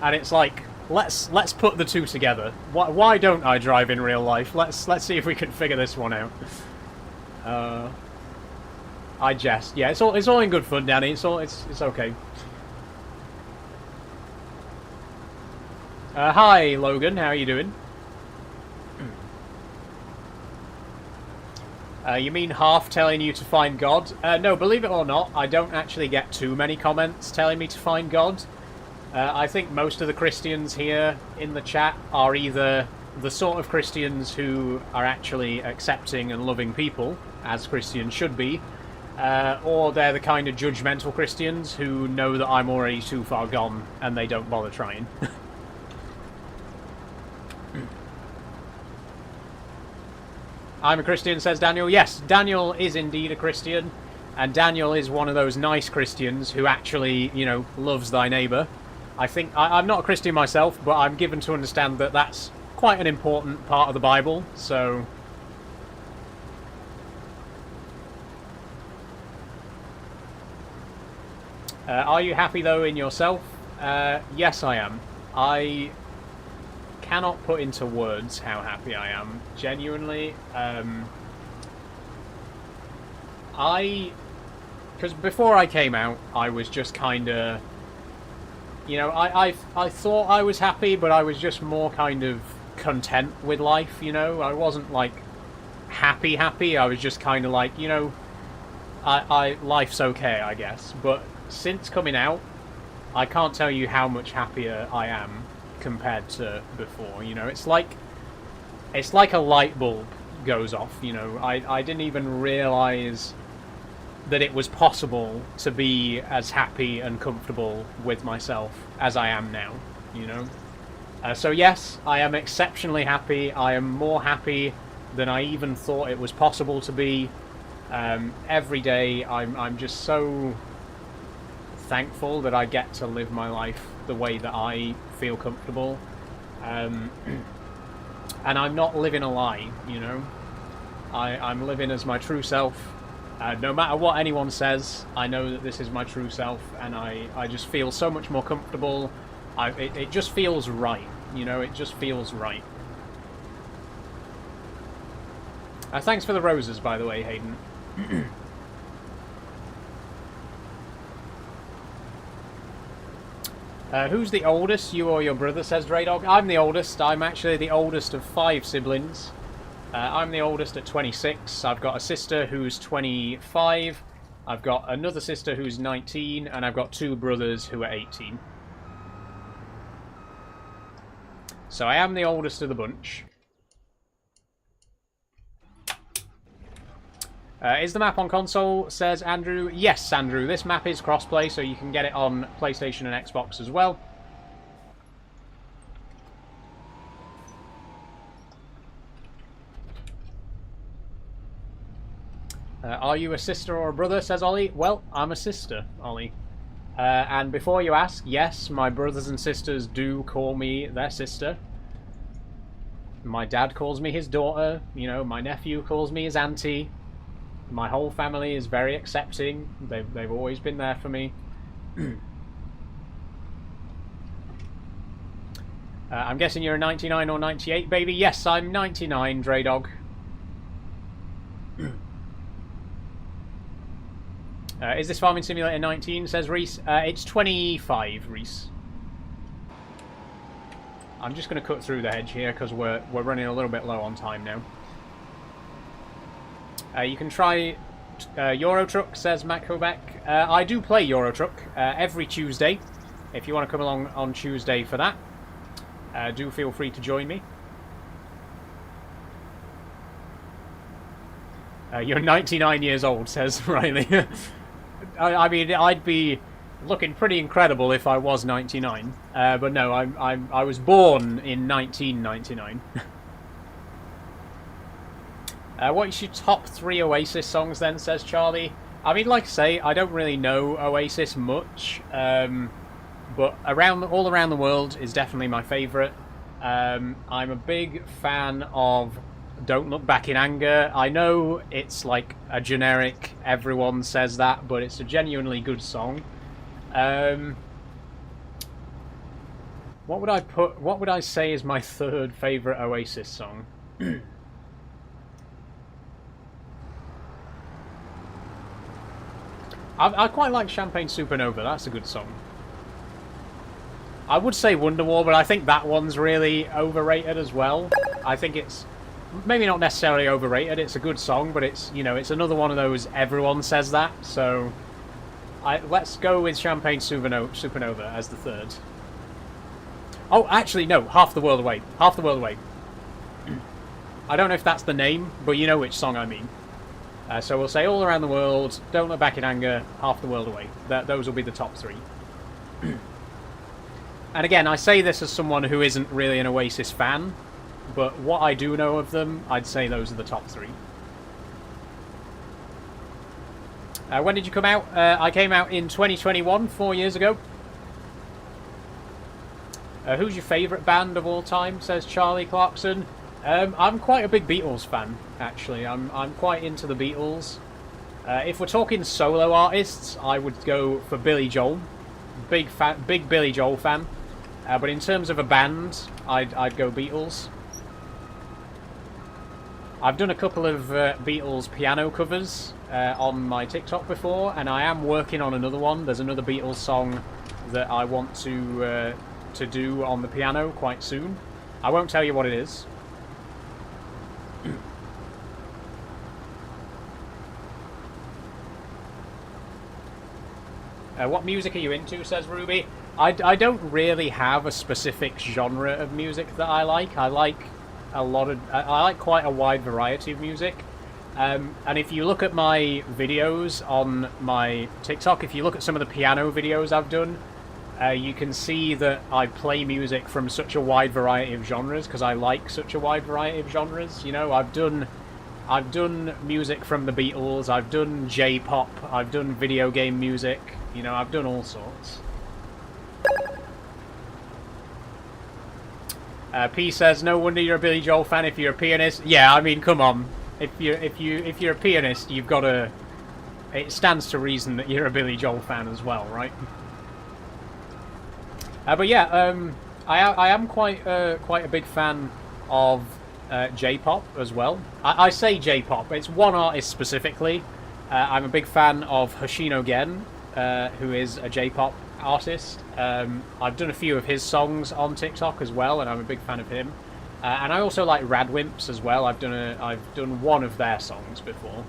And it's like, let's put the two together. Why don't I drive in real life? Let's see if we can figure this one out. I jest. Yeah, it's all in good fun, Danny. It's okay. Hi, Logan. How are you doing? You mean half telling you to find God? No, believe it or not, I don't actually get too many comments telling me to find God. I think most of the Christians here in the chat are either the sort of Christians who are actually accepting and loving people, as Christians should be, or they're the kind of judgmental Christians who know that I'm already too far gone and they don't bother trying. I'm a Christian, says Daniel. Yes, Daniel is indeed a Christian, and Daniel is one of those nice Christians who actually, you know, loves thy neighbour. I think, I'm not a Christian myself, but I'm given to understand that that's quite an important part of the Bible, so... are you happy, though, in yourself? Yes, I am. I cannot put into words how happy I am. Genuinely, because before I came out, I was just kind of, you know, I thought I was happy, but I was just more kind of content with life, you know. I wasn't like happy. I was just kind of like, you know, life's okay, I guess. But since coming out, I can't tell you how much happier I am compared to before. You know, it's like a light bulb goes off. You know, I didn't even realize that it was possible to be as happy and comfortable with myself as I am now, you know. So yes, I am exceptionally happy. I am more happy than I even thought it was possible to be. Every day I'm just so thankful that I get to live my life the way that I feel comfortable. And I'm not living a lie, you know. I'm living as my true self. No matter what anyone says, I know that this is my true self, and I just feel so much more comfortable. It just feels right, you know, it just feels right. Thanks for the roses, by the way, Hayden. Who's the oldest, you or your brother, says Draydog? I'm the oldest. I'm actually the oldest of 5 siblings. I'm the oldest at 26. I've got a sister who's 25. I've got another sister who's 19. And I've got 2 brothers who are 18. So I am the oldest of the bunch. Is the map on console, says Andrew? Yes, Andrew. This map is crossplay, so you can get it on PlayStation and Xbox as well. Are you a sister or a brother, says Ollie? Well, I'm a sister, Ollie. And before you ask, yes, my brothers and sisters do call me their sister. My dad calls me his daughter. You know, my nephew calls me his auntie. My whole family is very accepting. They've always been there for me. I'm guessing you're a 99 or 98 baby. Yes, I'm 99, Draydog. Is this Farming Simulator 19, says Reese? It's 25, Reese. I'm just going to cut through the hedge here because we're running a little bit low on time now. You can try Euro Truck, says Matt Kobeck. I do play Euro Truck every Tuesday. If you want to come along on Tuesday for that, do feel free to join me. You're 99 years old, says Riley. I mean, I'd be looking pretty incredible if I was 99. But no, I was born in 1999. What's your top 3 Oasis songs then, says Charlie? I mean, like I say, I don't really know Oasis much, but all around the world is definitely my favourite. I'm a big fan of Don't Look Back in Anger. I know it's like a generic, everyone says that, but it's a genuinely good song. What would I say is my 3rd favourite Oasis song? I quite like Champagne Supernova, that's a good song. I would say Wonderwall, but I think that one's really overrated as well. I think it's maybe not necessarily overrated, it's a good song, but it's, you know, it's another one of those everyone says that, so let's go with Champagne Supernova as the 3rd. Oh, actually, no, Half the World Away. Half the World Away. I don't know if that's the name, but you know which song I mean. So we'll say All Around the World, Don't Look Back in Anger, Half the World Away. Those will be the top 3. And again, I say this as someone who isn't really an Oasis fan, but what I do know of them, I'd say those are the top 3. When did you come out? I came out in 2021, 4 years ago. Who's your favourite band of all time, says Charlie Clarkson. I'm quite a big Beatles fan, actually. I'm quite into the Beatles. If we're talking solo artists, I would go for Billy Joel. Big Billy Joel fan. But in terms of a band, I'd go Beatles. I've done a couple of Beatles piano covers on my TikTok before, and I am working on another one. There's another Beatles song that I want to do on the piano quite soon. I won't tell you what it is. What music are you into, says Ruby? I don't really have a specific genre of music that I like. I like quite a wide variety of music. And if you look at my videos on my TikTok, if you look at some of the piano videos I've done, you can see that I play music from such a wide variety of genres because I like such a wide variety of genres. You know, I've done music from the Beatles, I've done J-pop, I've done video game music. You know, I've done all sorts. P says, no wonder you're a Billy Joel fan if you're a pianist. Yeah, I mean, come on. If you're a pianist, you've got to. It stands to reason that you're a Billy Joel fan as well, right? But yeah, I am quite a big fan of J-pop as well. I say J-pop. It's one artist specifically. I'm a big fan of Hoshino Gen, who is a J-pop artist. I've done a few of his songs on TikTok as well, and I'm a big fan of him. And I also like Radwimps as well. I've done one of their songs before.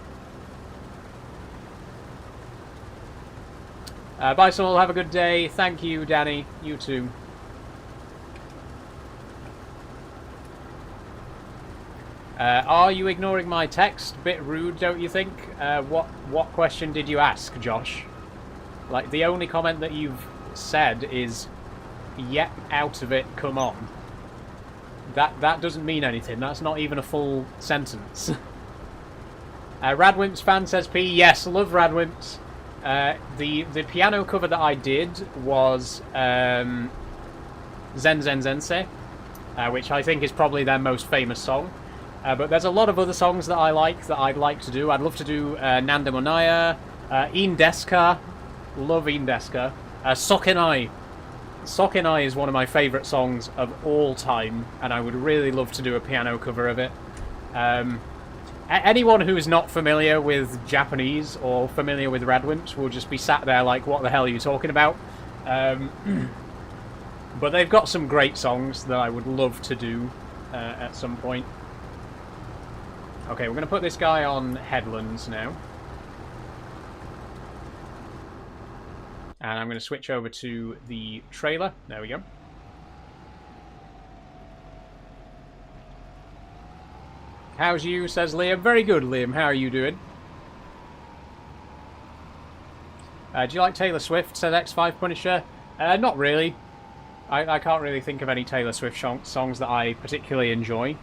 Bye, Saul. Have a good day. Thank you, Danny. You too. Are you ignoring my text? Bit rude, don't you think? What question did you ask, Josh? Like, the only comment that you've said is, "Yep, out of it, come on." That doesn't mean anything. That's not even a full sentence. Radwimps fan, says P. Yes, love Radwimps. The piano cover that I did was Zen Zen Zense, which I think is probably their most famous song. But there's a lot of other songs that I like that I'd like to do. I'd love to do Nanda Monaya, Indeska. Love Indeska. Sokenai. Sokenai is one of my favourite songs of all time, and I would really love to do a piano cover of it. Anyone who's not familiar with Japanese or familiar with Radwimps will just be sat there like, what the hell are you talking about? But they've got some great songs that I would love to do at some point. Okay, we're going to put this guy on headlands now. And I'm going to switch over to the trailer. There we go. How's you, says Liam. Very good, Liam. How are you doing? Do you like Taylor Swift, says X5 Punisher? Not really. I can't really think of any Taylor Swift songs that I particularly enjoy.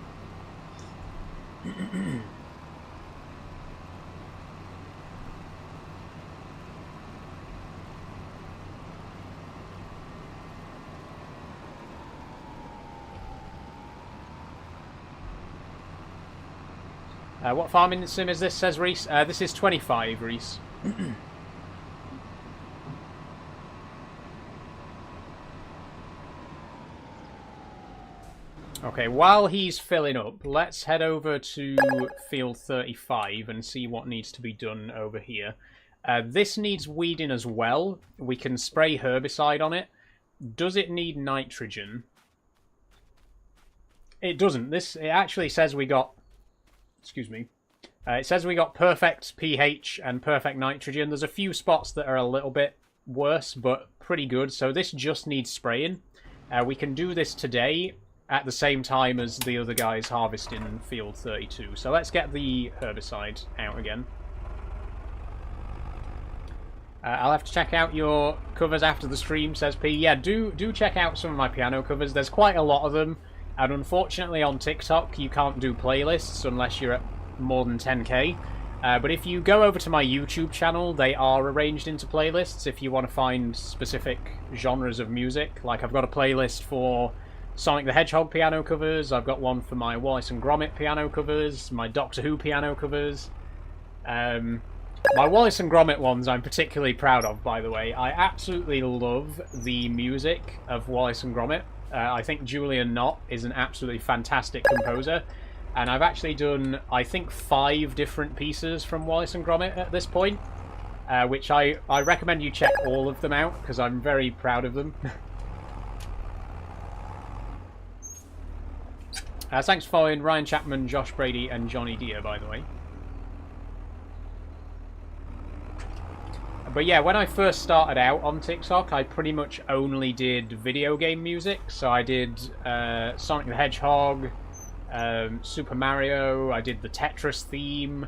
What farming sim is this, says Reese? This is 25, Reese. Okay, while he's filling up, let's head over to field 35 and see what needs to be done over here. This needs weeding as well. We can spray herbicide on it. Does it need nitrogen? It doesn't. It actually says we got... Excuse me. It says we got perfect pH and perfect nitrogen. There's a few spots that are a little bit worse, but pretty good. So this just needs spraying. We can do this today at the same time as the other guys harvesting field 32. So let's get the herbicide out again. I'll have to check out your covers after the stream, says P. Yeah, do check out some of my piano covers. There's quite a lot of them. And unfortunately on TikTok you can't do playlists unless you're at more than 10k. But if you go over to my YouTube channel, they are arranged into playlists if you want to find specific genres of music. Like I've got a playlist for Sonic the Hedgehog piano covers, I've got one for my Wallace and Gromit piano covers, my Doctor Who piano covers. My Wallace and Gromit ones I'm particularly proud of, by the way. I absolutely love the music of Wallace and Gromit. I think Julian Knott is an absolutely fantastic composer. And I've actually done, I think, 5 different pieces from Wallace and Gromit at this point. Which I recommend you check all of them out, because I'm very proud of them. Thanks for following Ryan Chapman, Josh Brady, and Johnny Deere, by the way. But yeah, when I first started out on TikTok, I pretty much only did video game music. So I did Sonic the Hedgehog, Super Mario, I did the Tetris theme,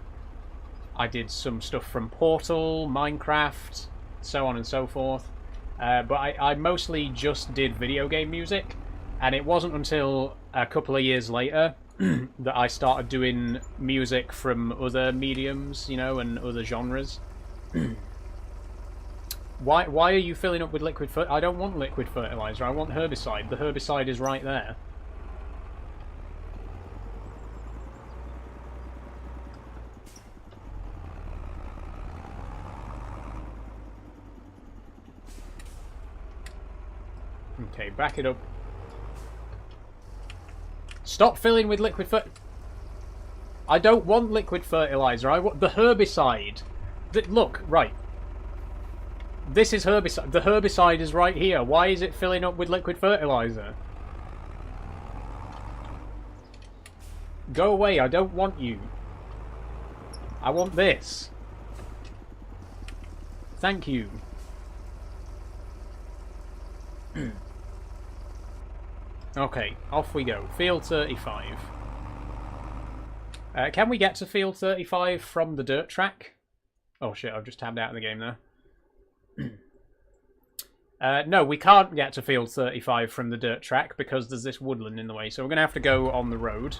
I did some stuff from Portal, Minecraft, so on and so forth. But I mostly just did video game music, and it wasn't until a couple of years later that I started doing music from other mediums, you know, and other genres. Why are you filling up with liquid fertilizer? I don't want liquid fertilizer, I want herbicide. The herbicide is right there. Okay, back it up. Stop filling with liquid fertilizer. I don't want liquid fertilizer. I want the herbicide. Look, right. This is herbicide. The herbicide is right here. Why is it filling up with liquid fertilizer? Go away. I don't want you. I want this. Thank you. Okay, off we go. Field 35. Can we get to field 35 from the dirt track? Oh shit, I've just tabbed out of the game there. No, we can't get to field 35 from the dirt track because there's this woodland in the way, so we're going to have to go on the road.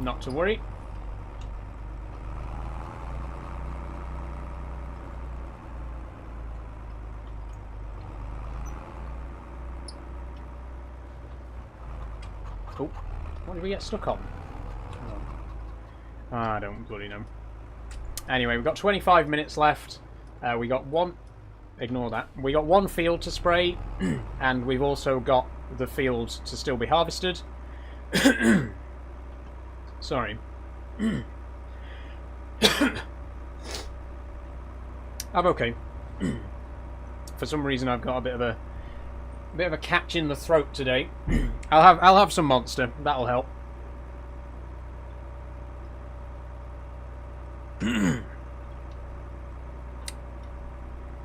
Not to worry. Oh, what did we get stuck on? Oh, I don't bloody know. Anyway, we've got 25 minutes left. We got one... Ignore that. We got one field to spray, and we've also got the field to still be harvested. Sorry. I'm okay. For some reason, I've got a bit of a catch in the throat today. I'll have some Monster. That'll help.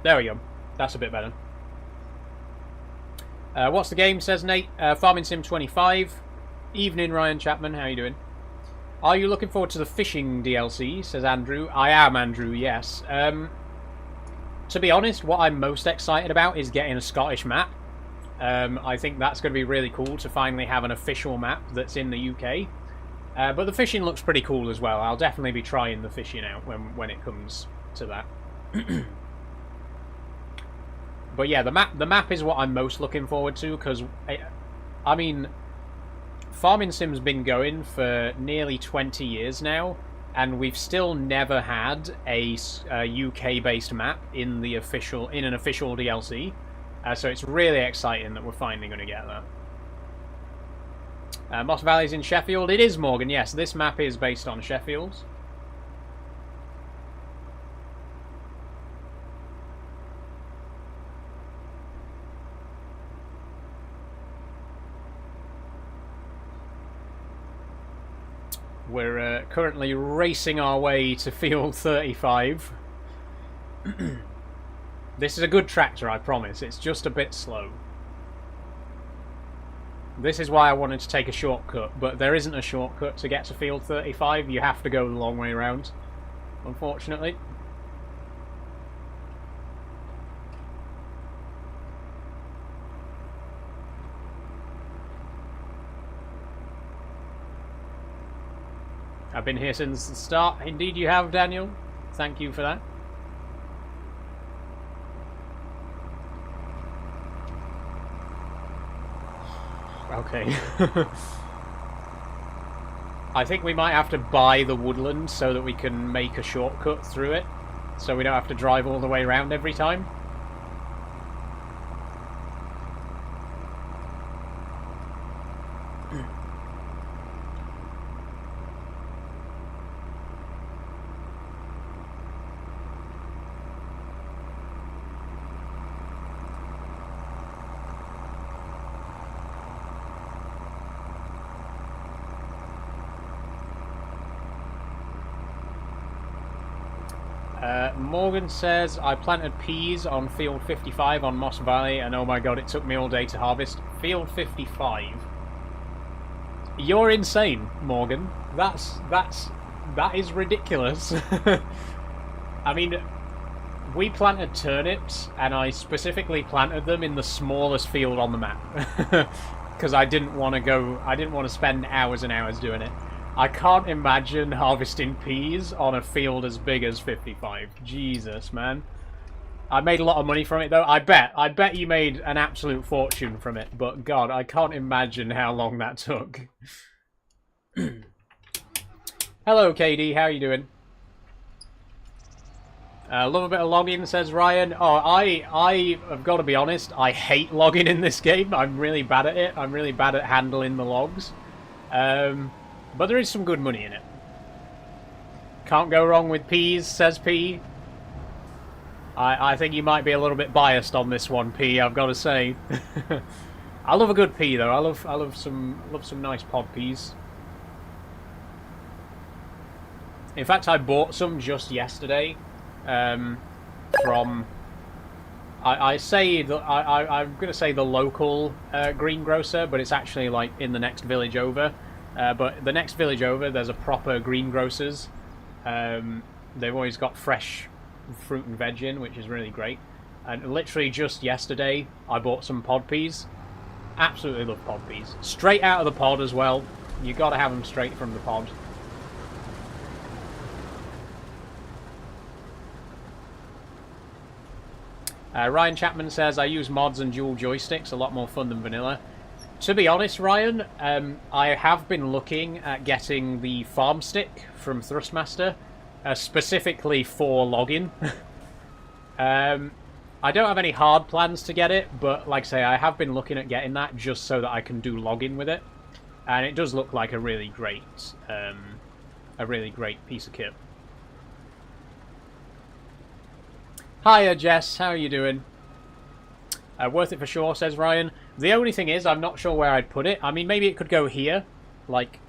There we go. That's a bit better. What's the game, says Nate? Farming Sim 25. Evening, Ryan Chapman. How you doing? Are you looking forward to the fishing DLC? Says Andrew. I am, Andrew. Yes. To be honest, what I'm most excited about is getting a Scottish map. I think that's going to be really cool to finally have an official map that's in the UK. But the fishing looks pretty cool as well. I'll definitely be trying the fishing out when it comes to that. But yeah, the map is what I'm most looking forward to, because I mean, Farming Sim's been going for nearly 20 years now, and we've still never had a UK-based map in an official DLC. So it's really exciting that we're finally going to get that. Moss Valley's in Sheffield. It is, Morgan. Yes, this map is based on Sheffield's. We're currently racing our way to field 35. This is a good tractor, I promise. It's just a bit slow. This is why I wanted to take a shortcut, but there isn't a shortcut to get to field 35. You have to go the long way around, unfortunately. I've been here since the start. Indeed you have, Daniel. Thank you for that. Okay. I think we might have to buy the woodland so that we can make a shortcut through it, so we don't have to drive all the way around every time. Morgan says, I planted peas on field 55 on Moss Valley, and oh my god, it took me all day to harvest. Field 55? You're insane, Morgan. That is ridiculous. I mean, we planted turnips, and I specifically planted them in the smallest field on the map. Because I didn't want to spend hours and hours doing it. I can't imagine harvesting peas on a field as big as 55. Jesus, man. I made a lot of money from it, though. I bet you made an absolute fortune from it. But, God, I can't imagine how long that took. Hello, KD. How are you doing? Love a bit of logging, says Ryan. Oh, I have got to be honest. I hate logging in this game. I'm really bad at it. I'm really bad at handling the logs. But there is some good money in it. Can't go wrong with peas, says P. I think you might be a little bit biased on this one, P, I've got to say. I love a good pea, though. I love some nice pod peas. In fact, I bought some just yesterday from... I'm going to say the local greengrocer, but it's actually like in the next village over. But the next village over, there's a proper greengrocers. They've always got fresh fruit and veg in, which is really great. And literally just yesterday, I bought some pod peas. Absolutely love pod peas. Straight out of the pod as well. You got to have them straight from the pod. Ryan Chapman says, I use mods and dual joysticks, a lot more fun than vanilla. To be honest, Ryan, I have been looking at getting the farm stick from Thrustmaster, specifically for logging. I don't have any hard plans to get it, but like I say, I have been looking at getting that just so that I can do logging with it. And it does look like a really great piece of kit. Hiya, Jess. How are you doing? Worth it for sure, says Ryan. The only thing is, I'm not sure where I'd put it. I mean, maybe it could go here. Like,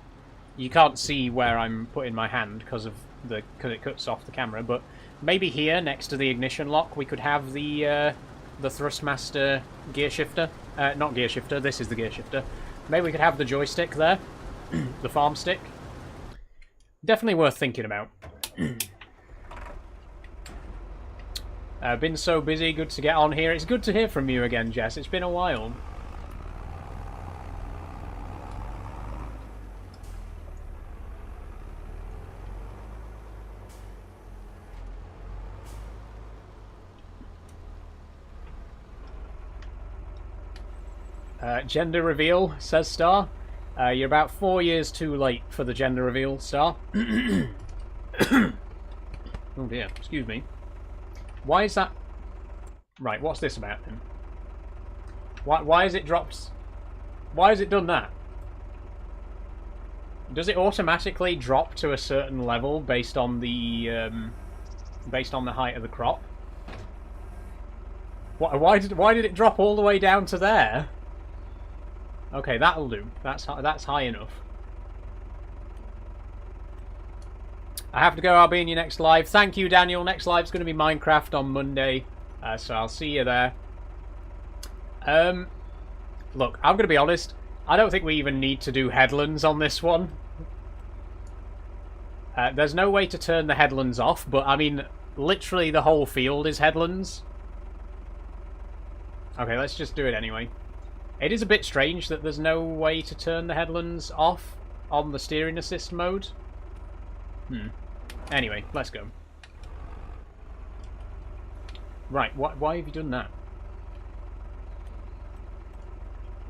you can't see where I'm putting my hand because it cuts off the camera. But maybe here, next to the ignition lock, we could have the Thrustmaster gear shifter. Not gear shifter. This is the gear shifter. Maybe we could have the joystick there. The farm stick. Definitely worth thinking about. Been so busy, good to get on here. It's good to hear from you again, Jess. It's been a while. Gender reveal, says Star. You're about 4 years too late for the gender reveal, Star. Oh dear, excuse me. Why is that... Right, what's this about then? Why is it dropped... Why has it done that? Does it automatically drop to a certain level based on the height of the crop? Why did it drop all the way down to there? Okay, that'll do. That's high enough. I have to go. I'll be in your next live. Thank you, Daniel. Next live's going to be Minecraft on Monday, so I'll see you there. Look, I'm going to be honest. I don't think we even need to do headlands on this one. There's no way to turn the headlands off, but I mean, literally the whole field is headlands. Okay, let's just do it anyway. It is a bit strange that there's no way to turn the headlands off on the steering assist mode. Anyway, let's go. Right, why have you done that?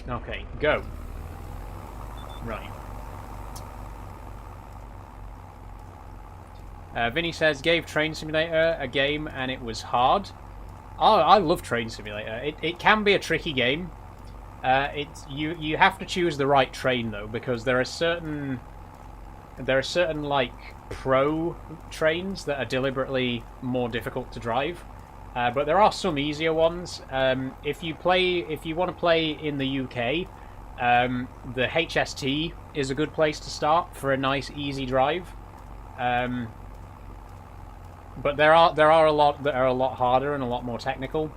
Okay, go. Right. Vinny says, gave Train Simulator a game and it was hard. Oh, I love Train Simulator. It can be a tricky game. You have to choose the right train though, because there are certain like pro trains that are deliberately more difficult to drive, but there are some easier ones. If you want to play in the UK, the HST is a good place to start for a nice easy drive. But there are a lot that are a lot harder and a lot more technical.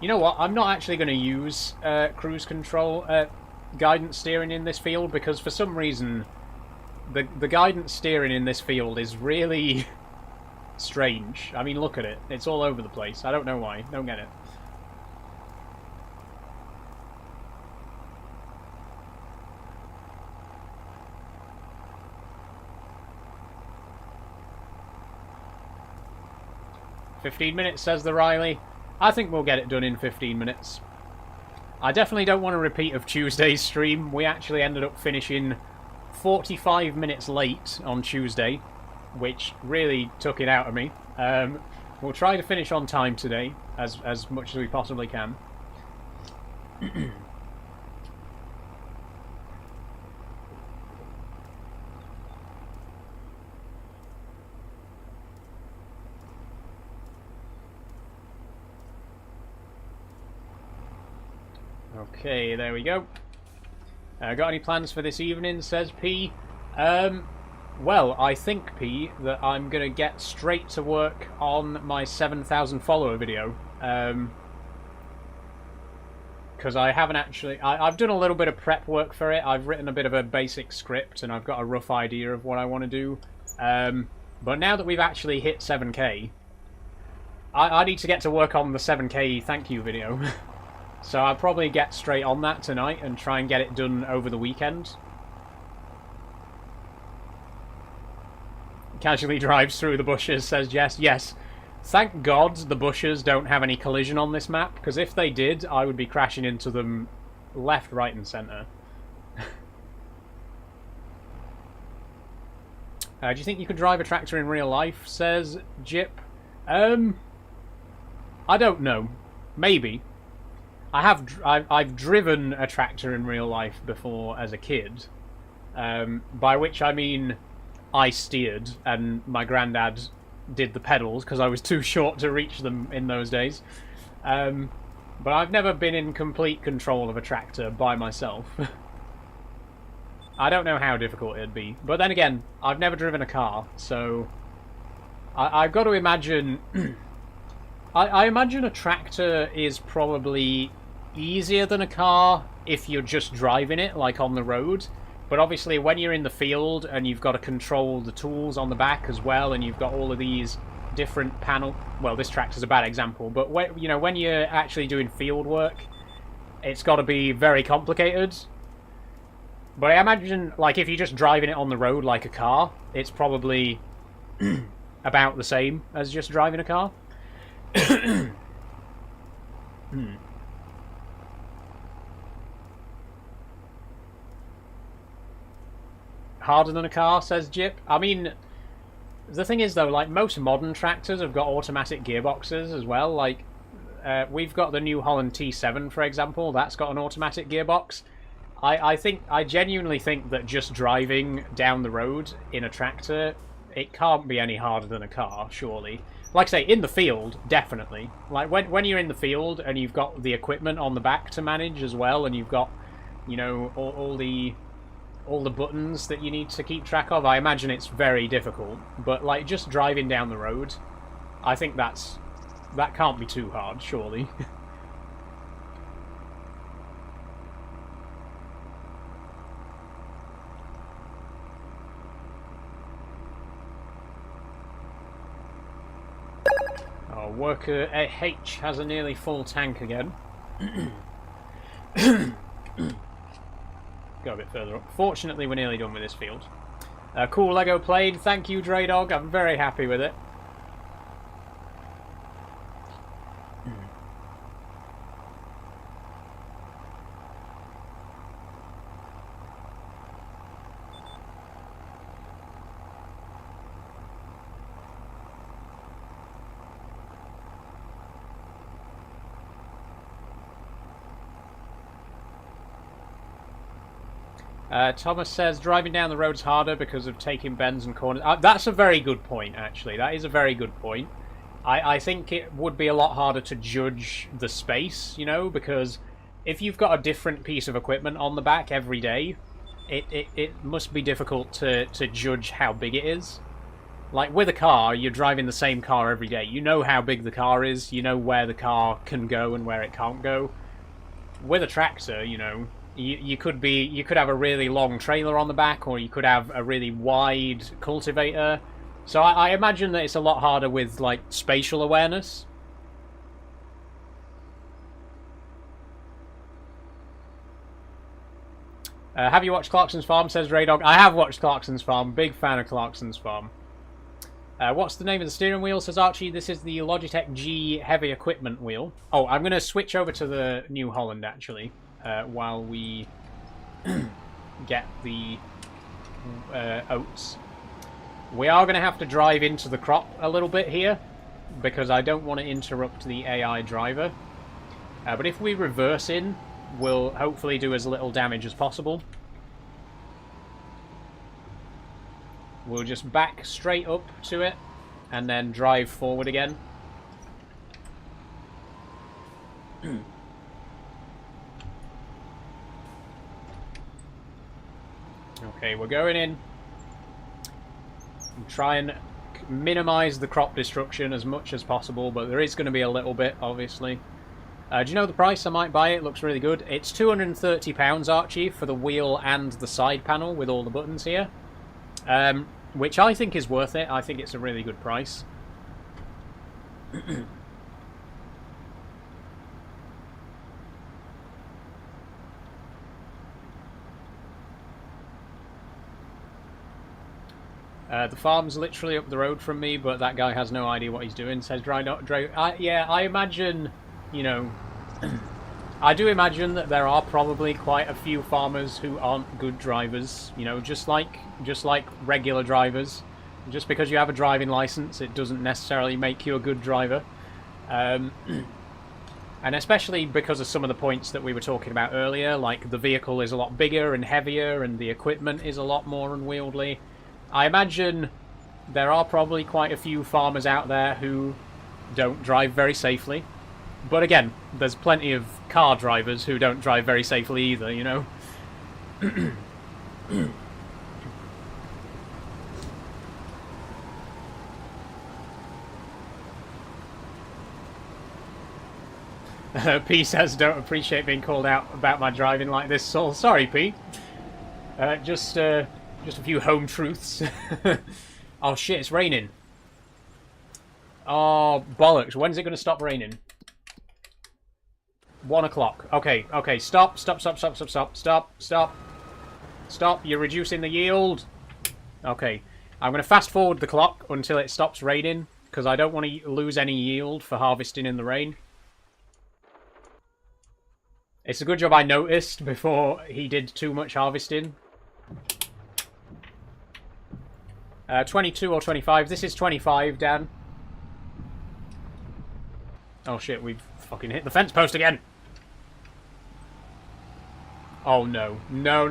You know what? I'm not actually going to use cruise control guidance steering in this field, because for some reason the guidance steering in this field is really strange. I mean, look at it. It's all over the place. I don't know why. Don't get it. "15 minutes," says the Riley. I think we'll get it done in 15 minutes. I definitely don't want a repeat of Tuesday's stream. We actually ended up finishing 45 minutes late on Tuesday, which really took it out of me. We'll try to finish on time today, as much as we possibly can. Okay, there we go. Got any plans for this evening, says P? Well, I think, P, that I'm going to get straight to work on my 7,000 follower video. Because I haven't actually... I've done a little bit of prep work for it. I've written a bit of a basic script, and I've got a rough idea of what I want to do. But now that we've actually hit 7k, I need to get to work on the 7k thank you video. So I'll probably get straight on that tonight and try and get it done over the weekend. Casually drives through the bushes, says Jess. Yes, thank God the bushes don't have any collision on this map, because if they did, I would be crashing into them left, right and centre. Do you think you could drive a tractor in real life, says Jip? I don't know. Maybe. I've driven a tractor in real life before as a kid, by which I mean I steered and my granddad did the pedals because I was too short to reach them in those days. But I've never been in complete control of a tractor by myself. I don't know how difficult it'd be, but then again, I've never driven a car, so I've got to imagine. I imagine a tractor is probably easier than a car if you're just driving it, like on the road. But obviously, when you're in the field and you've got to control the tools on the back as well, and you've got all of these different panel. Well, this tractor's a bad example, but when you're actually doing field work, it's got to be very complicated. But I imagine, like, if you're just driving it on the road like a car, it's probably about the same as just driving a car. Harder than a car, says Jip. I mean, the thing is, though, like, most modern tractors have got automatic gearboxes as well. Like, we've got the New Holland T7, for example. That's got an automatic gearbox. I genuinely think that just driving down the road in a tractor, it can't be any harder than a car, surely. Like I say, in the field, definitely. Like, when you're in the field and you've got the equipment on the back to manage as well, and you've got, you know, all the buttons that you need to keep track of, I imagine it's very difficult. But, like, just driving down the road, I think that can't be too hard, surely. Oh, worker H has a nearly full tank again. Go a bit further up. Fortunately, we're nearly done with this field. Cool Lego plane. Thank you, Draydog. I'm very happy with it. Thomas says driving down the road's harder because of taking bends and corners. That's a very good point, actually. That is a very good point. I think it would be a lot harder to judge the space, you know, because if you've got a different piece of equipment on the back every day, it must be difficult to judge how big it is. Like, with a car, you're driving the same car every day. You know how big the car is. You know where the car can go and where it can't go. With a tractor, you know, you could have a really long trailer on the back, or you could have a really wide cultivator. So I imagine that it's a lot harder with, like, spatial awareness. Have you watched Clarkson's Farm, says Raydog. I have watched Clarkson's Farm. Big fan of Clarkson's Farm. What's the name of the steering wheel, says Archie. This is the Logitech G heavy equipment wheel. Oh, I'm going to switch over to the New Holland, actually, while we get the oats. We are going to have to drive into the crop a little bit here, because I don't want to interrupt the AI driver. But if we reverse in, we'll hopefully do as little damage as possible. We'll just back straight up to it, and then drive forward again. Okay, we're going in. Try and minimize the crop destruction as much as possible, but there is going to be a little bit, obviously. Do you know the price? I might buy it. It looks really good. It's £230, Archie, for the wheel and the side panel with all the buttons here. Which I think is worth it. I think it's a really good price. The farm's literally up the road from me, but that guy has no idea what he's doing, says Dry. Yeah, I imagine, you know, I do imagine that there are probably quite a few farmers who aren't good drivers, you know, just like regular drivers. Just because you have a driving license, it doesn't necessarily make you a good driver. And especially because of some of the points that we were talking about earlier, like the vehicle is a lot bigger and heavier and the equipment is a lot more unwieldy. I imagine there are probably quite a few farmers out there who don't drive very safely. But again, there's plenty of car drivers who don't drive very safely either, you know? P says, don't appreciate being called out about my driving like this, Saul. Sorry, P. Just a few home truths. Oh shit, it's raining. Oh, bollocks. When's it going to stop raining? 1 o'clock. Okay, okay, stop. Stop, you're reducing the yield. Okay, I'm going to fast forward the clock until it stops raining, because I don't want to lose any yield for harvesting in the rain. It's a good job I noticed before he did too much harvesting. 22 or 25. This is 25, Dan. Oh shit, we've fucking hit the fence post again. Oh no. No.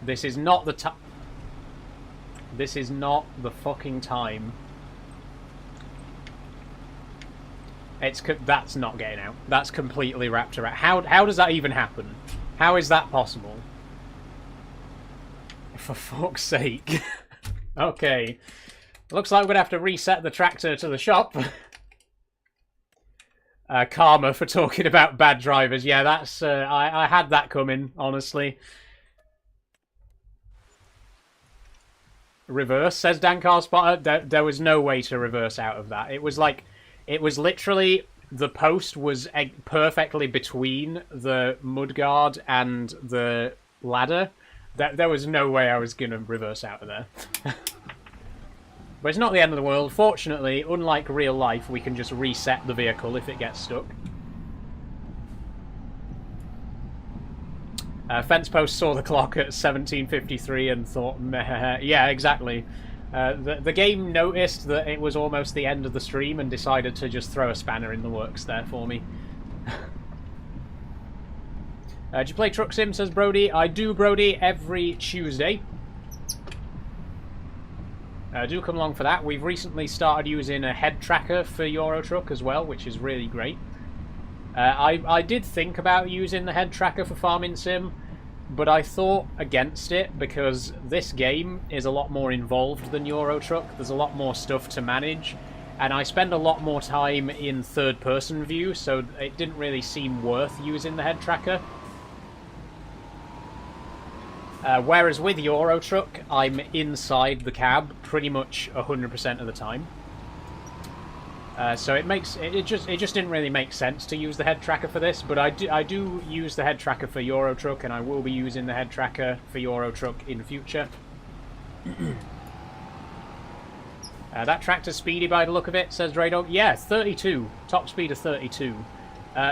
This is not the time. This is not the fucking time. That's not getting out. That's completely wrapped around. How does that even happen? How is that possible? For fuck's sake. Okay. Looks like we're gonna have to reset the tractor to the shop. Karma for talking about bad drivers. Yeah, that's I had that coming, honestly. Reverse, says Dan Carspotter. There was no way to reverse out of that. It was like, it was literally, the post was perfectly between the mudguard and the ladder. There was no way I was going to reverse out of there. But it's not the end of the world. Fortunately, unlike real life, we can just reset the vehicle if it gets stuck. Fence post saw the clock at 17:53 and thought, meh. Yeah, exactly. The game noticed that it was almost the end of the stream and decided to just throw a spanner in the works there for me. Do you play Truck Sim, says Brody? I do, Brody, every Tuesday. Do come along for that. We've recently started using a head tracker for Euro Truck as well, which is really great. I did think about using the head tracker for Farming Sim, but I thought against it because this game is a lot more involved than Euro Truck. There's a lot more stuff to manage, and I spend a lot more time in third-person view, so it didn't really seem worth using the head tracker. Whereas with Euro Truck, I'm inside the cab pretty much 100% of the time. So it just didn't really make sense to use the head tracker for this, but I do use the head tracker for Euro Truck, and I will be using the head tracker for Euro Truck in future. That tractor's speedy by the look of it, says Draydog. Yeah, 32. Top speed of 32.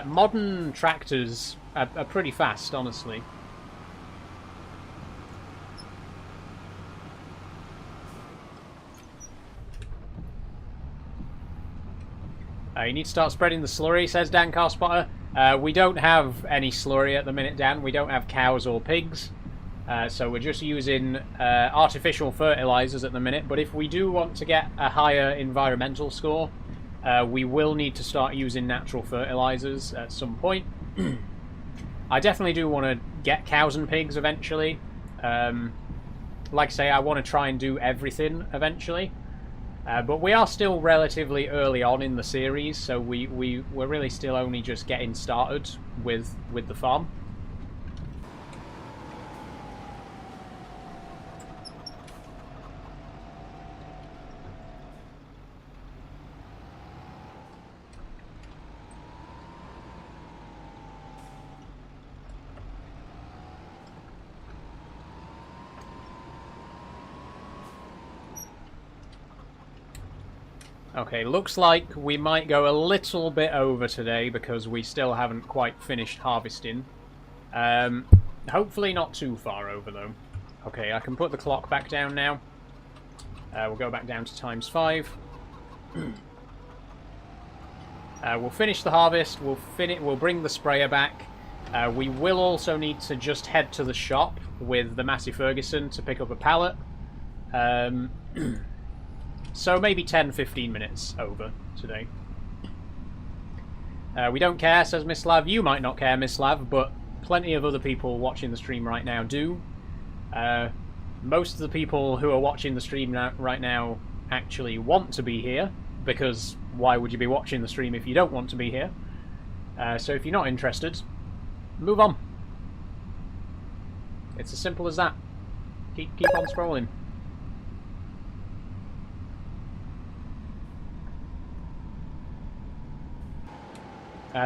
Modern tractors are pretty fast, honestly. You need to start spreading the slurry, says Dan Carspotter. We don't have any slurry at the minute, Dan. We don't have cows or pigs. So we're just using artificial fertilizers at the minute. But if we do want to get a higher environmental score, we will need to start using natural fertilizers at some point. I definitely do want to get cows and pigs eventually. Like I say, I want to try and do everything eventually. But we are still relatively early on in the series, so we're really still only just getting started with the farm. Okay, looks like we might go a little bit over today because we still haven't quite finished harvesting. Hopefully not too far over, though. Okay, I can put the clock back down now. We'll go back down to ×5. We'll finish the harvest. We'll bring the sprayer back. We will also need to just head to the shop with the Massey Ferguson to pick up a pallet. So maybe 10-15 minutes over today. We don't care, says Miss Slav. You might not care, Miss Slav, but plenty of other people watching the stream right now do. Most of the people who are watching the stream right now actually want to be here, because why would you be watching the stream if you don't want to be here? So if you're not interested, move on. It's as simple as that. Keep on scrolling.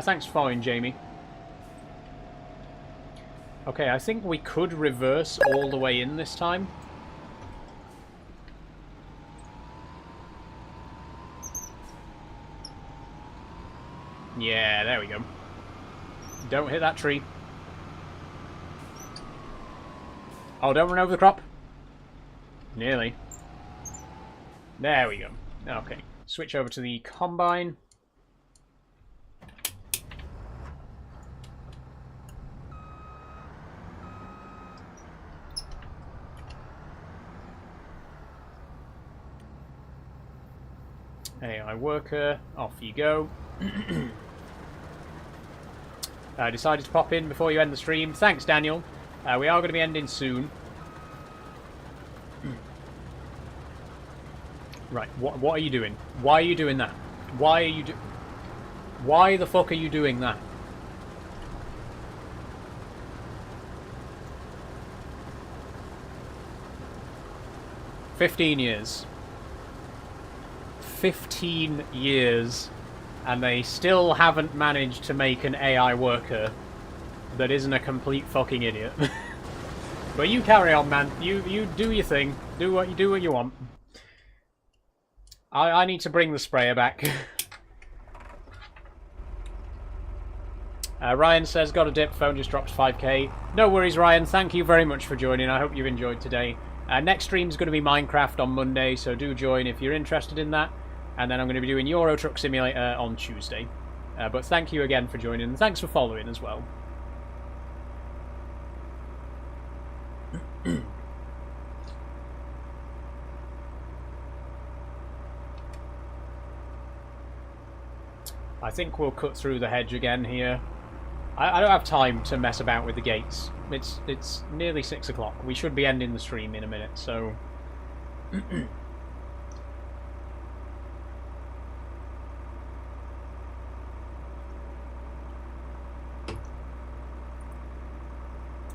Thanks for following, Jamie. Okay, I think we could reverse all the way in this time. Yeah, there we go. Don't hit that tree. Oh, don't run over the crop. Nearly. There we go. Okay, switch over to the combine. AI worker, off you go. I decided to pop in before you end the stream. Thanks, Daniel. We are going to be ending soon. Right, what are you doing? Why are you doing that? Why the fuck are you doing that? "15 years. 15 years, and they still haven't managed to make an AI worker that isn't a complete fucking idiot." But you carry on, man. You do your thing. Do what you want. I need to bring the sprayer back. Ryan says, got a dip, phone just dropped 5k. No worries, Ryan. Thank you very much for joining. I hope you've enjoyed today. Next stream's going to be Minecraft on Monday, so do join if you're interested in that. And then I'm going to be doing Euro Truck Simulator on Tuesday. But thank you again for joining, and thanks for following as well. I think we'll cut through the hedge again here. I don't have time to mess about with the gates. It's nearly 6 o'clock. We should be ending the stream in a minute, so...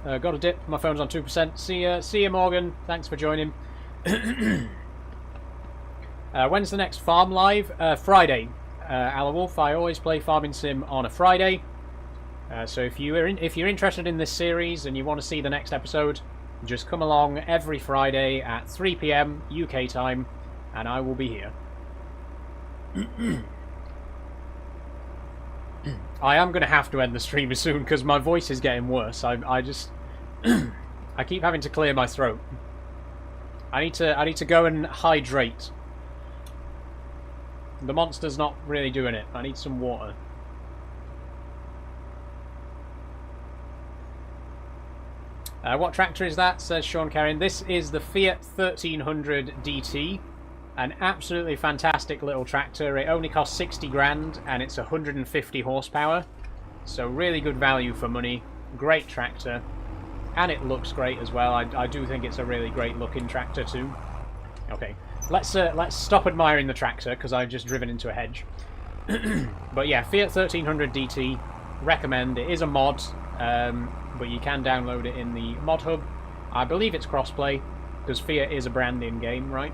got a dip. My phone's on 2%. See ya, Morgan. Thanks for joining. When's the next farm live? Friday. Wolf, I always play Farming Sim on a Friday. So if you're interested in this series and you want to see the next episode, just come along every Friday at 3 PM UK time, and I will be here. I am going to have to end the stream soon because my voice is getting worse. I just I keep having to clear my throat. I need to go and hydrate. The monster's not really doing it. I need some water. What tractor is that? Says Sean Carrion. This is the Fiat 1300 DT. An absolutely fantastic little tractor. It only costs 60 grand and it's 150 horsepower. So really good value for money. Great tractor. And it looks great as well. I do think it's a really great looking tractor too. Okay, let's stop admiring the tractor because I've just driven into a hedge. But yeah, Fiat 1300 DT. Recommend. It is a mod. But you can download it in the mod hub. I believe it's crossplay because Fiat is a brand in game, right?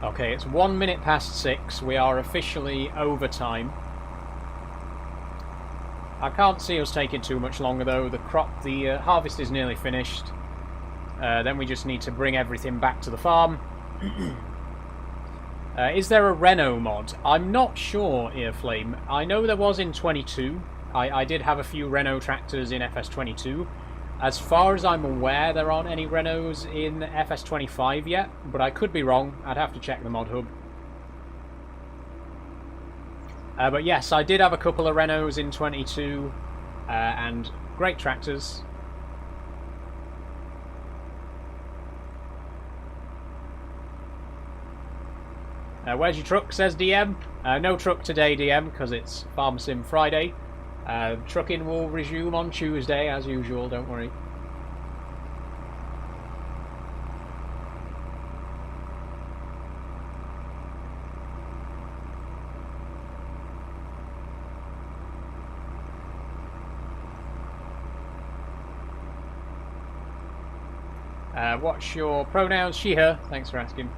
Okay, it's 1 minute past 6. We are officially over time. I can't see us taking too much longer though. The harvest is nearly finished. Then we just need to bring everything back to the farm. Is there a Renault mod? I'm not sure, Earflame. I know there was in 22. I did have a few Renault tractors in FS22. As far as I'm aware, there aren't any Renaults in FS25 yet, but I could be wrong. I'd have to check the mod hub. But yes, I did have a couple of Renaults in 22, and great tractors. Where's your truck, says DM. No truck today, DM, because it's Farm Sim Friday. Trucking will resume on Tuesday, as usual, don't worry. What's your pronouns? She, her. Thanks for asking.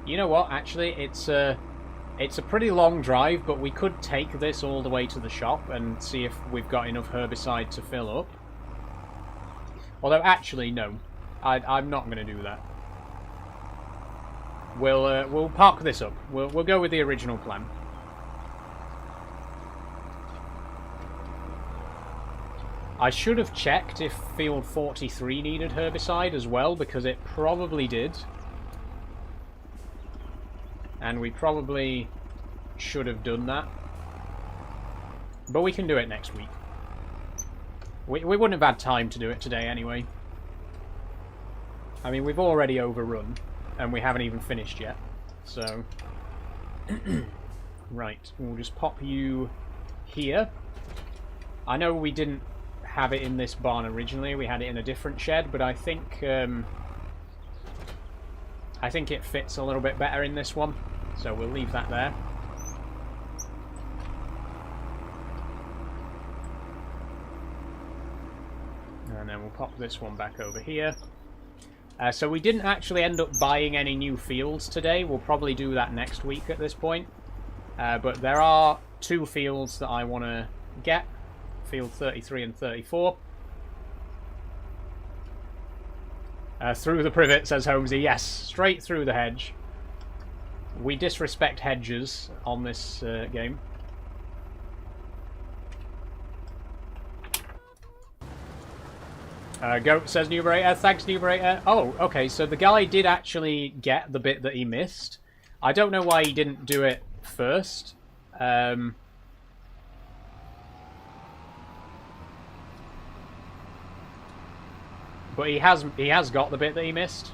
You know what? Actually, it's a pretty long drive, but we could take this all the way to the shop and see if we've got enough herbicide to fill up. Although, actually, no. I'm not going to do that. We'll park this up. We'll go with the original plan. I should have checked if field 43 needed herbicide as well, because it probably did. And we probably should have done that. But we can do it next week. We wouldn't have had time to do it today anyway. I mean, we've already overrun, and we haven't even finished yet. So, right, we'll just pop you here. I know we didn't have it in this barn originally, we had it in a different shed, but I think it fits a little bit better in this one, so we'll leave that there. And then we'll pop this one back over here. So we didn't actually end up buying any new fields today. We'll probably do that next week at this point. But there are 2 fields that I want to get. Field 33 and 34. Through the privet, says Holmesy. Yes, straight through the hedge. We disrespect hedges on this game. Goat, says Numerator. Thanks, Numerator. Oh, okay, so the guy did actually get the bit that he missed. I don't know why he didn't do it first. But he has got the bit that he missed.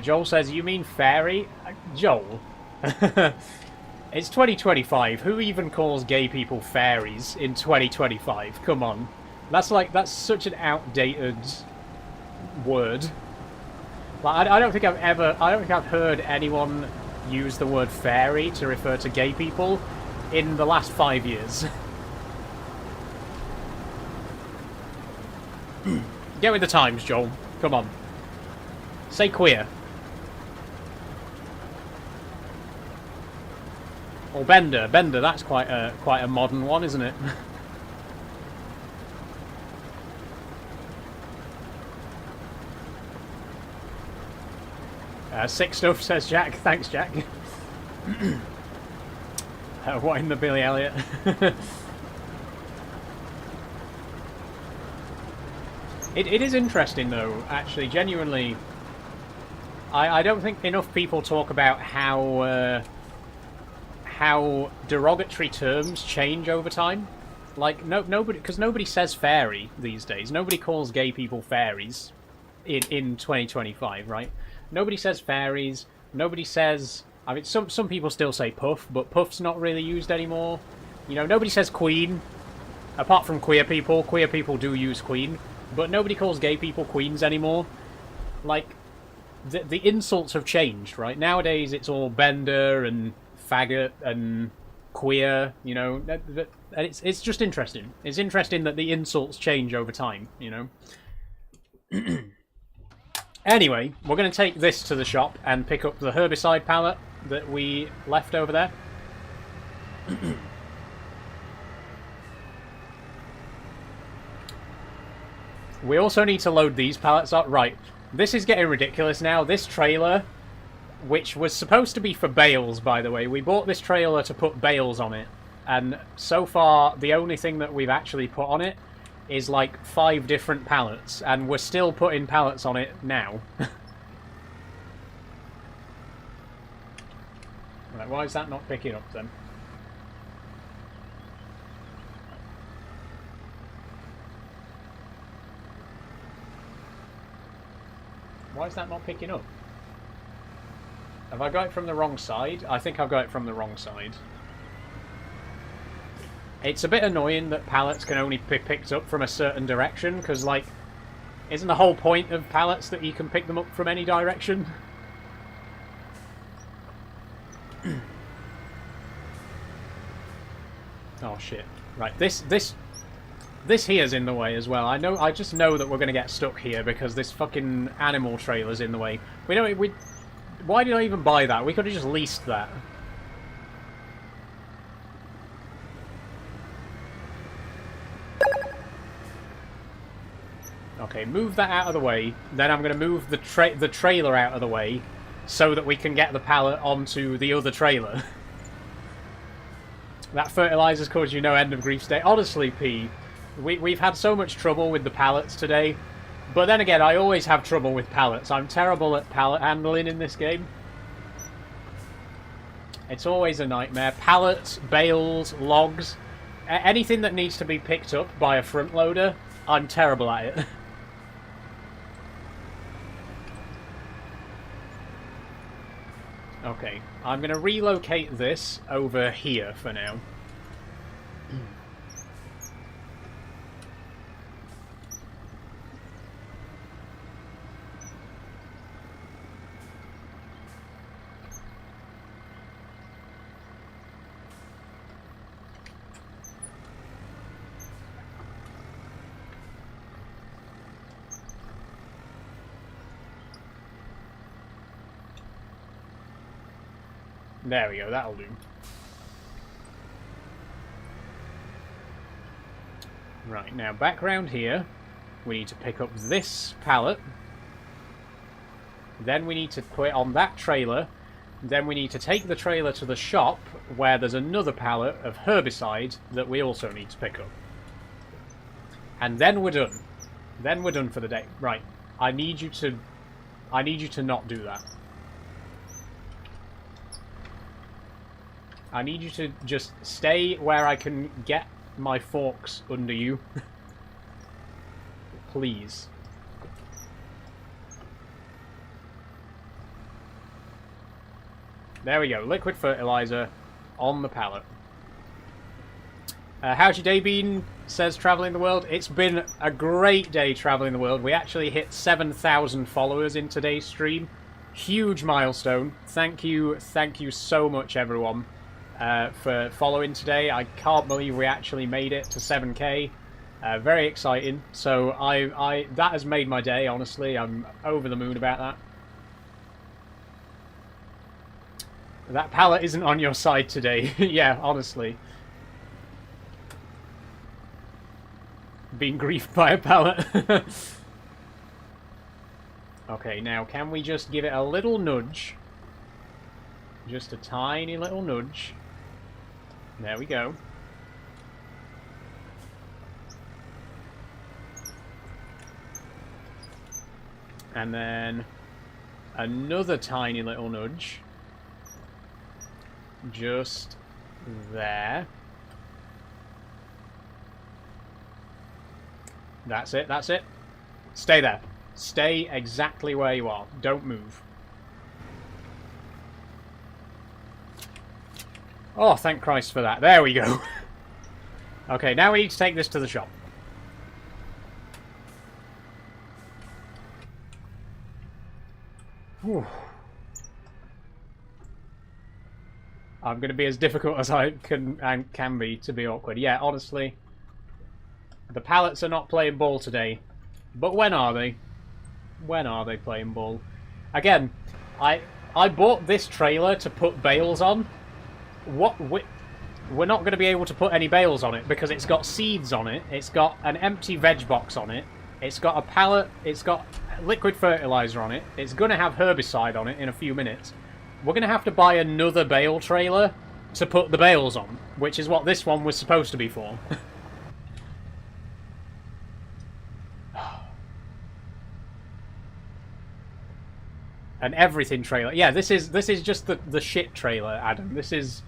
Joel says, you mean fairy? Joel. It's 2025. Who even calls gay people fairies in 2025? Come on. That's such an outdated word. Like, I don't think I've heard anyone use the word fairy to refer to gay people in the last 5 years. Get with the times, Joel. Come on. Say queer. Or bender. Bender, that's quite a modern one, isn't it? Sick stuff, says Jack. Thanks, Jack. What in the Billy Elliot? It is interesting, though, actually, genuinely. I don't think enough people talk about how derogatory terms change over time. Like, nobody, because nobody says fairy these days. Nobody calls gay people fairies in 2025, right? Nobody says fairies. Nobody says... I mean, some people still say puff, but puff's not really used anymore. You know, nobody says queen. Apart from queer people. Queer people do use queen. But nobody calls gay people queens anymore. Like, the insults have changed, right? Nowadays it's all bender and faggot and queer, you know. And it's just interesting. It's interesting that the insults change over time, you know. Anyway, we're going to take this to the shop and pick up the herbicide pallet that we left over there. We also need to load these pallets up. Right, this is getting ridiculous now. This trailer, which was supposed to be for bales, by the way, we bought this trailer to put bales on it. And so far, the only thing that we've actually put on it is like 5 different pallets. And we're still putting pallets on it now. Right, why is that not picking up then? Why is that not picking up? Have I got it from the wrong side? I think I've got it from the wrong side. It's a bit annoying that pallets can only be picked up from a certain direction, because, like, isn't the whole point of pallets that you can pick them up from any direction? Oh shit. Right, this here's in the way as well. I just know that we're going to get stuck here because this fucking animal trailer's in the way. Why did I even buy that? We could have just leased that. Okay, move that out of the way. Then I'm going to move the trailer out of the way so that we can get the pallet onto the other trailer. That fertilizer's caused you no end of grief today. Honestly, P, we've had so much trouble with the pallets today. But then again, I always have trouble with pallets. I'm terrible at pallet handling in this game. It's always a nightmare. Pallets, bales, logs, anything that needs to be picked up by a front loader, I'm terrible at it. Okay, I'm going to relocate this over here for now. There we go, that'll do. Right, now back round here, we need to pick up this pallet. Then we need to put it on that trailer. Then we need to take the trailer to the shop where there's another pallet of herbicide that we also need to pick up. And then we're done. Then we're done for the day. Right, I need you to not do that. I need you to just stay where I can get my forks under you. Please. There we go. Liquid fertilizer on the pallet. How's your day been? Says Traveling the World. It's been a great day traveling the world. We actually hit 7,000 followers in today's stream. Huge milestone. Thank you so much, everyone. For following today. I can't believe we actually made it to 7k. Very exciting. So that has made my day, honestly. I'm over the moon about that. That pallet isn't on your side today. Yeah, honestly. Being griefed by a pallet. Okay, now can we just give it a little nudge? Just a tiny little nudge. There we go. And then another tiny little nudge. Just there. That's it, that's it. Stay there. Stay exactly where you are. Don't move. Oh, thank Christ for that. There we go. Okay, now we need to take this to the shop. Whew. I'm going to be as difficult as I can be to be awkward. Yeah, honestly. The pallets are not playing ball today. But when are they? When are they playing ball? Again, I bought this trailer to put bales on. We're not going to be able to put any bales on it because it's got seeds on it. It's got an empty veg box on it. It's got a pallet. It's got liquid fertilizer on it. It's going to have herbicide on it in a few minutes. We're going to have to buy another bale trailer to put the bales on, which is what this one was supposed to be for. An everything trailer. Yeah, this is just the shit trailer, Adam. This is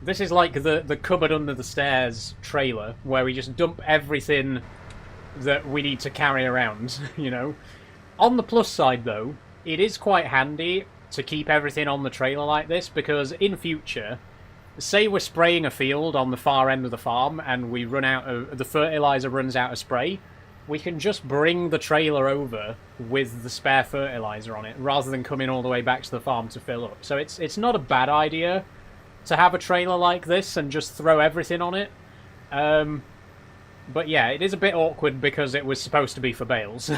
this is like the cupboard under the stairs trailer where we just dump everything that we need to carry around, you know. On the plus side, though, it is quite handy to keep everything on the trailer like this, because in future, say we're spraying a field on the far end of the farm and we run out of the fertilizer runs out of spray, we can just bring the trailer over with the spare fertilizer on it rather than coming all the way back to the farm to fill up. So it's not a bad idea to have a trailer like this and just throw everything on it. But yeah, it is a bit awkward because it was supposed to be for bales.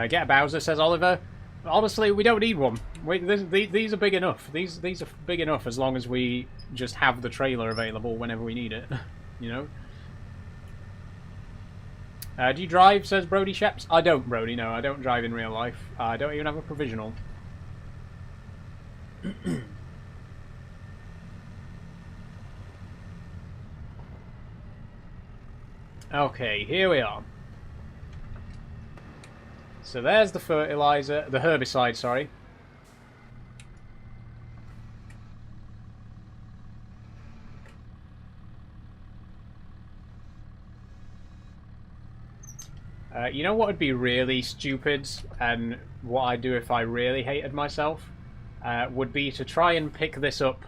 Get a Bowser, says Oliver. Honestly, we don't need one. These are big enough. These are big enough as long as we just have the trailer available whenever we need it. You know? Do you drive, says Brody Sheps? I don't, Brody, no. I don't drive in real life. I don't even have a provisional. Okay, here we are. So there's the fertilizer, the herbicide, sorry. You know what would be really stupid, and what I'd do if I really hated myself, would be to try and pick this up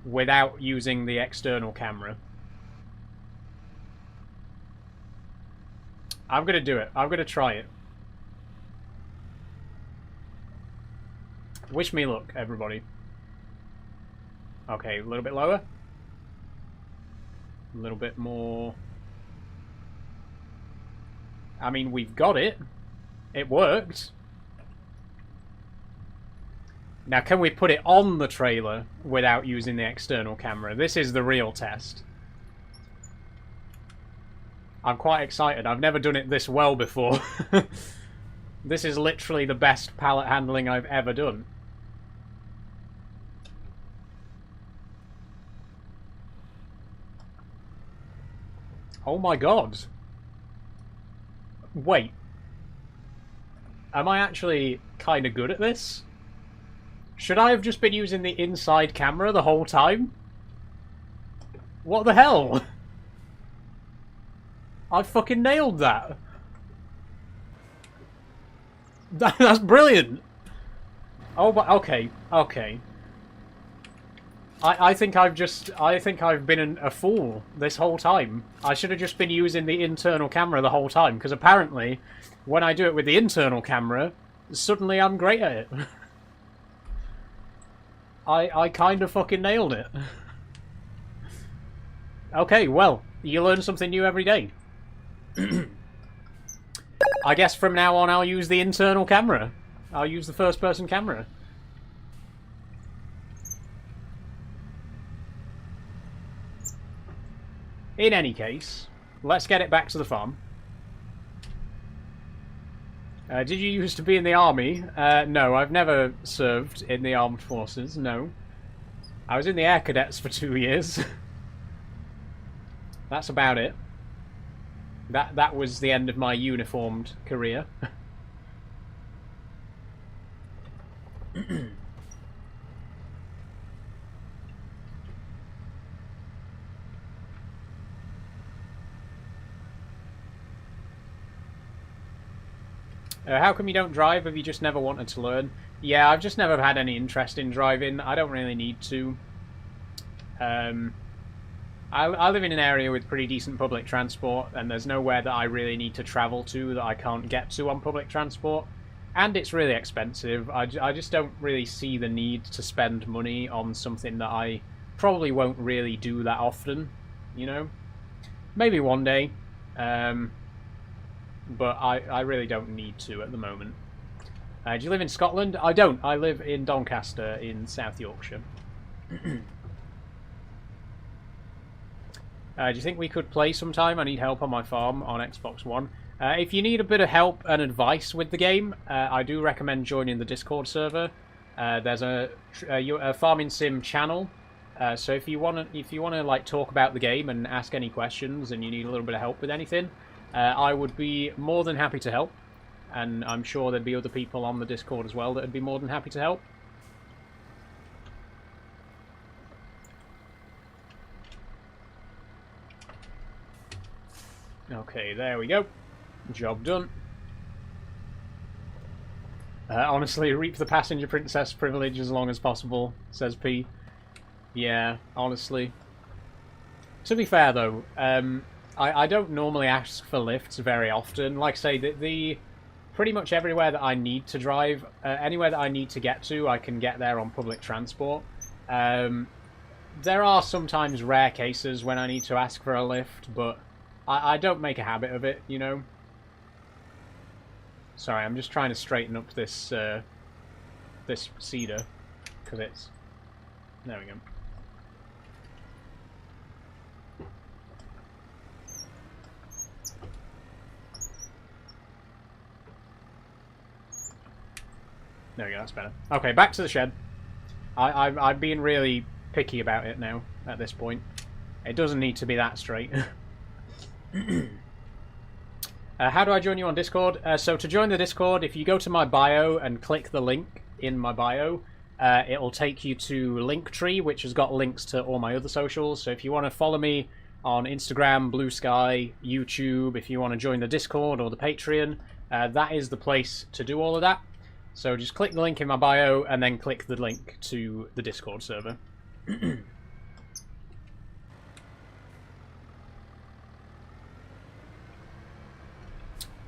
without using the external camera. I'm going to do it. I'm going to try it. Wish me luck, everybody. Okay, a little bit lower. A little bit more. I mean, we've got it. It worked. Now, can we put it on the trailer without using the external camera? This is the real test. I'm quite excited. I've never done it this well before. This is literally the best pallet handling I've ever done. Oh my god. Wait. Am I actually kind of good at this? Should I have just been using the inside camera the whole time? What the hell? I fucking nailed that. That's brilliant. Oh, but okay, okay. I think I've been a fool this whole time. I should have just been using the internal camera the whole time, because apparently, when I do it with the internal camera, suddenly I'm great at it. I kind of fucking nailed it. Okay, well, you learn something new every day. I guess from now on I'll use the internal camera. I'll use the first-person camera. In any case, let's get it back to the farm. Did you used to be in the army? No, I've never served in the armed forces, no. I was in the air cadets for 2 years. That's about it. That was the end of my uniformed career. How come you don't drive? Have you just never wanted to learn? Yeah, I've just never had any interest in driving. I don't really need to. I live in an area with pretty decent public transport, and there's nowhere that I really need to travel to that I can't get to on public transport. And it's really expensive. I just don't really see the need to spend money on something that I probably won't really do that often, you know? Maybe one day. But I really don't need to at the moment. Do you live in Scotland? I don't. I live in Doncaster in South Yorkshire. Do you think we could play sometime? I need help on my farm on Xbox One. If you need a bit of help and advice with the game, I do recommend joining the Discord server. There's a farming sim channel. So if you want to like talk about the game and ask any questions, and you need a little bit of help with anything, I would be more than happy to help. and I'm sure there'd be other people on the Discord as well that would be more than happy to help. Okay, there we go. Job done. Honestly, reap the passenger princess privilege as long as possible, says P. Yeah, honestly. To be fair, though, I don't normally ask for lifts very often. Like I say, the pretty much everywhere that I need to drive, anywhere that I need to get to, I can get there on public transport. There are sometimes rare cases when I need to ask for a lift, but I don't make a habit of it, you know. Sorry, I'm just trying to straighten up this this cedar, because it's... There we go. There we go, that's better. Okay, back to the shed. I'm being really picky about it now, at this point. It doesn't need to be that straight. How do I join you on Discord? So to join the Discord, if you go to my bio and click the link in my bio, it'll take you to Linktree, which has got links to all my other socials. So if you want to follow me on Instagram, Blue Sky, YouTube, if you want to join the Discord or the Patreon, that is the place to do all of that. So just click the link in my bio and then click the link to the Discord server.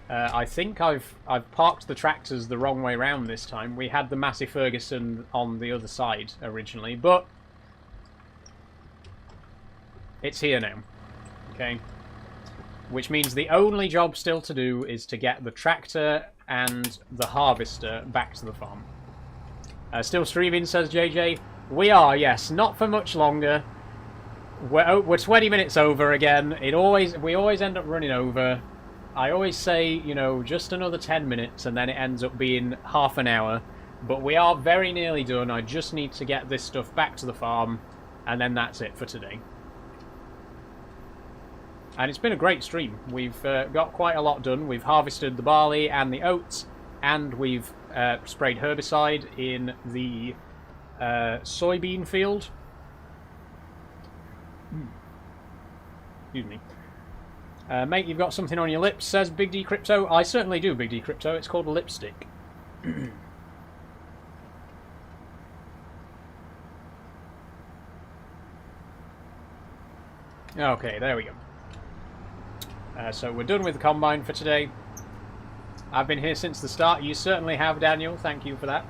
I think I've parked the tractors the wrong way round this time. We had the Massey Ferguson on the other side originally, but it's here now. Okay. Which means the only job still to do is to get the tractor and the harvester back to the farm. Still streaming, says JJ. We are, yes. Not for much longer. We're 20 minutes over again. We always end up running over. I always say, you know, just another 10 minutes, and then it ends up being half an hour. But we are very nearly done. I just need to get this stuff back to the farm, and then that's it for today. And it's been a great stream. We've got quite a lot done. We've harvested the barley and the oats, and we've sprayed herbicide in the soybean field. Excuse me. Mate, you've got something on your lips, says Big D Crypto. I certainly do, Big D Crypto. It's called a lipstick. Okay, there we go. So we're done with the combine for today. I've been here since the start. You certainly have, Daniel. Thank you for that.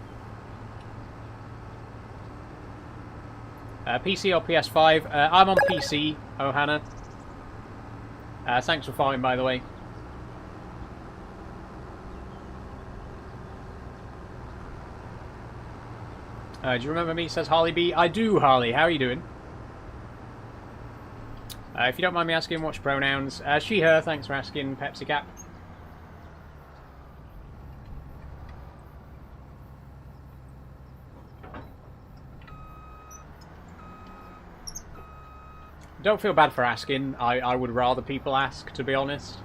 PC or PS5? I'm on PC, Ohana. Thanks for following, by the way. Do you remember me, says Harley B? I do, Harley. How are you doing? If you don't mind me asking, what's your pronouns? She, her. Thanks for asking, Pepsi Cap. Don't feel bad for asking. I would rather people ask, to be honest.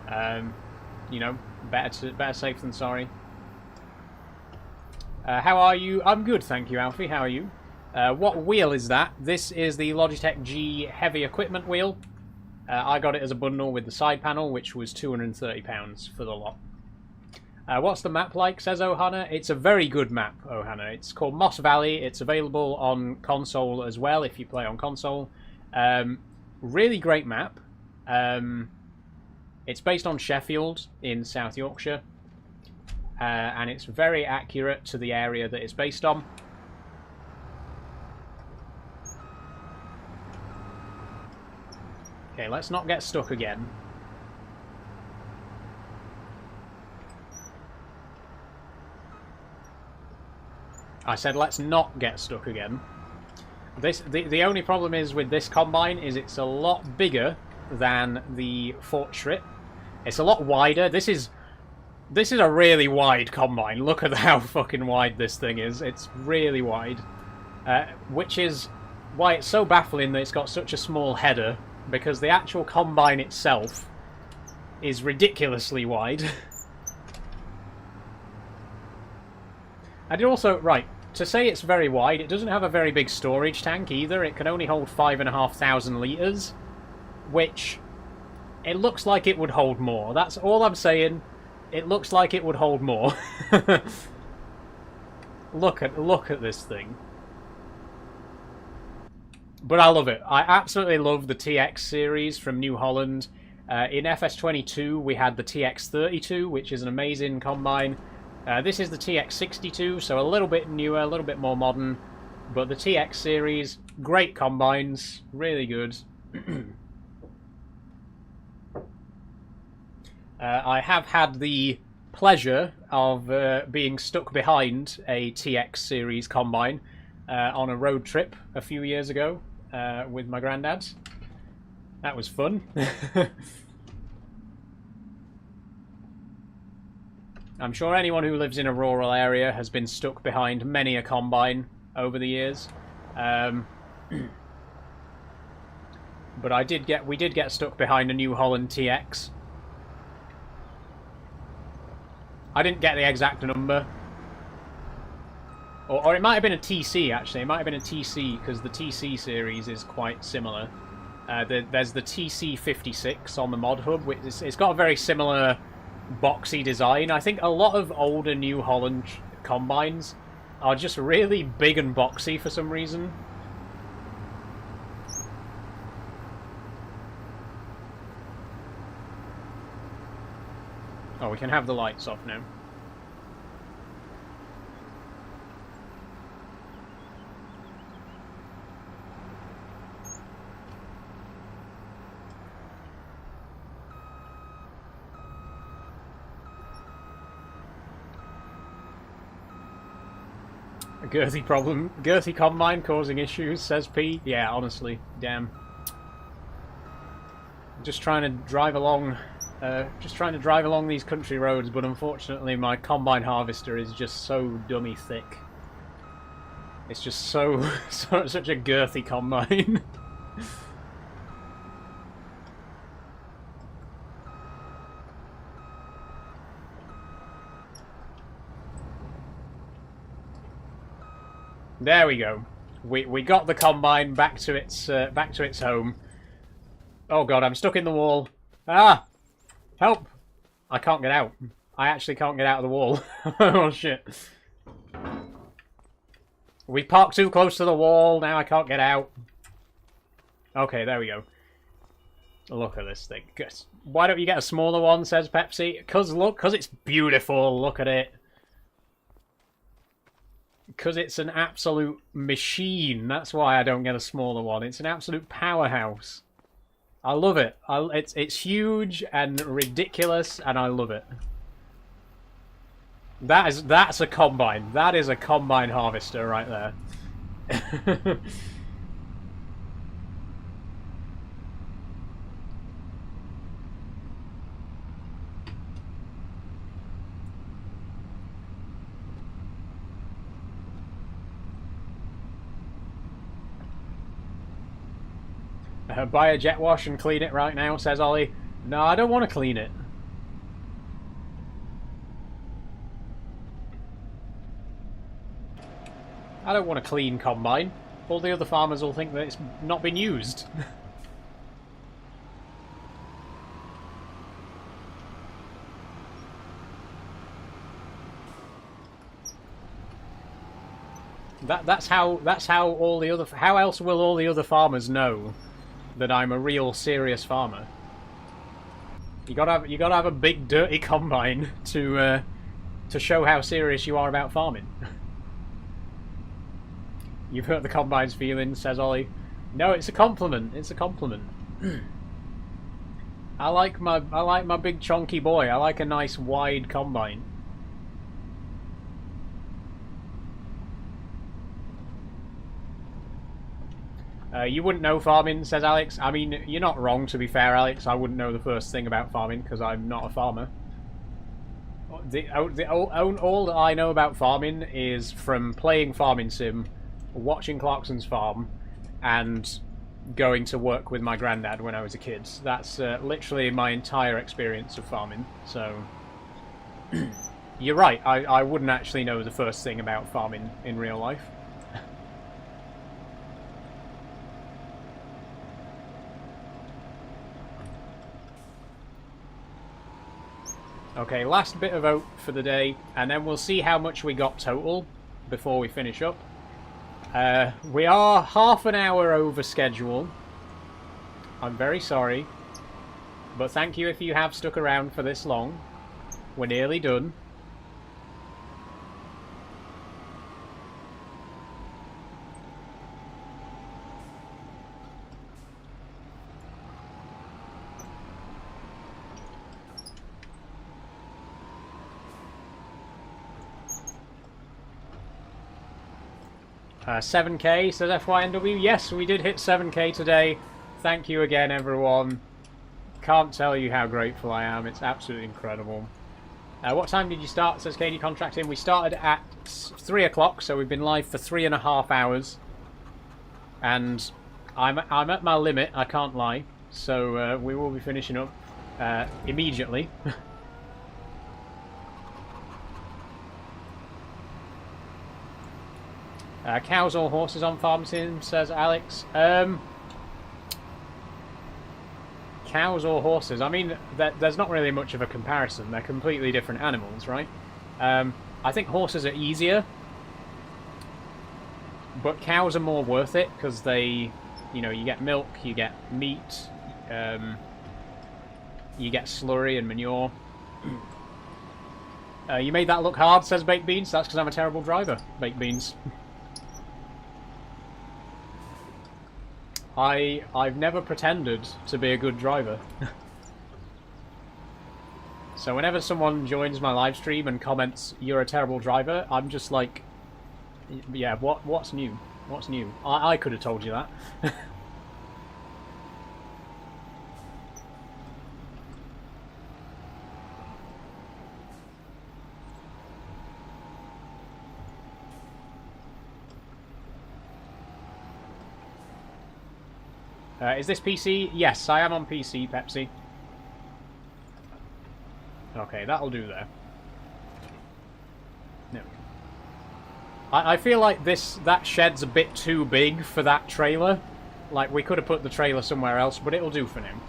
You know, better safe than sorry. How are you? I'm good, thank you, Alfie. How are you? What wheel is that? This is the Logitech G heavy equipment wheel. I got it as a bundle with the side panel, which was £230 for the lot. What's the map like, says Ohana? It's a very good map, Ohana. It's called Moss Valley. It's available on console as well, if you play on console. Really great map. It's based on Sheffield in South Yorkshire. And it's very accurate to the area that it's based on. Okay, let's not get stuck again. I said let's not get stuck again. The only problem is with this combine is it's a lot bigger than the Fortschritt. It's a lot wider. This is a really wide combine. Look at how fucking wide this thing is. It's really wide. Which is why it's so baffling that it's got such a small header, because the actual combine itself is ridiculously wide. I did also... Right, to say it's very wide, it doesn't have a very big storage tank either. It can only hold 5,500 litres, which... It looks like it would hold more. That's all I'm saying. It looks like it would hold more. Look at this thing. But I love it. I absolutely love the TX series from New Holland. In FS22, we had the TX32, which is an amazing combine. This is the TX62, so a little bit newer, a little bit more modern. But the TX series, great combines, really good. I have had the pleasure of being stuck behind a TX series combine on a road trip a few years ago with my granddad. That was fun. I'm sure anyone who lives in a rural area has been stuck behind many a combine over the years. But we did get stuck behind a New Holland TX. I didn't get the exact number. Or it might have been a TC, actually. It might have been a TC, because the TC series is quite similar. There's the TC56 on the mod hub. It's got a very similar boxy design. I think a lot of older New Holland combines are just really big and boxy for some reason. Oh, we can have the lights off now. A girthy problem. Girthy combine causing issues, says P. Yeah, honestly. Damn. Just trying to drive along these country roads, but unfortunately my combine harvester is just so dummy thick. It's just such a girthy combine. There we go. We got the combine back to its home. Oh god, I'm stuck in the wall. Ah! Help! I can't get out. I actually can't get out of the wall. Oh shit. We parked too close to the wall, now I can't get out. Okay, there we go. Look at this thing. Why don't you get a smaller one, says Pepsi? Cause it's beautiful, look at it. Because it's an absolute machine, that's why I don't get a smaller one. It's an absolute powerhouse. I love it. It's huge and ridiculous, and I love it. That's a combine. That is a combine harvester right there. Buy a jet wash and clean it right now, says Ollie. No, I don't want to clean it. I don't want to clean combine. All the other farmers will think that it's not been used. That's how all the other... How else will all the other farmers know that I'm a real serious farmer? You gotta have a big dirty combine to show how serious you are about farming. You've hurt the combine's feelings, says Ollie. No, it's a compliment. It's a compliment. I like my big chunky boy. I like a nice wide combine. You wouldn't know farming, says Alex. I mean, you're not wrong, to be fair, Alex. I wouldn't know the first thing about farming, because I'm not a farmer. All that I know about farming is from playing Farming Sim, watching Clarkson's farm, and going to work with my granddad when I was a kid. That's literally my entire experience of farming, so... You're right, I wouldn't actually know the first thing about farming in real life. Okay, last bit of oat for the day, and then we'll see how much we got total before we finish up. We are half an hour over schedule. I'm very sorry. But thank you if you have stuck around for this long. We're nearly done. Uh, 7k, says FYNW. Yes, we did hit 7k today. Thank you again, everyone. Can't tell you how grateful I am. It's absolutely incredible. What time did you start, says KD Contracting? We started at 3 o'clock, so we've been live for 3.5 hours. And I'm at my limit, I can't lie. So we will be finishing up immediately. Cows or horses on farm sim, says Alex. Cows or horses? I mean, there's not really much of a comparison. They're completely different animals, right? I think horses are easier, but cows are more worth it because they, you know, you get milk, you get meat, you get slurry and manure. You made that look hard, says Baked Beans. That's because I'm a terrible driver, Baked Beans. I've never pretended to be a good driver. So whenever someone joins my live stream and comments, "You're a terrible driver," I'm just like, yeah, what's new? What's new? I could have told you that. Is this PC? Yes, I am on PC, Pepsi. Okay, that'll do there. No. I feel like that shed's a bit too big for that trailer. Like, we could have put the trailer somewhere else, but it'll do for now.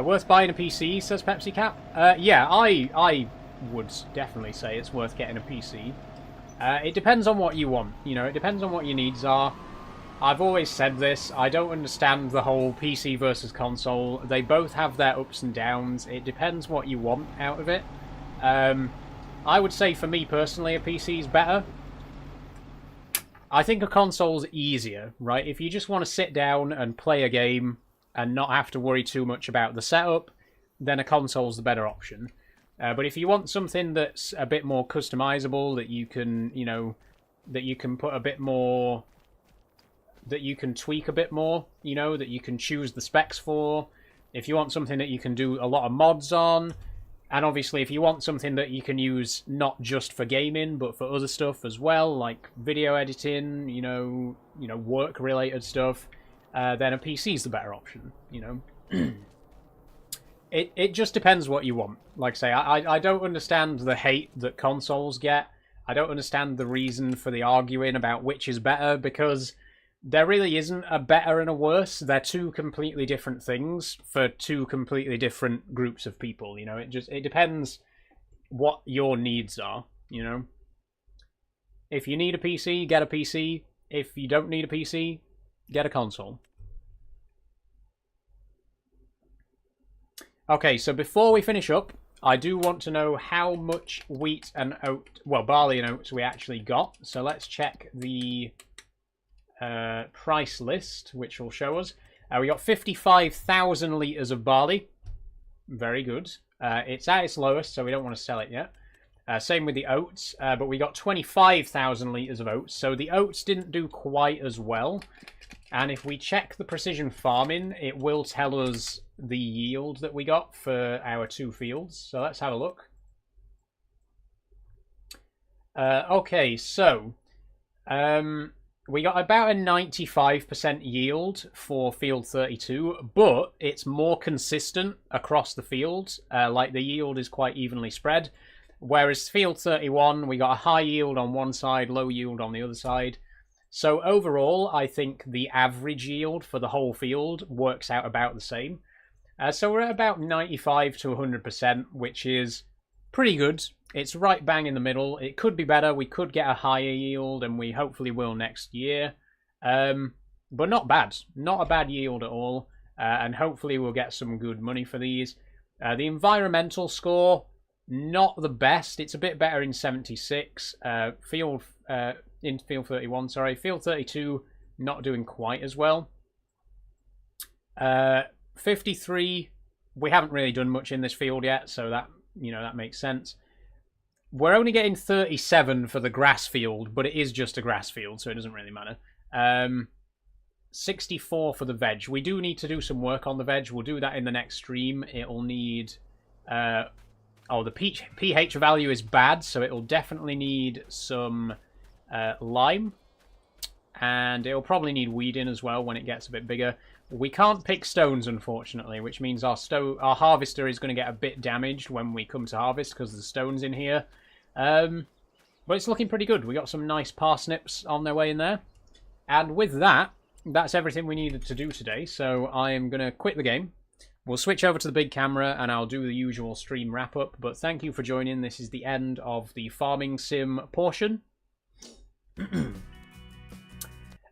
Worth buying a PC, says Pepsi Cap. Yeah, I would definitely say it's worth getting a PC. It depends on what you want. You know, it depends on what your needs are. I've always said this. I don't understand the whole PC versus console. They both have their ups and downs. It depends what you want out of it. I would say for me personally, a PC is better. I think a console's easier, right? If you just want to sit down and play a game and not have to worry too much about the setup, then a console's the better option. But if you want something that's a bit more customizable, that you can, you know, that you can put a bit more, that you can tweak a bit more, you know, that you can choose the specs for, if you want something that you can do a lot of mods on, and obviously if you want something that you can use not just for gaming, but for other stuff as well, like video editing, you know, work-related stuff, then a PC's the better option, you know. It just depends what you want. Like I say, I don't understand the hate that consoles get. I don't understand the reason for the arguing about which is better, because there really isn't a better and a worse. They're two completely different things for two completely different groups of people, you know. It depends what your needs are, you know. If you need a PC, get a PC. If you don't need a PC, get a console. Okay, so before we finish up, I do want to know how much wheat and oat, well, barley and oats we actually got. So let's check the price list, which will show us. We got 55,000 litres of barley. Very good. It's at its lowest, so we don't want to sell it yet. Same with the oats, but we got 25,000 litres of oats. So the oats didn't do quite as well. And if we check the precision farming, it will tell us the yield that we got for our two fields. So let's have a look. Okay, so we got about a 95% yield for field 32, but it's more consistent across the fields. Like the yield is quite evenly spread. Whereas field 31, we got a high yield on one side, low yield on the other side. So overall, I think the average yield for the whole field works out about the same. So we're at about 95 to 100%, which is pretty good. It's right bang in the middle. It could be better. We could get a higher yield, and we hopefully will next year. But not bad. Not a bad yield at all. And hopefully we'll get some good money for these. The environmental score, not the best. It's a bit better in 76. In field 31, sorry. Field 32, not doing quite as well. 53, we haven't really done much in this field yet, so that, that makes sense. We're only getting 37 for the grass field, but it is just a grass field, so it doesn't really matter. 64 for the veg. We do need to do some work on the veg. We'll do that in the next stream. It'll need... the pH value is bad, so it'll definitely need some lime. And it'll probably need weeding as well when it gets a bit bigger. We can't pick stones, unfortunately, which means our harvester is going to get a bit damaged when we come to harvest because there's stones in here. But it's looking pretty good. We got some nice parsnips on their way in there. And with that, that's everything we needed to do today. So I am going to quit the game. We'll switch over to the big camera and I'll do the usual stream wrap-up. But thank you for joining. This is the end of the farming sim portion.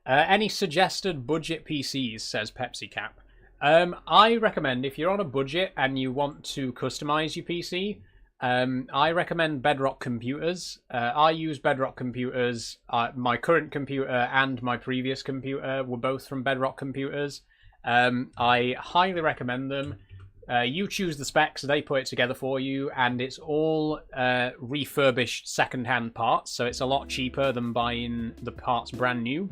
Any suggested budget PCs, says Pepsi Cap. I recommend, if you're on a budget and you want to customize your PC, I recommend Bedrock computers. I use Bedrock computers. My current computer and my previous computer were both from Bedrock computers. I highly recommend them. You choose the specs, they put it together for you, and it's all refurbished second-hand parts, so it's a lot cheaper than buying the parts brand new.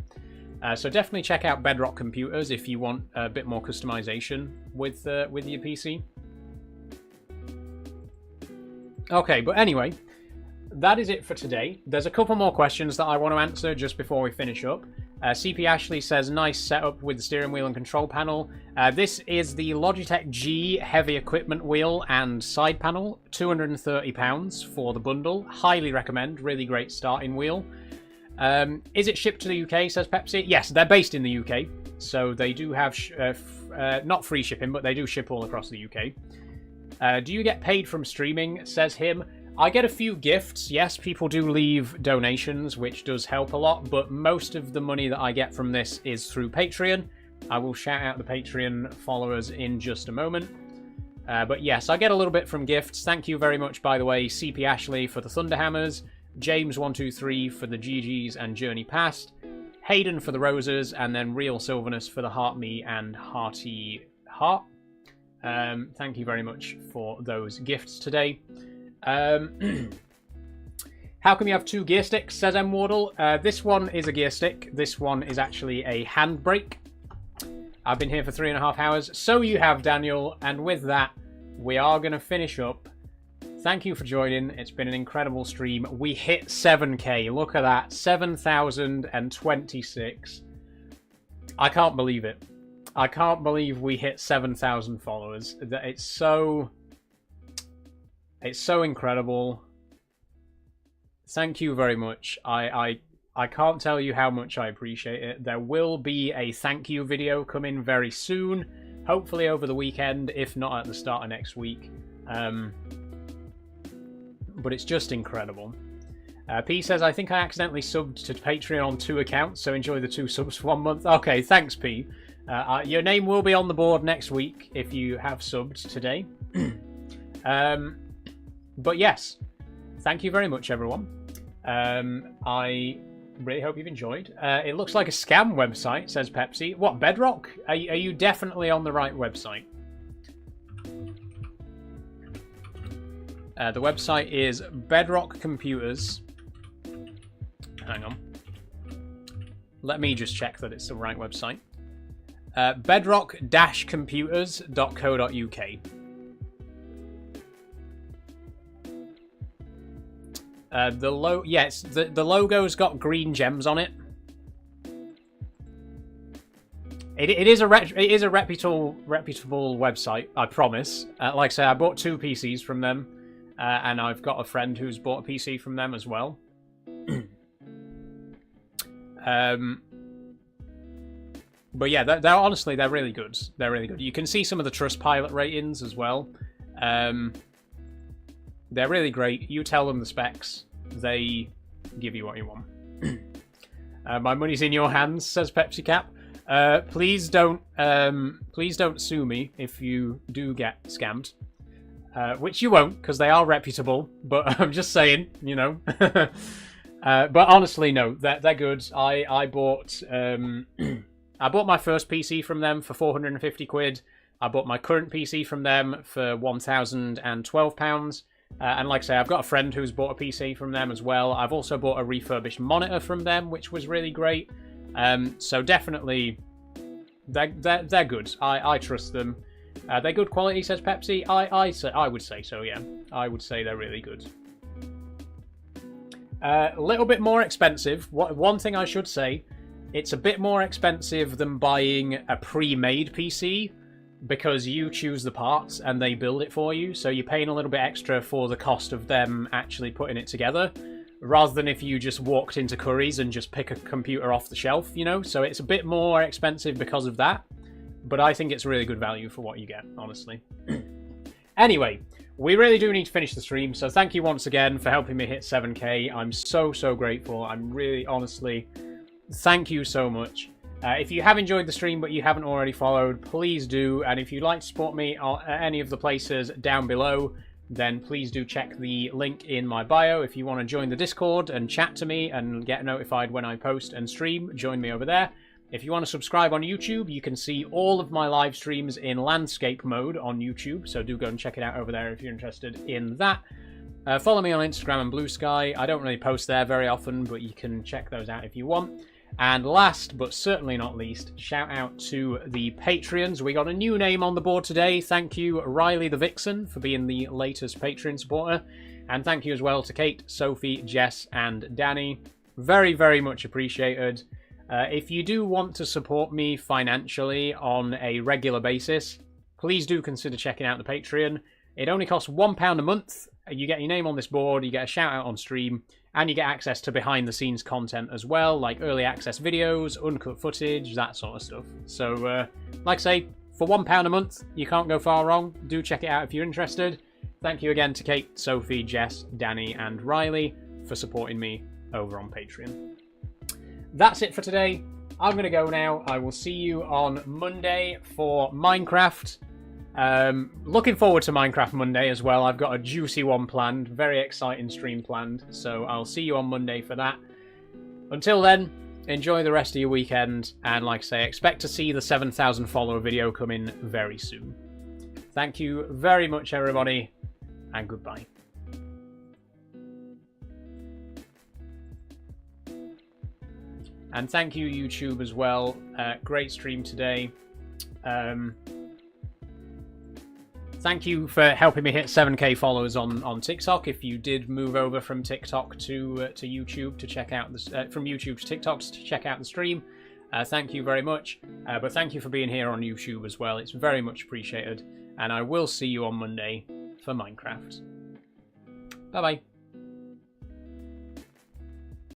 So definitely check out Bedrock computers if you want a bit more customization with your PC. Okay, but anyway, that is it for today. There's a couple more questions that I want to answer just before we finish up. CP Ashley says, nice setup with the steering wheel and control panel. This is the Logitech G heavy equipment wheel and side panel, £230 for the bundle. Highly recommend, really great starting wheel. Is it shipped to the UK, says Pepsi? Yes, they're based in the UK, so they do have, not free shipping, but they do ship all across the UK. Do you get paid from streaming, says him? I get a few gifts. Yes, people do leave donations, which does help a lot, but most of the money that I get from this is through Patreon. I will shout out the Patreon followers in just a moment. But yes, I get a little bit from gifts. Thank you very much, by the way, CP Ashley for the Thunderhammers, James123 for the GGs and Journey Past, Hayden for the Roses, and then Real Sylvanus for the Heart Me and Hearty Heart. Thank you very much for those gifts today. How come you have two gear sticks, says M. Wardle? This one is a gear stick. This one is actually a handbrake. I've been here for 3.5 hours. So you have, Daniel. And with that, we are going to finish up. Thank you for joining. It's been an incredible stream. We hit 7K. Look at that. 7,026. I can't believe it. I can't believe we hit 7,000 followers. It's so incredible. Thank you very much. I can't tell you how much I appreciate it. There will be a thank you video coming very soon. Hopefully over the weekend, if not at the start of next week. But it's just incredible. P says, I think I accidentally subbed to Patreon on 2 accounts, so enjoy the 2 subs for 1 month. Okay, thanks, P. Your name will be on the board next week if you have subbed today. But yes, thank you very much, everyone. I really hope you've enjoyed. It looks like a scam website, says Pepsi. What, Bedrock? Are you definitely on the right website? The website is Bedrock Computers. Hang on. Let me just check that it's the right website. Bedrock-computers.co.uk. The logo's got green gems on it. It is a reputable website, I promise. Like I say, I bought 2 PCs from them, and I've got a friend who's bought a PC from them as well. But yeah, they're honestly, they're really good. They're really good. You can see some of the Trustpilot ratings as well. They're really great. You tell them the specs, they give you what you want. My money's in your hands, says Pepsi Cap. Please don't sue me if you do get scammed. Which you won't, because they are reputable. But I'm just saying, you know. But honestly, no, they're good. I bought I bought my first PC from them for 450 quid. I bought my current PC from them for £1,012. And like I say, I've got a friend who's bought a PC from them as well. I've also bought a refurbished monitor from them, which was really great. So definitely, they're good. I trust them. They're good quality, says Pepsi. I would say so, yeah. I would say they're really good. A little bit more expensive. One thing I should say, it's a bit more expensive than buying a pre-made PC because you choose the parts and they build it for you. So you're paying a little bit extra for the cost of them actually putting it together, rather than if you just walked into Curry's and just pick a computer off the shelf, you know? So it's a bit more expensive because of that. But I think it's really good value for what you get, honestly. Anyway, we really do need to finish the stream, so thank you once again for helping me hit 7k. I'm so grateful. I'm really, honestly, thank you so much. If you have enjoyed the stream but you haven't already followed, please do. And if you'd like to support me at any of the places down below, then please do check the link in my bio. If you want to join the Discord and chat to me and get notified when I post and stream, join me over there. If you want to subscribe on YouTube, you can see all of my live streams in landscape mode on YouTube, so do go and check it out over there if you're interested in that. Follow me on Instagram and Blue Sky. I don't really post there very often, but you can check those out if you want. And last, but certainly not least, shout out to the Patreons. We got a new name on the board today. Thank you, Riley the Vixen, for being the latest Patreon supporter. And thank you as well to Kate, Sophie, Jess, and Danny. Very much appreciated. If you do want to support me financially on a regular basis, please do consider checking out the Patreon. It only costs £1 a month. You get your name on this board, you get a shout out on stream, and you get access to behind the scenes content as well, like early access videos, uncut footage, that sort of stuff. So, like I say, for £1 a month, you can't go far wrong. Do check it out if you're interested. Thank you again to Kate, Sophie, Jess, Danny, and Riley for supporting me over on Patreon. That's it for today. I'm going to go now. I will see you on Monday for Minecraft. Looking forward to Minecraft Monday as well. I've got a juicy one planned. Very exciting stream planned. So I'll see you on Monday for that. Until then, enjoy the rest of your weekend. And like I say, expect to see the 7,000 follower video come in very soon. Thank you very much, everybody. And goodbye. And thank you, YouTube, as well. Great stream today. Thank you for helping me hit 7k followers on TikTok. If you did move over from TikTok to YouTube to check out this, from YouTube to TikTok to check out the stream, thank you very much. But thank you for being here on YouTube as well. It's very much appreciated. And I will see you on Monday for Minecraft. Bye bye.